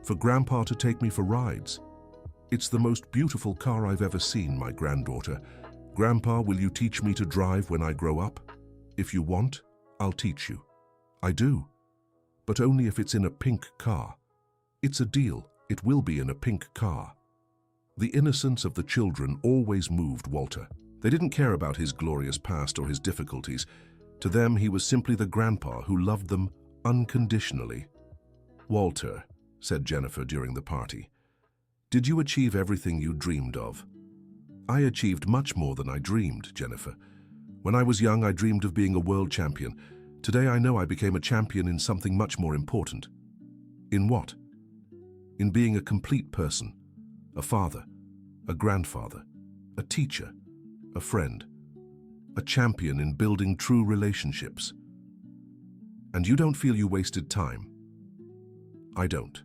Speaker 1: "For Grandpa to take me for rides. It's the most beautiful car I've ever seen, my granddaughter. Grandpa, will you teach me to drive when I grow up? If you want, I'll teach you." "I do. But only if it's in a pink car." "It's a deal. It will be in a pink car." The innocence of the children always moved Walter. They didn't care about his glorious past or his difficulties. To them, he was simply the grandpa who loved them unconditionally. "Walter," said Jennifer during the party, "did you achieve everything you dreamed of?" "I achieved much more than I dreamed, Jennifer. When I was young, I dreamed of being a world champion. Today, I know I became a champion in something much more important." "In what?" "In being a complete person. A father, a grandfather, a teacher, a friend, a champion in building true relationships." "And you don't feel you wasted time?" "I don't.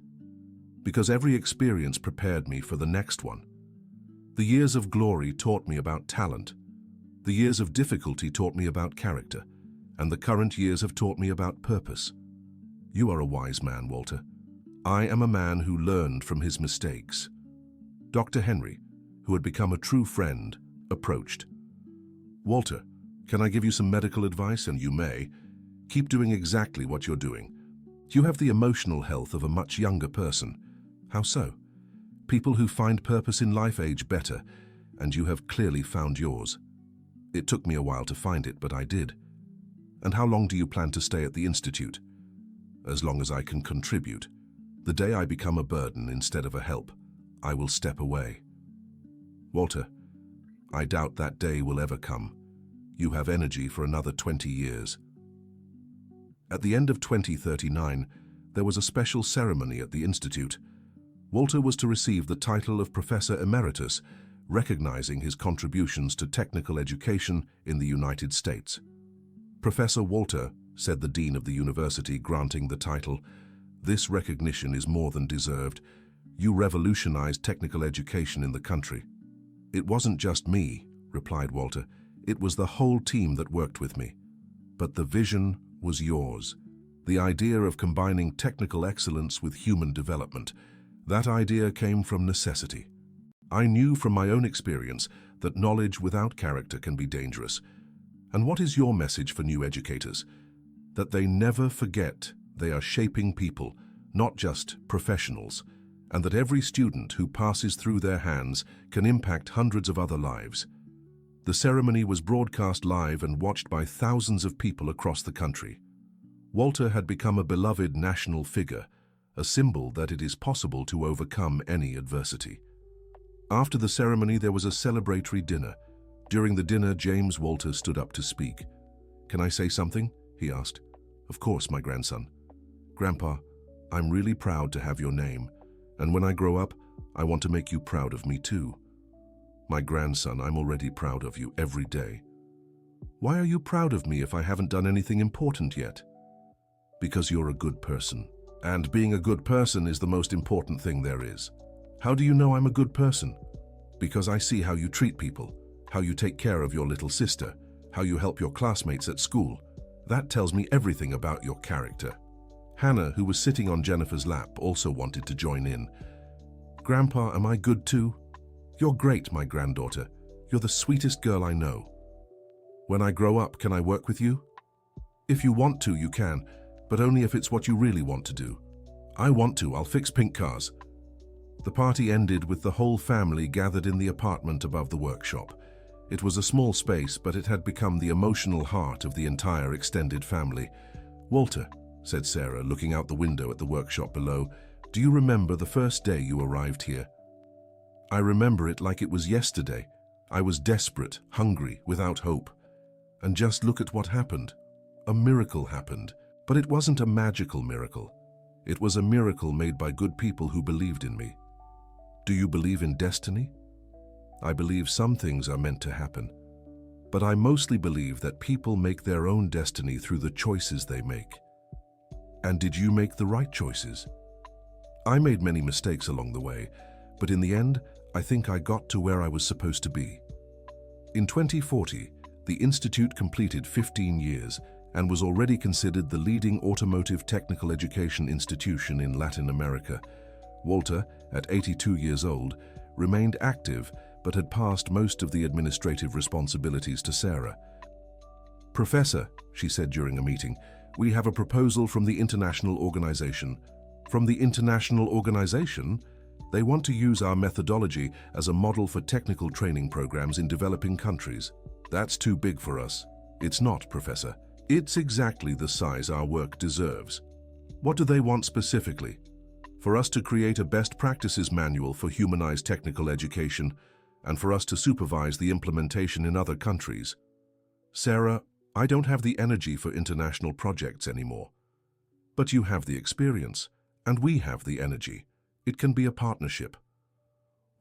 Speaker 1: Because every experience prepared me for the next one. The years of glory taught me about talent. The years of difficulty taught me about character. And the current years have taught me about purpose." "You are a wise man, Walter." "I am a man who learned from his mistakes." Dr. Henry, who had become a true friend, approached. "Walter, can I give you some medical advice?" "And you may. Keep doing exactly what you're doing. You have the emotional health of a much younger person." "How so?" "People who find purpose in life age better, and you have clearly found yours." "It took me a while to find it, but I did." "And how long do you plan to stay at the Institute?" "As long as I can contribute. The day I become a burden instead of a help, I will step away." "Walter, I doubt that day will ever come. You have energy for another 20 years. At the end of 2039, there was a special ceremony at the Institute. Walter was to receive the title of Professor Emeritus, recognizing his contributions to technical education in the United States. "Professor Walter," said the dean of the university granting the title, "this recognition is more than deserved. You revolutionized technical education in the country." "It wasn't just me," replied Walter. "It was the whole team that worked with me. But the vision was yours. The idea of combining technical excellence with human development. That idea came from necessity. I knew from my own experience that knowledge without character can be dangerous. And what is your message for new educators? That they never forget they are shaping people, not just professionals, and that every student who passes through their hands can impact hundreds of other lives. The ceremony was broadcast live and watched by thousands of people across the country. Walter had become a beloved national figure, a symbol that it is possible to overcome any adversity. After the ceremony, there was a celebratory dinner. During the dinner, James Walter stood up to speak. "Can I say something?" he asked. "Of course, my grandson." "Grandpa, I'm really proud to have your name, and when I grow up, I want to make you proud of me too." "My grandson, I'm already proud of you every day." "Why are you proud of me if I haven't done anything important yet?" "Because you're a good person, and being a good person is the most important thing there is." "How do you know I'm a good person?" "Because I see how you treat people, how you take care of your little sister, how you help your classmates at school. That tells me everything about your character." Hannah, who was sitting on Jennifer's lap, also wanted to join in. "Grandpa, am I good too?" "You're great, my granddaughter. You're the sweetest girl I know." "When I grow up, can I work with you?" "If you want to, you can, but only if it's what you really want to do." "I want to. I'll fix pink cars." The party ended with the whole family gathered in the apartment above the workshop. It was a small space, but it had become the emotional heart of the entire extended family. "Walter," said Sarah, looking out the window at the workshop below, "do you remember the first day you arrived here?" "I remember it like it was yesterday. I was desperate, hungry, without hope. And just look at what happened. A miracle happened, but it wasn't a magical miracle. It was a miracle made by good people who believed in me." "Do you believe in destiny?" "I believe some things are meant to happen, but I mostly believe that people make their own destiny through the choices they make." "And did you make the right choices?" "I made many mistakes along the way, but in the end, I think I got to where I was supposed to be." In 2040, the Institute completed 15 years and was already considered the leading automotive technical education institution in Latin America. Walter, at 82 years old, remained active but had passed most of the administrative responsibilities to Sarah. "Professor," she said during a meeting, "we have a proposal from the international organization." "From the international organization? They want to use our methodology as a model for technical training programs in developing countries." "That's too big for us." "It's not, Professor. It's exactly the size our work deserves." "What do they want specifically?" "For us to create a best practices manual for humanized technical education, and for us to supervise the implementation in other countries." "Sarah, I don't have the energy for international projects anymore." "But you have the experience, and we have the energy. It can be a partnership."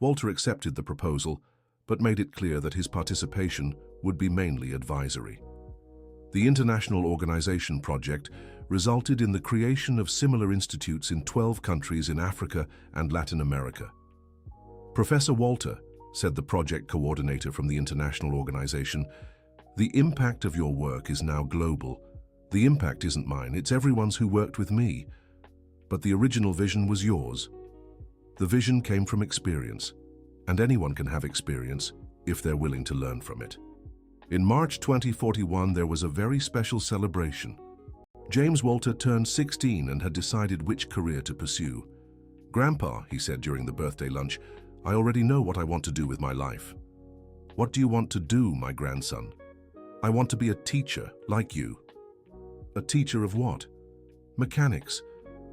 Speaker 1: Walter accepted the proposal, but made it clear that his participation would be mainly advisory. The International Organization project resulted in the creation of similar institutes in 12 countries in Africa and Latin America. "Professor Walter," said the project coordinator from the International Organization, "the impact of your work is now global. The impact isn't mine, it's everyone's who worked with me. But the original vision was yours. The vision came from experience, and anyone can have experience if they're willing to learn from it." In March 2041, there was a very special celebration. James Walter turned 16 and had decided which career to pursue. "Grandpa," he said during the birthday lunch, "I already know what I want to do with my life." "What do you want to do, my grandson?" "I want to be a teacher, like you." "A teacher of what?" "Mechanics.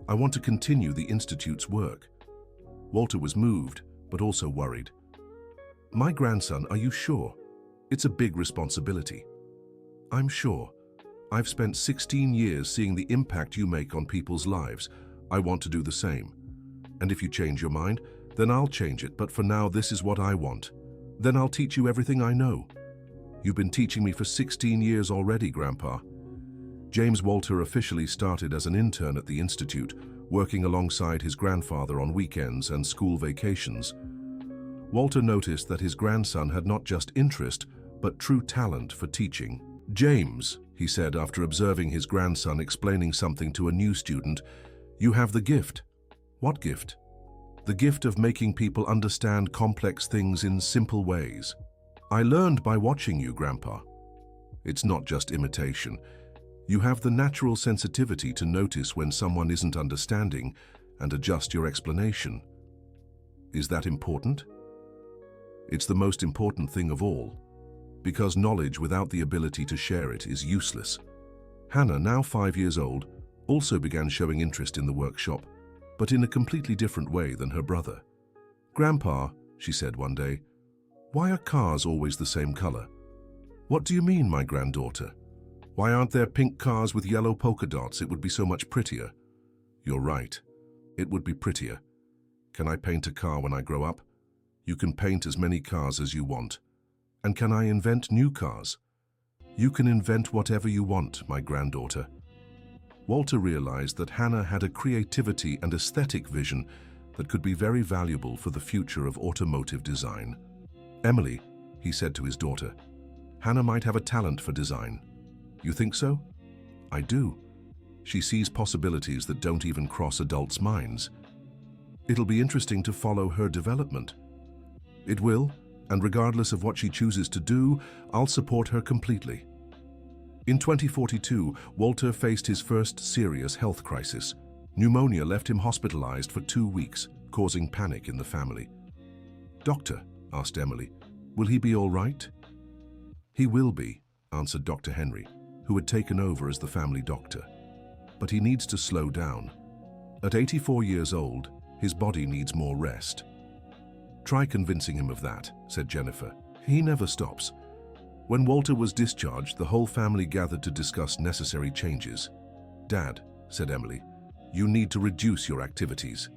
Speaker 1: I want to continue the Institute's work." Walter was moved, but also worried. "My grandson, are you sure? It's a big responsibility." "I'm sure. I've spent 16 years seeing the impact you make on people's lives. I want to do the same. And if you change your mind, then I'll change it, but for now this is what I want. Then I'll teach you everything I know." "You've been teaching me for 16 years already, Grandpa." James Walter officially started as an intern at the Institute, working alongside his grandfather on weekends and school vacations. Walter noticed that his grandson had not just interest, but true talent for teaching. "James," he said after observing his grandson explaining something to a new student, "you have the gift." "What gift?" "The gift of making people understand complex things in simple ways." I learned by watching you, Grandpa. It's not just imitation. You have the natural sensitivity to notice when someone isn't understanding and adjust your explanation. Is that important? It's the most important thing of all, because knowledge without the ability to share it is useless. Hannah, now 5 years old, also began showing interest in the workshop, but in a completely different way than her brother. "Grandpa," she said one day, "why are cars always the same color?" "What do you mean, my granddaughter? Why aren't there pink cars with yellow polka dots? It would be so much prettier." "You're right. It would be prettier. Can I paint a car when I grow up?" "You can paint as many cars as you want." "And can I invent new cars?" "You can invent whatever you want, my granddaughter." Walter realized that Hannah had a creativity and aesthetic vision that could be very valuable for the future of automotive design. "Emily," he said to his daughter, "Hannah might have a talent for design." "You think so?" "I do. She sees possibilities that don't even cross adults' minds. It'll be interesting to follow her development." "It will, and regardless of what she chooses to do, I'll support her completely." In 2042, Walter faced his first serious health crisis. Pneumonia left him hospitalized for 2 weeks, causing panic in the family. "Doctor," asked Emily, "will he be all right?" "He will be," answered Dr. Henry, who had taken over as the family doctor. "But he needs to slow down. At 84 years old, his body needs more rest." "Try convincing him of that," said Jennifer. "He never stops." When Walter was discharged, the whole family gathered to discuss necessary changes. "Dad," said Emily, "you need to reduce your activities."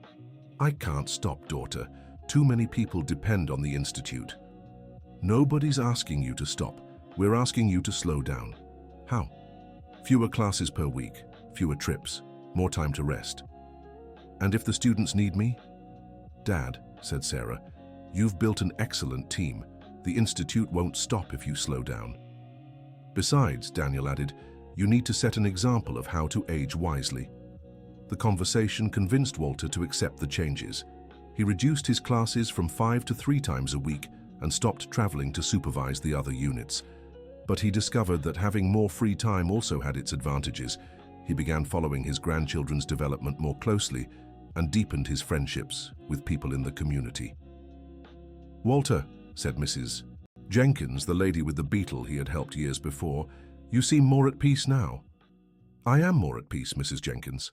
Speaker 1: "I can't stop, daughter. Too many people depend on the institute." "Nobody's asking you to stop. We're asking you to slow down." "How?" "Fewer classes per week, fewer trips, more time to rest." "And if the students need me?" "Dad," said Sarah, "you've built an excellent team. The institute won't stop if you slow down." "Besides," Daniel added, "you need to set an example of how to age wisely." The conversation convinced Walter to accept the changes. He reduced his classes from 5 to 3 times a week and stopped traveling to supervise the other units. But he discovered that having more free time also had its advantages. He began following his grandchildren's development more closely and deepened his friendships with people in the community. "Walter," said Mrs. Jenkins, the lady with the beetle he had helped years before, "you seem more at peace now." "I am more at peace, Mrs. Jenkins."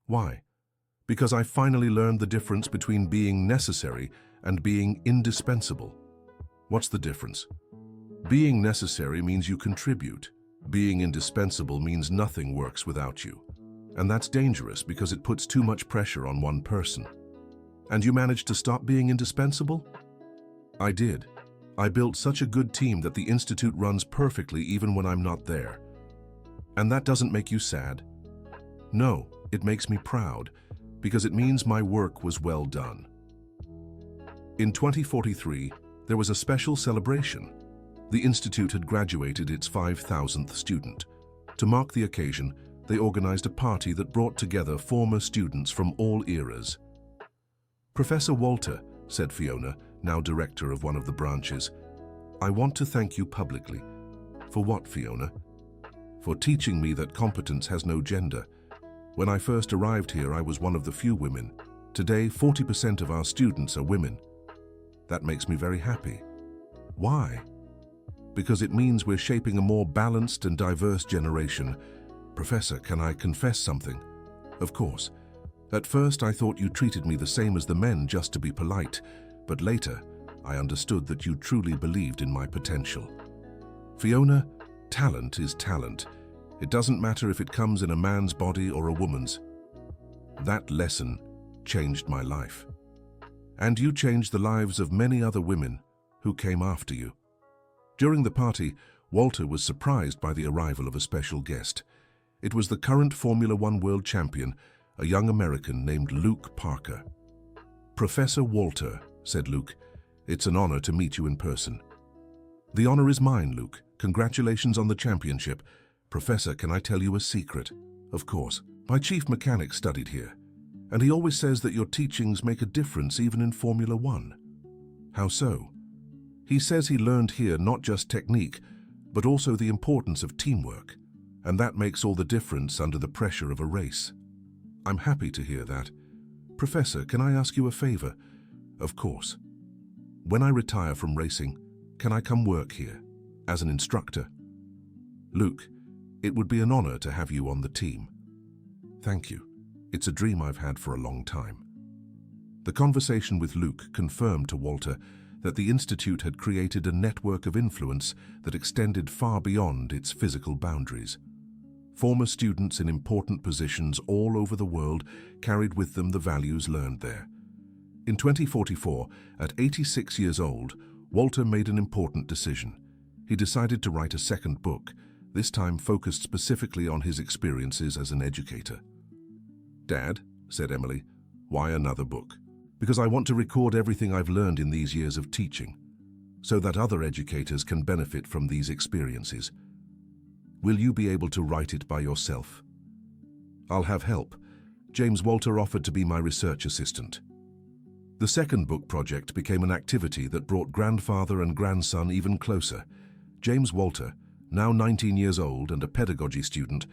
Speaker 1: "Why?" "Because I finally learned the difference between being necessary and being indispensable." "What's the difference?" "Being necessary means you contribute. Being indispensable means nothing works without you. And that's dangerous because it puts too much pressure on one person." "And you managed to stop being indispensable?" "I did. I built such a good team that the institute runs perfectly even when I'm not there." "And that doesn't make you sad?" "No, it makes me proud, because it means my work was well done." In 2043, there was a special celebration. The institute had graduated its 5,000th student. To mark the occasion, they organized a party that brought together former students from all eras. "Professor Walter," said Fiona, now director of one of the branches, "I want to thank you publicly." "For what, Fiona?" "For teaching me that competence has no gender. When I first arrived here, I was one of the few women. Today, 40% of our students are women. That makes me very happy." "Why?" "Because it means we're shaping a more balanced and diverse generation." "Professor, can I confess something?" "Of course. At first, I thought you treated me the same as the men just to be polite. But later, I understood that you truly believed in my potential." "Fiona, talent is talent. It doesn't matter if it comes in a man's body or a woman's." That lesson changed my life. And you changed the lives of many other women who came after you. During the party, Walter was surprised by the arrival of a special guest. It was the current Formula One world champion, a young American named Luke Parker. "Professor Walter," said Luke, "it's an honor to meet you in person." "The honor is mine, Luke. Congratulations on the championship. Professor, can I tell you a secret?" "Of course. My chief mechanic studied here, and he always says that your teachings make a difference even in Formula One." "How so?" He says he learned here not just technique, but also the importance of teamwork, and that makes all the difference under the pressure of a race. I'm happy to hear that. Professor, can I ask you a favor? Of course. When I retire from racing, can I come work here, as an instructor? Luke, it would be an honor to have you on the team. Thank you. It's a dream I've had for a long time. The conversation with Luke confirmed to Walter that the Institute had created a network of influence that extended far beyond its physical boundaries. Former students in important positions all over the world carried with them the values learned there. In 2044, at 86 years old, Walter made an important decision. He decided to write a second book, this time focused specifically on his experiences as an educator. "Dad," said Emily, "why another book?" "Because I want to record everything I've learned in these years of teaching, so that other educators can benefit from these experiences. Will you be able to write it by yourself?" "I'll have help. James Walter offered to be my research assistant." The second book project became an activity that brought grandfather and grandson even closer. James Walter, now 19 years old and a pedagogy student,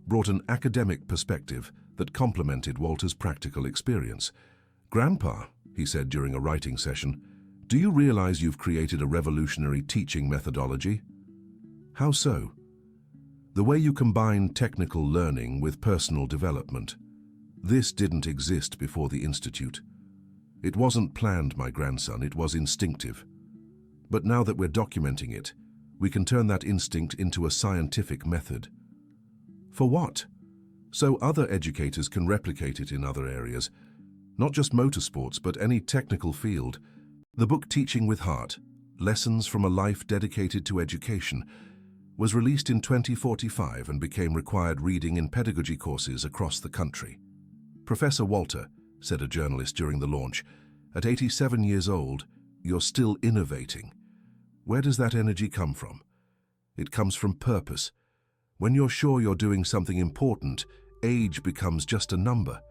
Speaker 1: brought an academic perspective that complemented Walter's practical experience. "Grandpa," he said during a writing session, "do you realize you've created a revolutionary teaching methodology?" "How so?" "The way you combine technical learning with personal development. This didn't exist before the Institute. It wasn't planned, my grandson, it was instinctive. But now that we're documenting it, we can turn that instinct into a scientific method." "For what?" "So other educators can replicate it in other areas. Not just motorsports, but any technical field. The book Teaching with Heart, Lessons from a Life Dedicated to Education, was released in 2045 and became required reading in pedagogy courses across the country. "Professor Walter," said a journalist during the launch, "at 87 years old, you're still innovating. Where does that energy come from?" "It comes from purpose. When you're sure you're doing something important, age becomes just a number."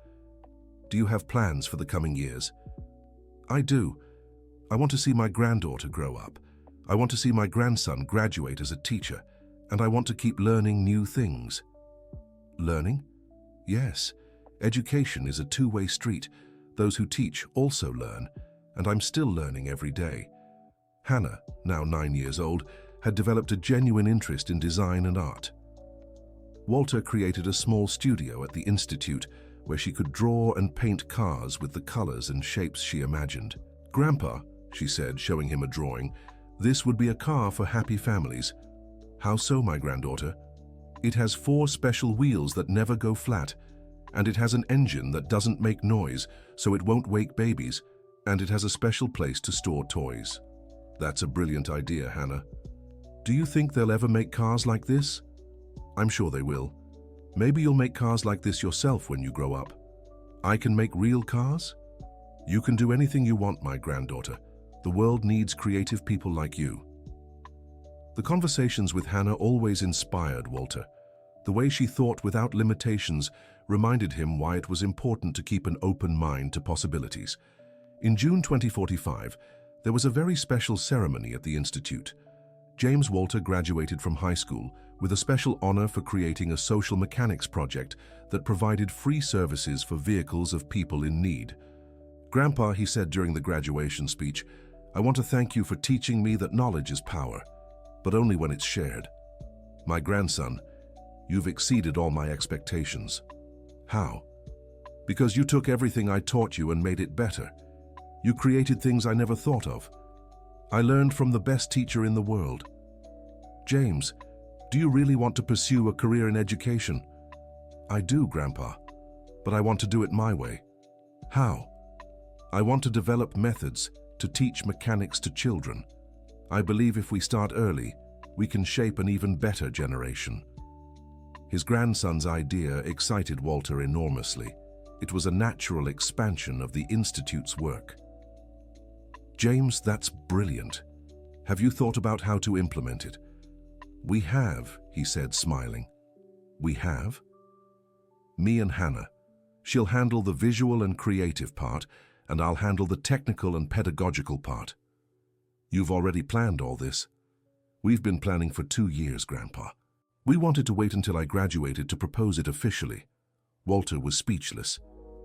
Speaker 1: "Do you have plans for the coming years?" "I do. I want to see my granddaughter grow up. I want to see my grandson graduate as a teacher, and I want to keep learning new things." "Learning?" "Yes. Education is a two-way street. Those who teach also learn, and I'm still learning every day." Hannah, now 9 years old, had developed a genuine interest in design and art. Walter created a small studio at the Institute where she could draw and paint cars with the colors and shapes she imagined. "Grandpa," she said, showing him a drawing, "this would be a car for happy families." "How so, my granddaughter?" "It has 4 special wheels that never go flat, and it has an engine that doesn't make noise, so it won't wake babies, and it has a special place to store toys." "That's a brilliant idea, Hannah. Do you think they'll ever make cars like this?" "I'm sure they will. Maybe you'll make cars like this yourself when you grow up." "I can make real cars?" "You can do anything you want, my granddaughter. The world needs creative people like you." The conversations with Hannah always inspired Walter. The way she thought without limitations reminded him why it was important to keep an open mind to possibilities. In June 2045, there was a very special ceremony at the Institute. James Walter graduated from high school with a special honor for creating a social mechanics project that provided free services for vehicles of people in need. "Grandpa," he said during the graduation speech, "I want to thank you for teaching me that knowledge is power, but only when it's shared. My grandson, you've exceeded all my expectations." "How?" "Because you took everything I taught you and made it better. You created things I never thought of. I learned from the best teacher in the world." "James, do you really want to pursue a career in education?" "I do, Grandpa, but I want to do it my way." "How?" "I want to develop methods to teach mechanics to children. I believe if we start early, we can shape an even better generation." His grandson's idea excited Walter enormously. It was a natural expansion of the Institute's work. "James, that's brilliant. Have you thought about how to implement it?" "We have," he said, smiling. "We have?" "Me and Hannah. She'll handle the visual and creative part, and I'll handle the technical and pedagogical part." You've already planned all this. We've been planning for 2 years, Grandpa. We wanted to wait until I graduated to propose it officially. Walter was speechless.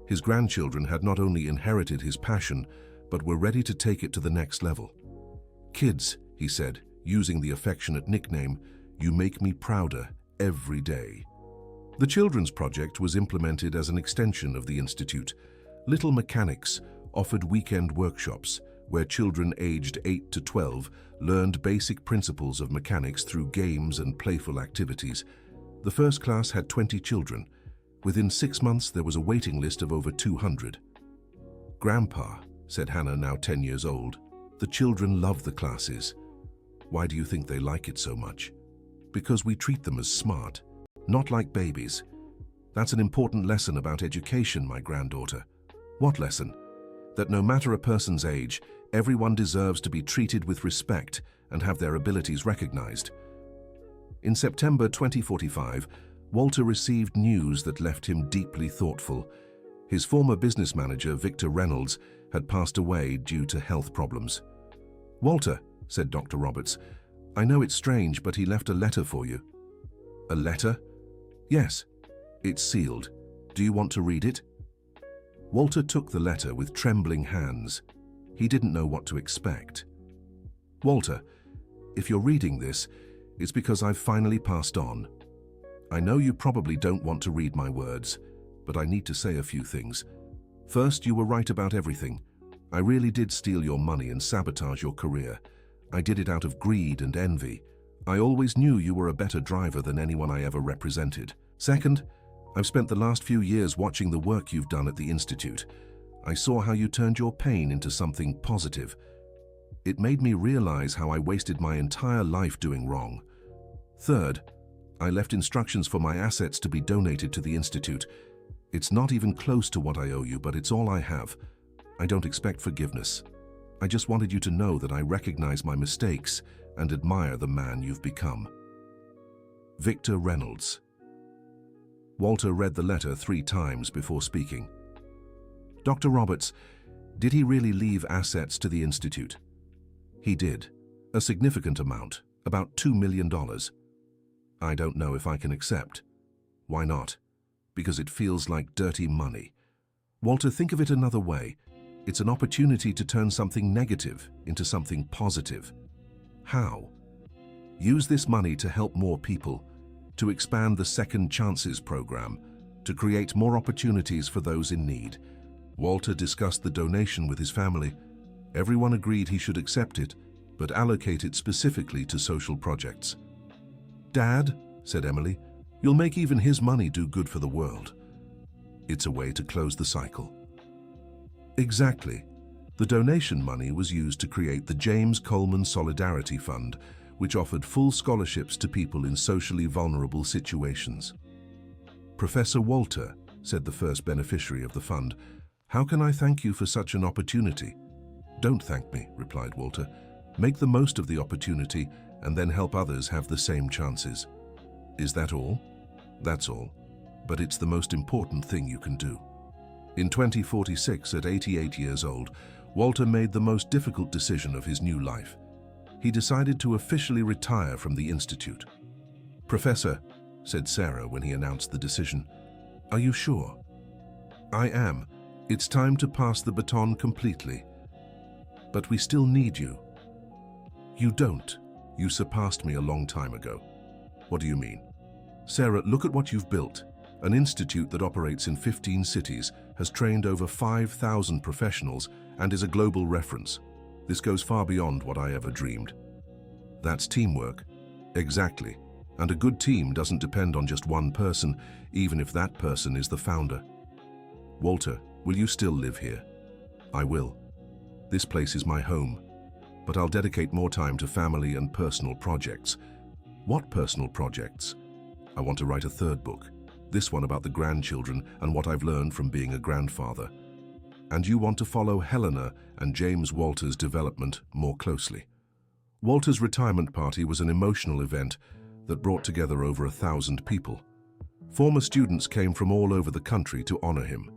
Speaker 1: His grandchildren had not only inherited his passion, but were ready to take it to the next level. "Kids," he said, using the affectionate nickname, "you make me prouder every day." The children's project was implemented as an extension of the Institute. Little Mechanics offered weekend workshops where children aged 8 to 12 learned basic principles of mechanics through games and playful activities. The first class had 20 children. Within 6 months, there was a waiting list of over 200. "Grandpa," said Hannah, now 10 years old, "the children love the classes." "Why do you think they like it so much?" "Because we treat them as smart, not like babies." "That's an important lesson about education, my granddaughter." "What lesson?" "That no matter a person's age, everyone deserves to be treated with respect and have their abilities recognized." In September 2045, Walter received news that left him deeply thoughtful. His former business manager, Victor Reynolds, had passed away due to health problems. "Walter," said Dr. Roberts, "I know it's strange, but he left a letter for you." "A letter?" "Yes. It's sealed. Do you want to read it?" Walter took the letter with trembling hands. He didn't know what to expect. "Walter, if you're reading this, it's because I've finally passed on. I know you probably don't want to read my words, but I need to say a few things. First, you were right about everything. I really did steal your money and sabotage your career. I did it out of greed and envy. I always knew you were a better driver than anyone I ever represented. Second, I've spent the last few years watching the work you've done at the Institute. I saw how you turned your pain into something positive. It made me realize how I wasted my entire life doing wrong. Third, I left instructions for my assets to be donated to the Institute. It's not even close to what I owe you, but it's all I have. I don't expect forgiveness. I just wanted you to know that I recognize my mistakes and admire the man you've become. Victor Reynolds. Walter read the letter 3 times before speaking. "Dr. Roberts, did he really leave assets to the Institute?" "He did. A significant amount, about $2 million. I don't know if I can accept." "Why not?" "Because it feels like dirty money." "Walter, think of it another way. It's an opportunity to turn something negative into something positive." "How?" "Use this money to help more people, to expand the Second Chances program, to create more opportunities for those in need." Walter discussed the donation with his family. Everyone agreed he should accept it, but allocate it specifically to social projects. "Dad," said Emily, "you'll make even his money do good for the world." "It's a way to close the cycle." Exactly. The donation money was used to create the James Coleman Solidarity Fund, which offered full scholarships to people in socially vulnerable situations. "Professor Walter," said the first beneficiary of the fund, "how can I thank you for such an opportunity?" "Don't thank me," replied Walter. "Make the most of the opportunity and then help others have the same chances." "Is that all?" "That's all. But it's the most important thing you can do." In 2046, at 88 years old, Walter made the most difficult decision of his new life. He decided to officially retire from the Institute. "Professor," said Sarah when he announced the decision, "are you sure?" "I am. It's time to pass the baton completely." "But we still need you." "You don't. You surpassed me a long time ago." "What do you mean?" "Sarah, look at what you've built. An institute that operates in 15 cities, has trained over 5,000 professionals, and is a global reference. This goes far beyond what I ever dreamed." "That's teamwork." "Exactly. And a good team doesn't depend on just one person, even if that person is the founder." "Walter, will you still live here?" "I will. This place is my home. But I'll dedicate more time to family and personal projects." "What personal projects?" "I want to write a 3rd book. This one about the grandchildren and what I've learned from being a grandfather." "And you want to follow Helena and James Walter's development more closely." Walter's retirement party was an emotional event that brought together over 1,000 people. Former students came from all over the country to honor him.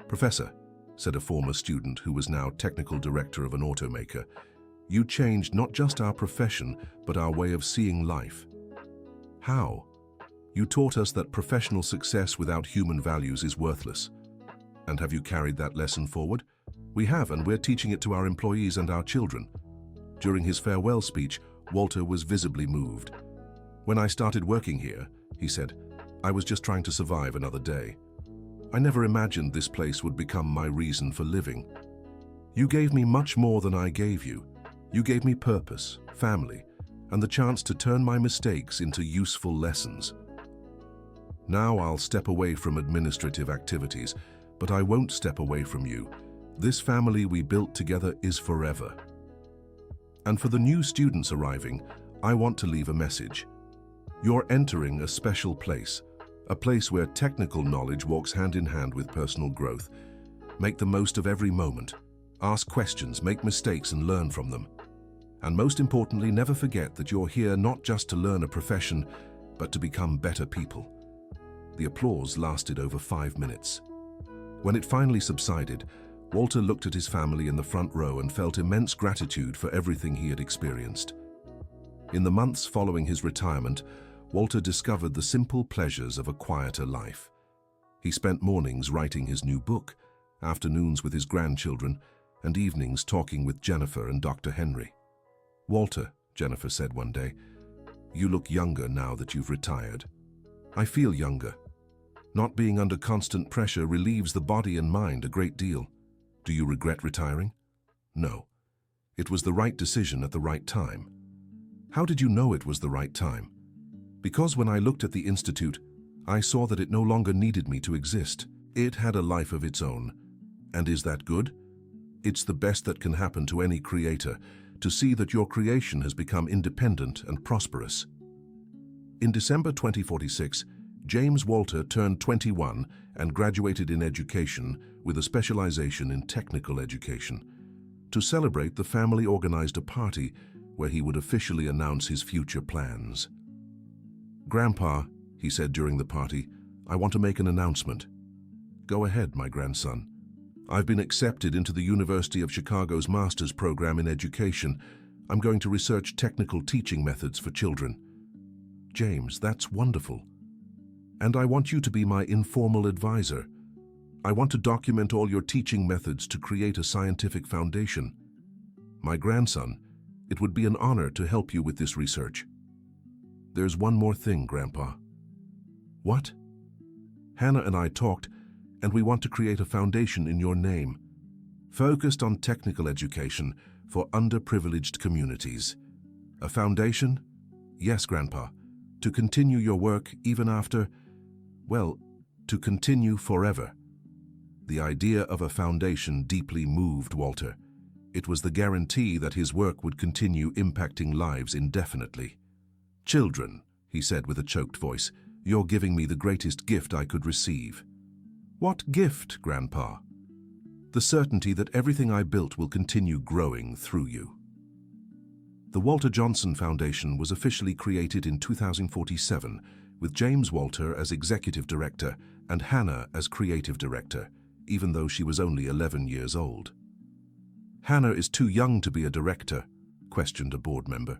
Speaker 1: "Professor," said a former student who was now technical director of an automaker, You changed not just our profession, but our way of seeing life. How? You taught us that professional success without human values is worthless. And have you carried that lesson forward? We have, and we're teaching it to our employees and our children. During his farewell speech, Walter was visibly moved. When I started working here, he said, I was just trying to survive another day. I never imagined this place would become my reason for living. You gave me much more than I gave you. You gave me purpose, family, and the chance to turn my mistakes into useful lessons. Now I'll step away from administrative activities, but I won't step away from you. This family we built together is forever. And for the new students arriving, I want to leave a message. You're entering a special place, a place where technical knowledge walks hand in hand with personal growth. Make the most of every moment. Ask questions, make mistakes, and learn from them. And most importantly, never forget that you're here not just to learn a profession, but to become better people. The applause lasted over 5 minutes. When it finally subsided, Walter looked at his family in the front row and felt immense gratitude for everything he had experienced. In the months following his retirement, Walter discovered the simple pleasures of a quieter life. He spent mornings writing his new book, afternoons with his grandchildren, and evenings talking with Jennifer and Dr. Henry. Walter, Jennifer said one day, you look younger now that you've retired. I feel younger. Not being under constant pressure relieves the body and mind a great deal. Do you regret retiring? No. It was the right decision at the right time. How did you know it was the right time? Because when I looked at the Institute, I saw that it no longer needed me to exist. It had a life of its own. And is that good? It's the best that can happen to any creator, to see that your creation has become independent and prosperous. In December 2046, James Walter turned 21 and graduated in education with a specialization in technical education. To celebrate, the family organized a party where he would officially announce his future plans. Grandpa, he said during the party, I want to make an announcement. Go ahead, my grandson. I've been accepted into the University of Chicago's master's program in education. I'm going to research technical teaching methods for children. James, that's wonderful. And I want you to be my informal advisor. I want to document all your teaching methods to create a scientific foundation. My grandson, it would be an honor to help you with this research. There's one more thing, Grandpa. What? Hannah and I talked, and we want to create a foundation in your name, focused on technical education for underprivileged communities. A foundation? Yes, Grandpa. To continue your work even after, well, to continue forever. The idea of a foundation deeply moved Walter. It was the guarantee that his work would continue impacting lives indefinitely. Children, he said with a choked voice, you're giving me the greatest gift I could receive. What gift, Grandpa? The certainty that everything I built will continue growing through you. The Walter Johnson Foundation was officially created in 2047, with James Walter as executive director and Hannah as creative director, even though she was only 11 years old. Hannah is too young to be a director, questioned a board member.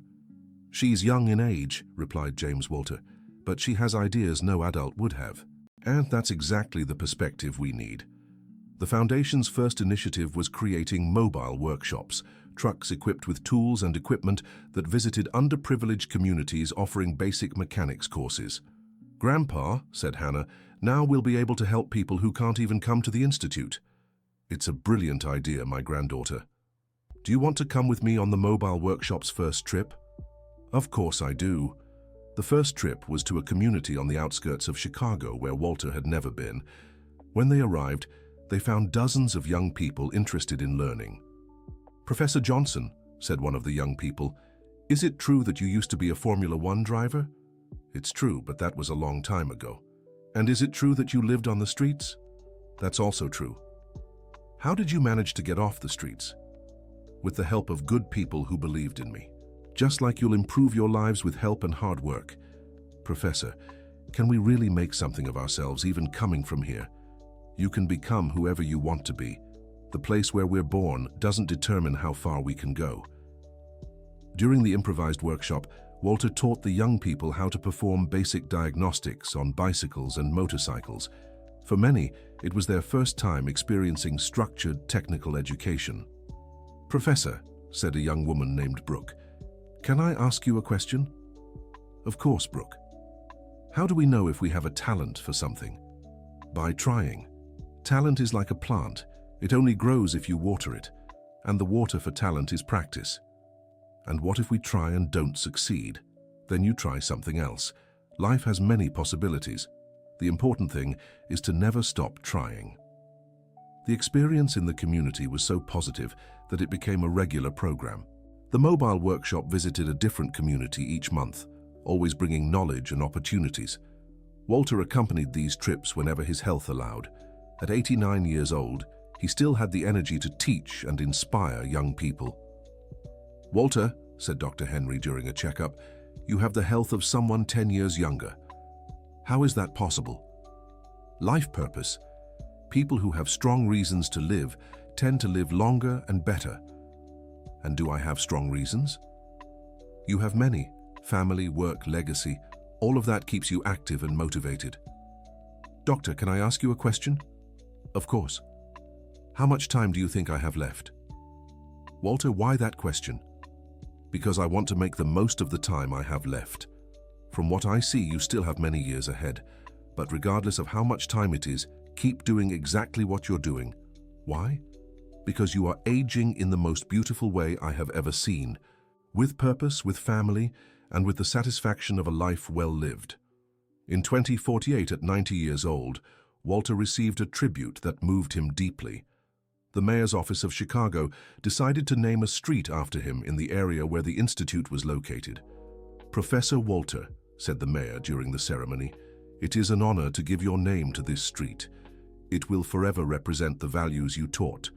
Speaker 1: She's young in age, replied James Walter, but she has ideas no adult would have. And that's exactly the perspective we need. The Foundation's first initiative was creating mobile workshops, trucks equipped with tools and equipment that visited underprivileged communities offering basic mechanics courses. Grandpa, said Hannah, now we'll be able to help people who can't even come to the Institute. It's a brilliant idea, my granddaughter. Do you want to come with me on the mobile workshop's first trip? Of course I do. The first trip was to a community on the outskirts of Chicago where Walter had never been. When they arrived, they found dozens of young people interested in learning. Professor Johnson, said one of the young people, is it true that you used to be a Formula One driver? It's true, but that was a long time ago. And is it true that you lived on the streets? That's also true. How did you manage to get off the streets? With the help of good people who believed in me. Just like you'll improve your lives with help and hard work. Professor, can we really make something of ourselves even coming from here? You can become whoever you want to be. The place where we're born doesn't determine how far we can go. During the improvised workshop, Walter taught the young people how to perform basic diagnostics on bicycles and motorcycles. For many, it was their first time experiencing structured technical education. "Professor," said a young woman named Brooke, "can I ask you a question?" "Of course, Brooke." "How do we know if we have a talent for something?" "By trying. Talent is like a plant. It only grows if you water it. And the water for talent is practice. And what if we try and don't succeed? Then you try something else. Life has many possibilities. The important thing is to never stop trying." The experience in the community was so positive that it became a regular program. The mobile workshop visited a different community each month, always bringing knowledge and opportunities. Walter accompanied these trips whenever his health allowed. At 89 years old, he still had the energy to teach and inspire young people. "Walter," said Dr. Henry during a checkup, "you have the health of someone 10 years younger. How is that possible?" "Life purpose. People who have strong reasons to live tend to live longer and better." "And do I have strong reasons?" "You have many. Family, work, legacy. All of that keeps you active and motivated." "Doctor, can I ask you a question?" "Of course." "How much time do you think I have left?" "Walter, why that question?" "Because I want to make the most of the time I have left. From what I see, you still have many years ahead. But regardless of how much time it is, keep doing exactly what you're doing. Why? Because you are aging in the most beautiful way I have ever seen, with purpose, with family, and with the satisfaction of a life well lived." In 2048, at 90 years old, Walter received a tribute that moved him deeply. The mayor's office of Chicago decided to name a street after him in the area where the institute was located. "Professor Walter," said the mayor during the ceremony, "it is an honor to give your name to this street. It will forever represent the values you taught: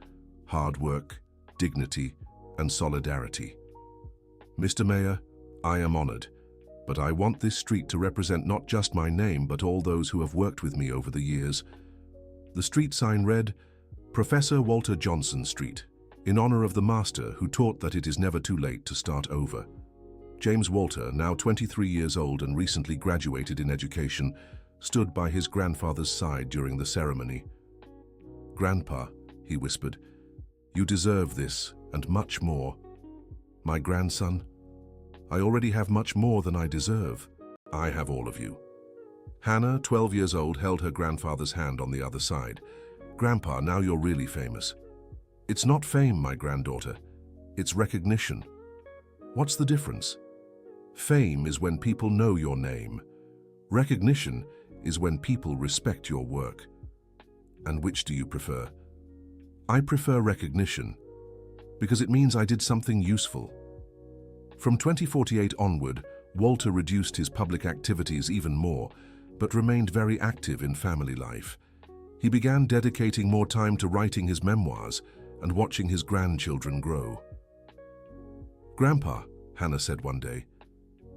Speaker 1: hard work, dignity, and solidarity. Mr. Mayor, I am honored, but I want this street to represent not just my name, but all those who have worked with me over the years." The street sign read, "Professor Walter Johnson Street, in honor of the master who taught that it is never too late to start over." James Walter, now 23 years old and recently graduated in education, stood by his grandfather's side during the ceremony. "Grandpa," he whispered, "you deserve this and much more." "My grandson, I already have much more than I deserve. I have all of you." Hannah, 12 years old, held her grandfather's hand on the other side. "Grandpa, now you're really famous." "It's not fame, my granddaughter. It's recognition." "What's the difference?" "Fame is when people know your name. Recognition is when people respect your work." "And which do you prefer?" "I prefer recognition, because it means I did something useful." From 2048 onward, Walter reduced his public activities even more, but remained very active in family life. He began dedicating more time to writing his memoirs and watching his grandchildren grow. "Grandpa," Hannah said one day,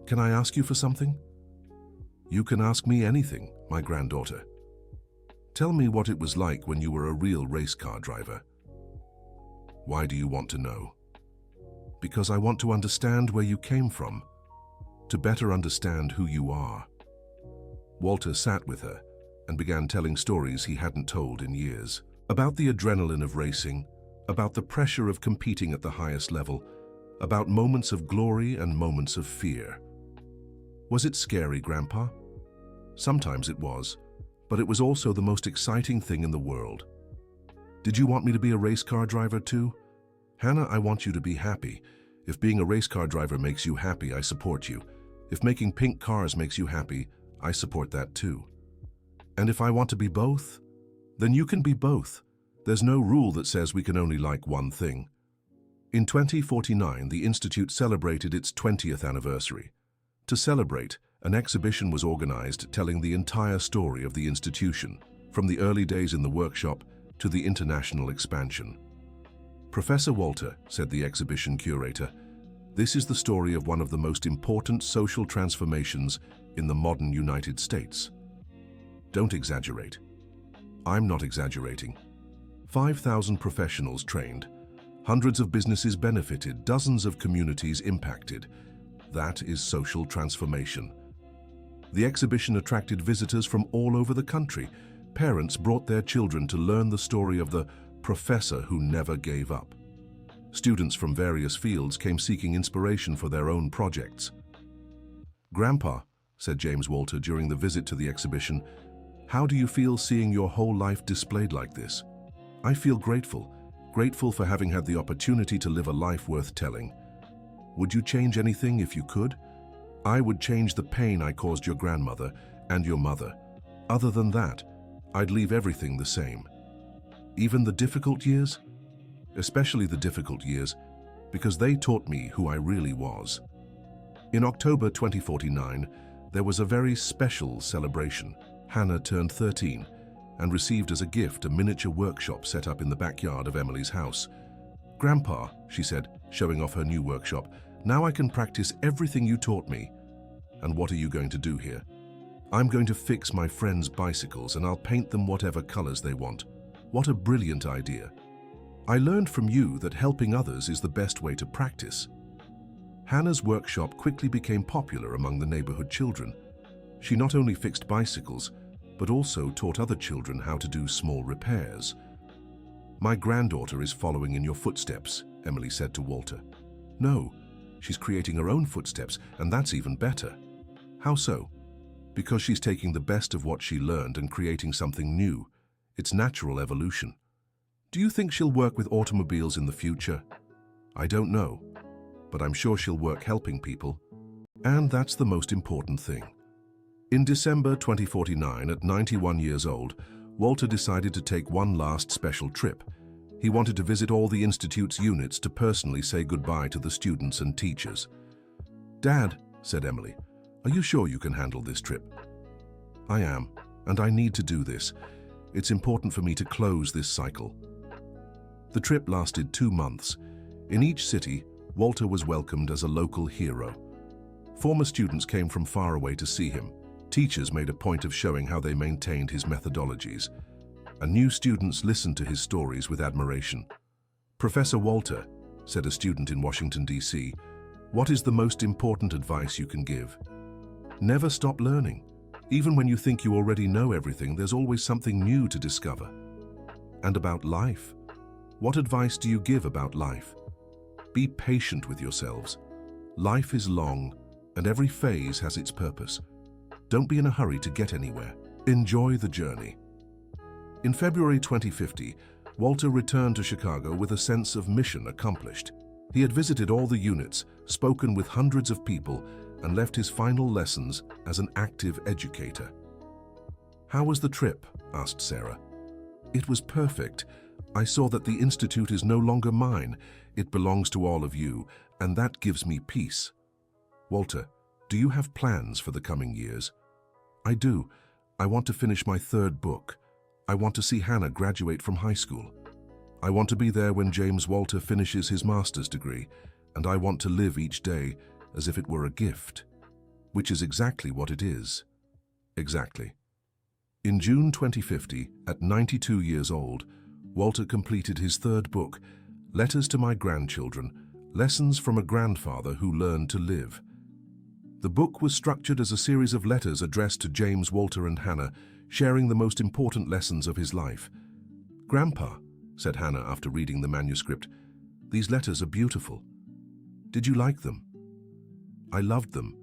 Speaker 1: "can I ask you for something?" "You can ask me anything, my granddaughter." "Tell me what it was like when you were a real race car driver." "Why do you want to know?" "Because I want to understand where you came from, to better understand who you are." Walter sat with her and began telling stories he hadn't told in years. About the adrenaline of racing, about the pressure of competing at the highest level, about moments of glory and moments of fear. "Was it scary, Grandpa?" "Sometimes it was, but it was also the most exciting thing in the world." "Did you want me to be a race car driver too?" "Hannah, I want you to be happy. If being a race car driver makes you happy, I support you. If making pink cars makes you happy, I support that too. And if I want to be both, then you can be both. There's no rule that says we can only like one thing." In 2049, the Institute celebrated its 20th anniversary. To celebrate, an exhibition was organized telling the entire story of the institution, from the early days in the workshop to the international expansion. "Professor Walter," said the exhibition curator, "this is the story of one of the most important social transformations in the modern United States." Don't exaggerate. I'm not exaggerating. 5,000 professionals trained, Hundreds of businesses benefited, dozens of communities impacted. That is social transformation. The exhibition attracted visitors from all over the country. Parents brought their children to learn the story of the professor who never gave up. Students from various fields came seeking inspiration for their own projects. "Grandpa," said James Walter during the visit to the exhibition, "how do you feel seeing your whole life displayed like this?" "I feel grateful for having had the opportunity to live a life worth telling." "Would you change anything if you could?" "I would change the pain I caused your grandmother and your mother. Other than that, I'd leave everything the same." "Even the difficult years?" "Especially the difficult years, because they taught me who I really was." In October 2049, there was a very special celebration. Hannah turned 13 and received as a gift a miniature workshop set up in the backyard of Emily's house. "Grandpa," she said, showing off her new workshop, "now I can practice everything you taught me." "And what are you going to do here?" "I'm going to fix my friends' bicycles and I'll paint them whatever colors they want." "What a brilliant idea. I learned from you that helping others is the best way to practice." Hannah's workshop quickly became popular among the neighborhood children. She not only fixed bicycles, but also taught other children how to do small repairs. "My granddaughter is following in your footsteps," Emily said to Walter. "No, she's creating her own footsteps, and that's even better." "How so?" "Because she's taking the best of what she learned and creating something new. It's natural evolution." "Do you think she'll work with automobiles in the future?" "I don't know, but I'm sure she'll work helping people. And that's the most important thing." In December 2049, at 91 years old, Walter decided to take one last special trip. He wanted to visit all the Institute's units to personally say goodbye to the students and teachers. "Dad," said Emily, "are you sure you can handle this trip?" "I am, and I need to do this. It's important for me to close this cycle." The trip lasted 2 months. In each city, Walter was welcomed as a local hero. Former students came from far away to see him. Teachers made a point of showing how they maintained his methodologies. And new students listened to his stories with admiration. "Professor Walter," said a student in Washington, D.C., "what is the most important advice you can give?" "Never stop learning. Even when you think you already know everything, there's always something new to discover." "And about life? What advice do you give about life?" "Be patient with yourselves. Life is long, and every phase has its purpose. Don't be in a hurry to get anywhere. Enjoy the journey." In February 2050, Walter returned to Chicago with a sense of mission accomplished. He had visited all the units, spoken with hundreds of people, and left his final lessons as an active educator. "How was the trip?" asked Sarah. "It was perfect. I saw that the Institute is no longer mine. It belongs to all of you, and that gives me peace." "Walter, do you have plans for the coming years?" "I do. I want to finish my 3rd book. I want to see Hannah graduate from high school. I want to be there when James Walter finishes his master's degree, and I want to live each day as if it were a gift." Which is exactly what it is. Exactly. In June 2050, at 92 years old, Walter completed his 3rd book, Letters to My Grandchildren, Lessons from a Grandfather Who Learned to Live. The book was structured as a series of letters addressed to James Walter and Hannah, sharing the most important lessons of his life. "Grandpa," said Hannah after reading the manuscript, "these letters are beautiful. Did you like them?" "I loved them,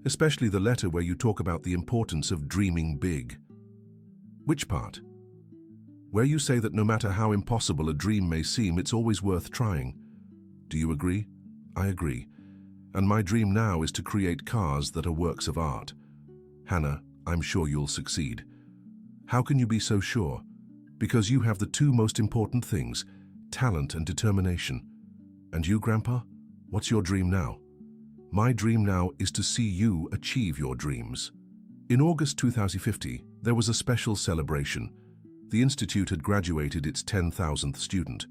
Speaker 1: especially the letter where you talk about the importance of dreaming big." "Which part?" "Where you say that no matter how impossible a dream may seem, it's always worth trying. Do you agree?" "I agree. And my dream now is to create cars that are works of art." "Hannah, I'm sure you'll succeed." "How can you be so sure?" "Because you have the 2 most important things, talent and determination." "And you, Grandpa? What's your dream now?" "My dream now is to see you achieve your dreams." In August 2050, there was a special celebration. The Institute had graduated its 10,000th student.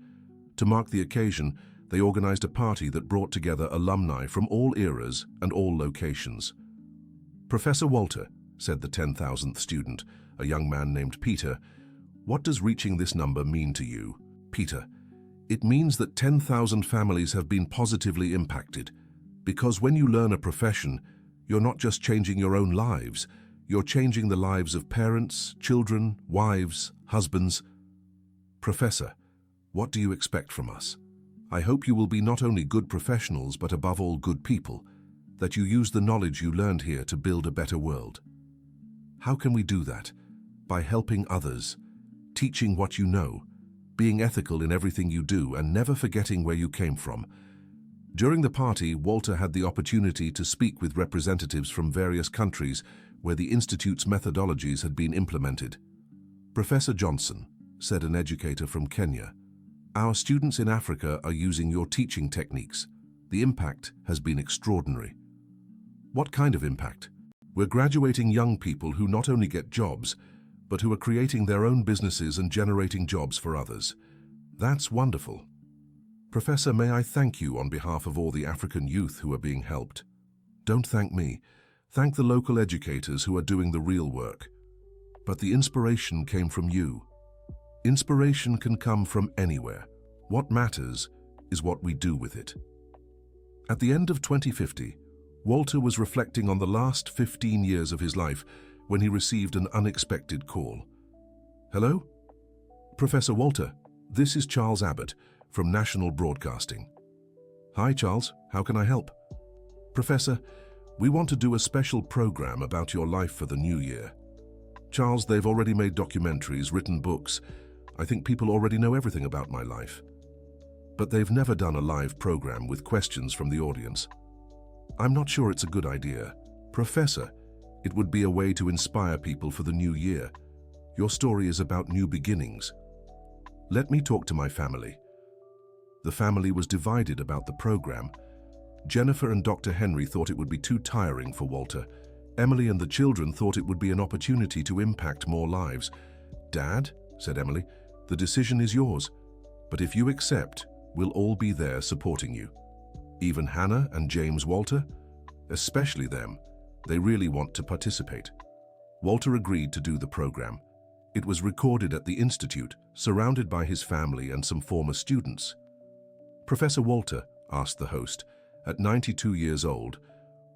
Speaker 1: To mark the occasion, they organized a party that brought together alumni from all eras and all locations. "Professor Walter," said the 10,000th student, a young man named Peter, "what does reaching this number mean to you?" "Peter, It means that 10,000 families have been positively impacted. Because when you learn a profession, you're not just changing your own lives, you're changing the lives of parents, children, wives, husbands. Professor, what do you expect from us? I hope you will be not only good professionals, but above all good people, that you use the knowledge you learned here to build a better world. How can we do that? By helping others, teaching what you know, being ethical in everything you do, and never forgetting where you came from. During the party, Walter had the opportunity to speak with representatives from various countries where the Institute's methodologies had been implemented. Professor Johnson, said an educator from Kenya, "Our students in Africa are using your teaching techniques. The impact has been extraordinary." What kind of impact? We're graduating young people who not only get jobs, but who are creating their own businesses and generating jobs for others. That's wonderful. Professor, may I thank you on behalf of all the African youth who are being helped? Don't thank me. Thank the local educators who are doing the real work. But the inspiration came from you. Inspiration can come from anywhere. What matters is what we do with it. At the end of 2050, Walter was reflecting on the last 15 years of his life when he received an unexpected call. Hello? Professor Walter, this is Charles Abbott from National Broadcasting. Hi Charles, how can I help? Professor, we want to do a special program about your life for the new year. Charles, they've already made documentaries, written books. I think people already know everything about my life. But they've never done a live program with questions from the audience. I'm not sure it's a good idea. Professor, it would be a way to inspire people for the new year. Your story is about new beginnings. Let me talk to my family. The family was divided about the program. Jennifer and Dr. Henry thought it would be too tiring for Walter. Emily and the children thought it would be an opportunity to impact more lives. Dad, said Emily, the decision is yours. But if you accept, we'll all be there supporting you. Even Hannah and James Walter, especially them. They really want to participate. Walter agreed to do the program. It was recorded at the Institute, surrounded by his family and some former students. Professor Walter, asked the host, at 92 years old,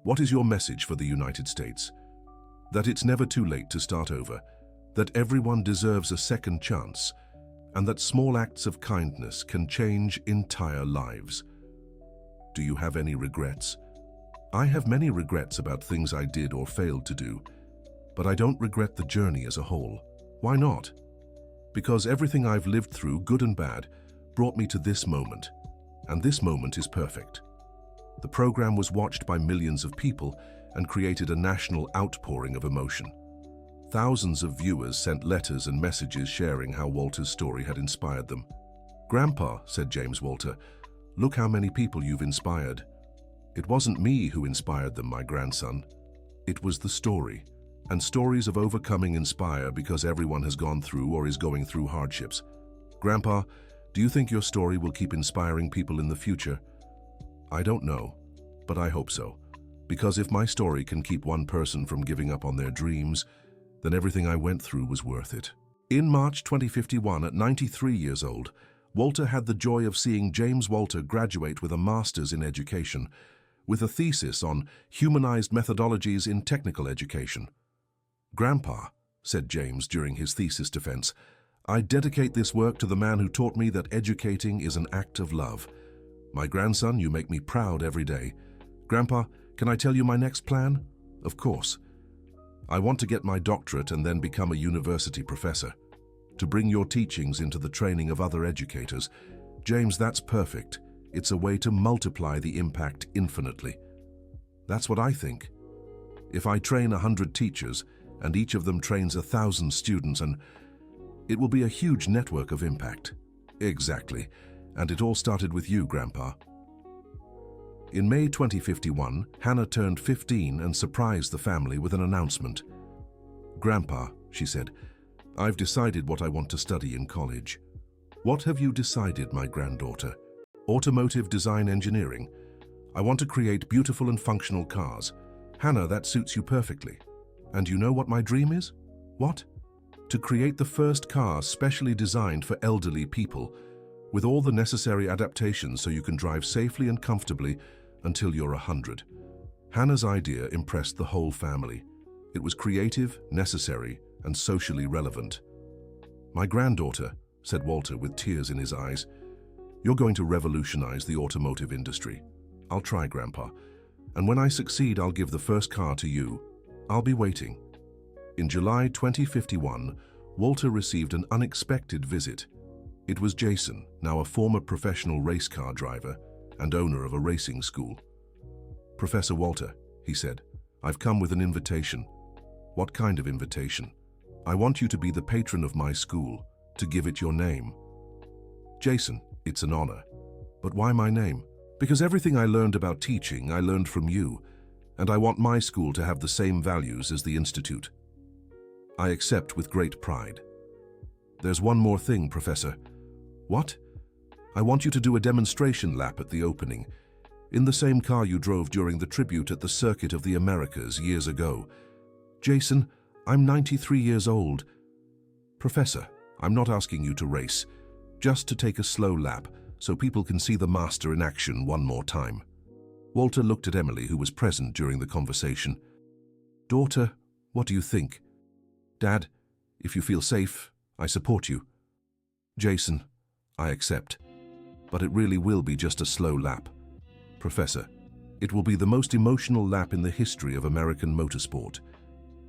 Speaker 1: what is your message for the United States? That it's never too late to start over, that everyone deserves a second chance, and that small acts of kindness can change entire lives. Do you have any regrets? I have many regrets about things I did or failed to do, but I don't regret the journey as a whole. Why not? Because everything I've lived through, good and bad, brought me to this moment, and this moment is perfect. The program was watched by millions of people and created a national outpouring of emotion. Thousands of viewers sent letters and messages sharing how Walter's story had inspired them. Grandpa, said James Walter, look how many people you've inspired. It wasn't me who inspired them, my grandson. It was the story. And stories of overcoming inspire because everyone has gone through or is going through hardships. Grandpa, do you think your story will keep inspiring people in the future? I don't know, but I hope so. Because if my story can keep one person from giving up on their dreams, then everything I went through was worth it. In March 2051, at 93 years old, Walter had the joy of seeing James Walter graduate with a master's in education, with a thesis on humanized methodologies in technical education. Grandpa, said James during his thesis defense, I dedicate this work to the man who taught me that educating is an act of love. My grandson, you make me proud every day. Grandpa, can I tell you my next plan? Of course. I want to get my doctorate and then become a university professor. To bring your teachings into the training of other educators. James, that's perfect. It's a way to multiply the impact infinitely. That's what I think. If I train 100 teachers, and each of them trains 1,000 students, and it will be a huge network of impact. Exactly. And it all started with you, Grandpa. In May 2051, Hannah turned 15 and surprised the family with an announcement. Grandpa, she said, I've decided what I want to study in college. What have you decided, my granddaughter? Automotive design engineering. I want to create beautiful and functional cars. Hannah, that suits you perfectly. And you know what my dream is? What? To create the first car specially designed for elderly people, with all the necessary adaptations so you can drive safely and comfortably until you're 100. Hannah's idea impressed the whole family. It was creative, necessary, and socially relevant. "My granddaughter," said Walter with tears in his eyes, "you're going to revolutionize the automotive industry." "I'll try, Grandpa. And when I succeed, I'll give the first car to you. I'll be waiting." In July 2051, Walter received an unexpected visit. It was Jason, now a former professional race car driver and owner of a racing school. "Professor Walter," he said, "I've come with an invitation." "What kind of invitation?" "I want you to be the patron of my school, to give it your name." "Jason, it's an honor. But why my name?" "Because everything I learned about teaching, I learned from you, and I want my school to have the same values as the Institute." "I accept with great pride." "There's one more thing, Professor." "What?" "I want you to do a demonstration lap at the opening, in the same car you drove during the tribute at the Circuit of the Americas years ago." "Jason, I'm 93 years old." "Professor, I'm not asking you to race, just to take a slow lap so people can see the master in action one more time." Walter looked at Emily, who was present during the conversation. "Daughter, what do you think?" "Dad, if you feel safe, I support you." "Jason, I accept. But it really will be just a slow lap." "Professor, it will be the most emotional lap in the history of American motorsport."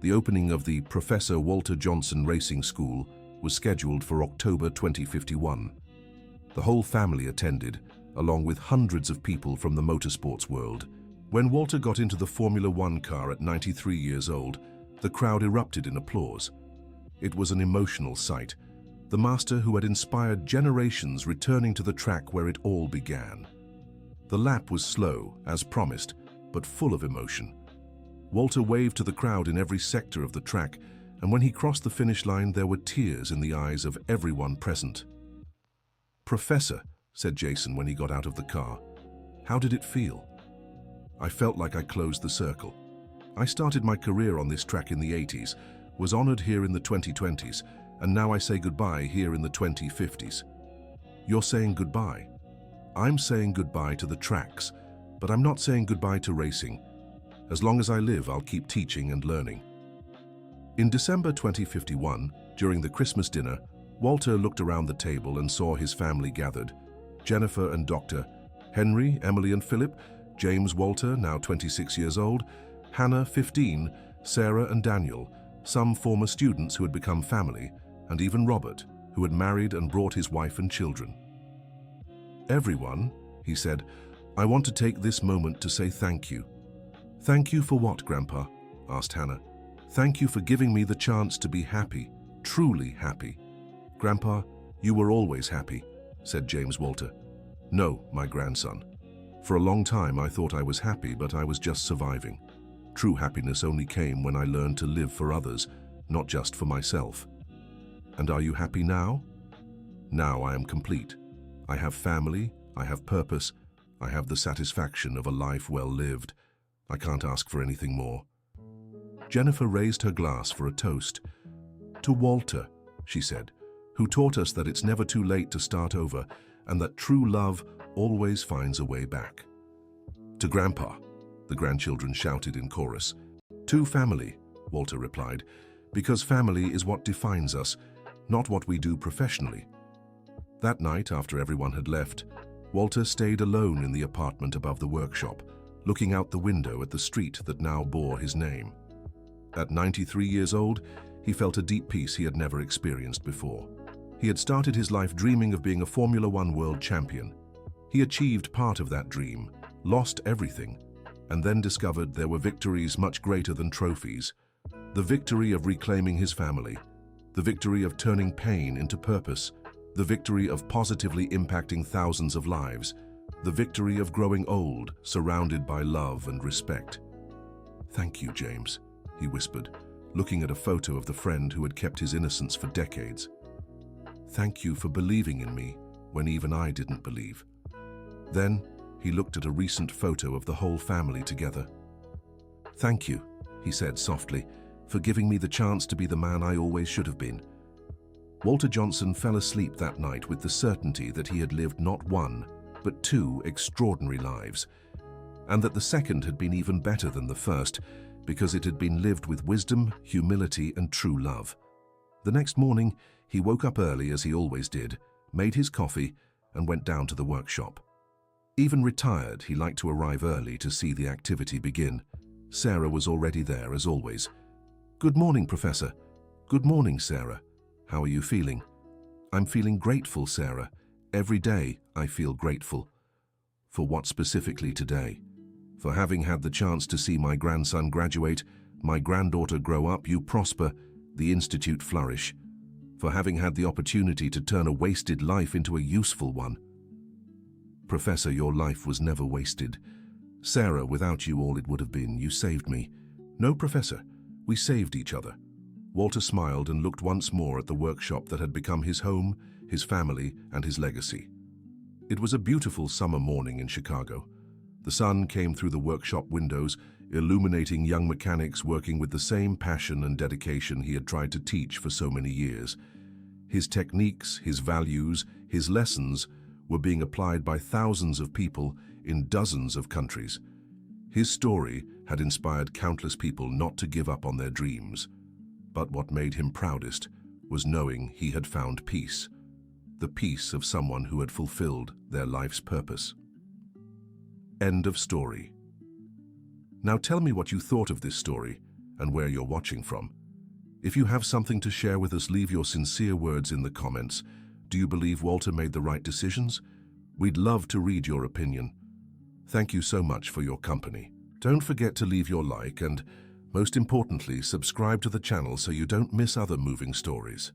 Speaker 1: The opening of the Professor Walter Johnson Racing School was scheduled for October 2051. The whole family attended, along with hundreds of people from the motorsports world. When Walter got into the Formula One car at 93 years old, the crowd erupted in applause. It was an emotional sight, the master who had inspired generations returning to the track where it all began. The lap was slow, as promised, but full of emotion. Walter waved to the crowd in every sector of the track, and when he crossed the finish line, there were tears in the eyes of everyone present. "Professor," said Jason when he got out of the car, "how did it feel?" "I felt like I closed the circle. I started my career on this track in the 80s, was honored here in the 2020s, and now I say goodbye here in the 2050s. "You're saying goodbye?" "I'm saying goodbye to the tracks, but I'm not saying goodbye to racing. As long as I live, I'll keep teaching and learning." In December 2051, during the Christmas dinner, Walter looked around the table and saw his family gathered. Jennifer and Dr. Henry, Emily and Philip, James Walter, now 26 years old, Hannah, 15, Sarah and Daniel, some former students who had become family, and even Robert, who had married and brought his wife and children. "Everyone," he said, "I want to take this moment to say thank you." "Thank you for what, Grandpa?" asked Hannah. "Thank you for giving me the chance to be happy, truly happy." "Grandpa, you were always happy," said James Walter. "No, my grandson. For a long time I thought I was happy, but I was just surviving. True happiness only came when I learned to live for others, not just for myself." "And are you happy now?" "Now I am complete. I have family, I have purpose, I have the satisfaction of a life well lived. I can't ask for anything more." Jennifer raised her glass for a toast. "To Walter," she said, "who taught us that it's never too late to start over and that true love always finds a way back." "To Grandpa," the grandchildren shouted in chorus. "To family," Walter replied, "because family is what defines us, not what we do professionally." That night, after everyone had left, Walter stayed alone in the apartment above the workshop, looking out the window at the street that now bore his name. At 93 years old, he felt a deep peace he had never experienced before. He had started his life dreaming of being a Formula One world champion. He achieved part of that dream, lost everything, and then discovered there were victories much greater than trophies. The victory of reclaiming his family, the victory of turning pain into purpose, the victory of positively impacting thousands of lives, the victory of growing old, surrounded by love and respect. "Thank you, James," he whispered, looking at a photo of the friend who had kept his innocence for decades. "Thank you for believing in me when even I didn't believe." Then he looked at a recent photo of the whole family together. "Thank you," he said softly, "for giving me the chance to be the man I always should have been." Walter Johnson fell asleep that night with the certainty that he had lived not one, but two extraordinary lives, and that the second had been even better than the first because it had been lived with wisdom, humility, and true love. The next morning, he woke up early as he always did, made his coffee, and went down to the workshop. Even retired, he liked to arrive early to see the activity begin. Sarah was already there as always. "Good morning, Professor." "Good morning, Sarah. How are you feeling?" "I'm feeling grateful, Sarah. Every day I feel grateful." "For what specifically today?" "For having had the chance to see my grandson graduate, my granddaughter grow up, you prosper, the institute flourish. For having had the opportunity to turn a wasted life into a useful one." "Professor, your life was never wasted. Sarah, without you all it would have been. You saved me." "No, Professor, we saved each other." Walter smiled and looked once more at the workshop that had become his home, his family, and his legacy. It was a beautiful summer morning in Chicago. The sun came through the workshop windows, illuminating young mechanics working with the same passion and dedication he had tried to teach for so many years. His techniques, his values, his lessons were being applied by thousands of people in dozens of countries. His story had inspired countless people not to give up on their dreams. But what made him proudest was knowing he had found peace, the peace of someone who had fulfilled their life's purpose. End of story. Now tell me what you thought of this story and where you're watching from. If you have something to share with us, leave your sincere words in the comments. Do you believe Walter made the right decisions? We'd love to read your opinion. Thank you so much for your company. Don't forget to leave your like and, most importantly, subscribe to the channel so you don't miss other moving stories.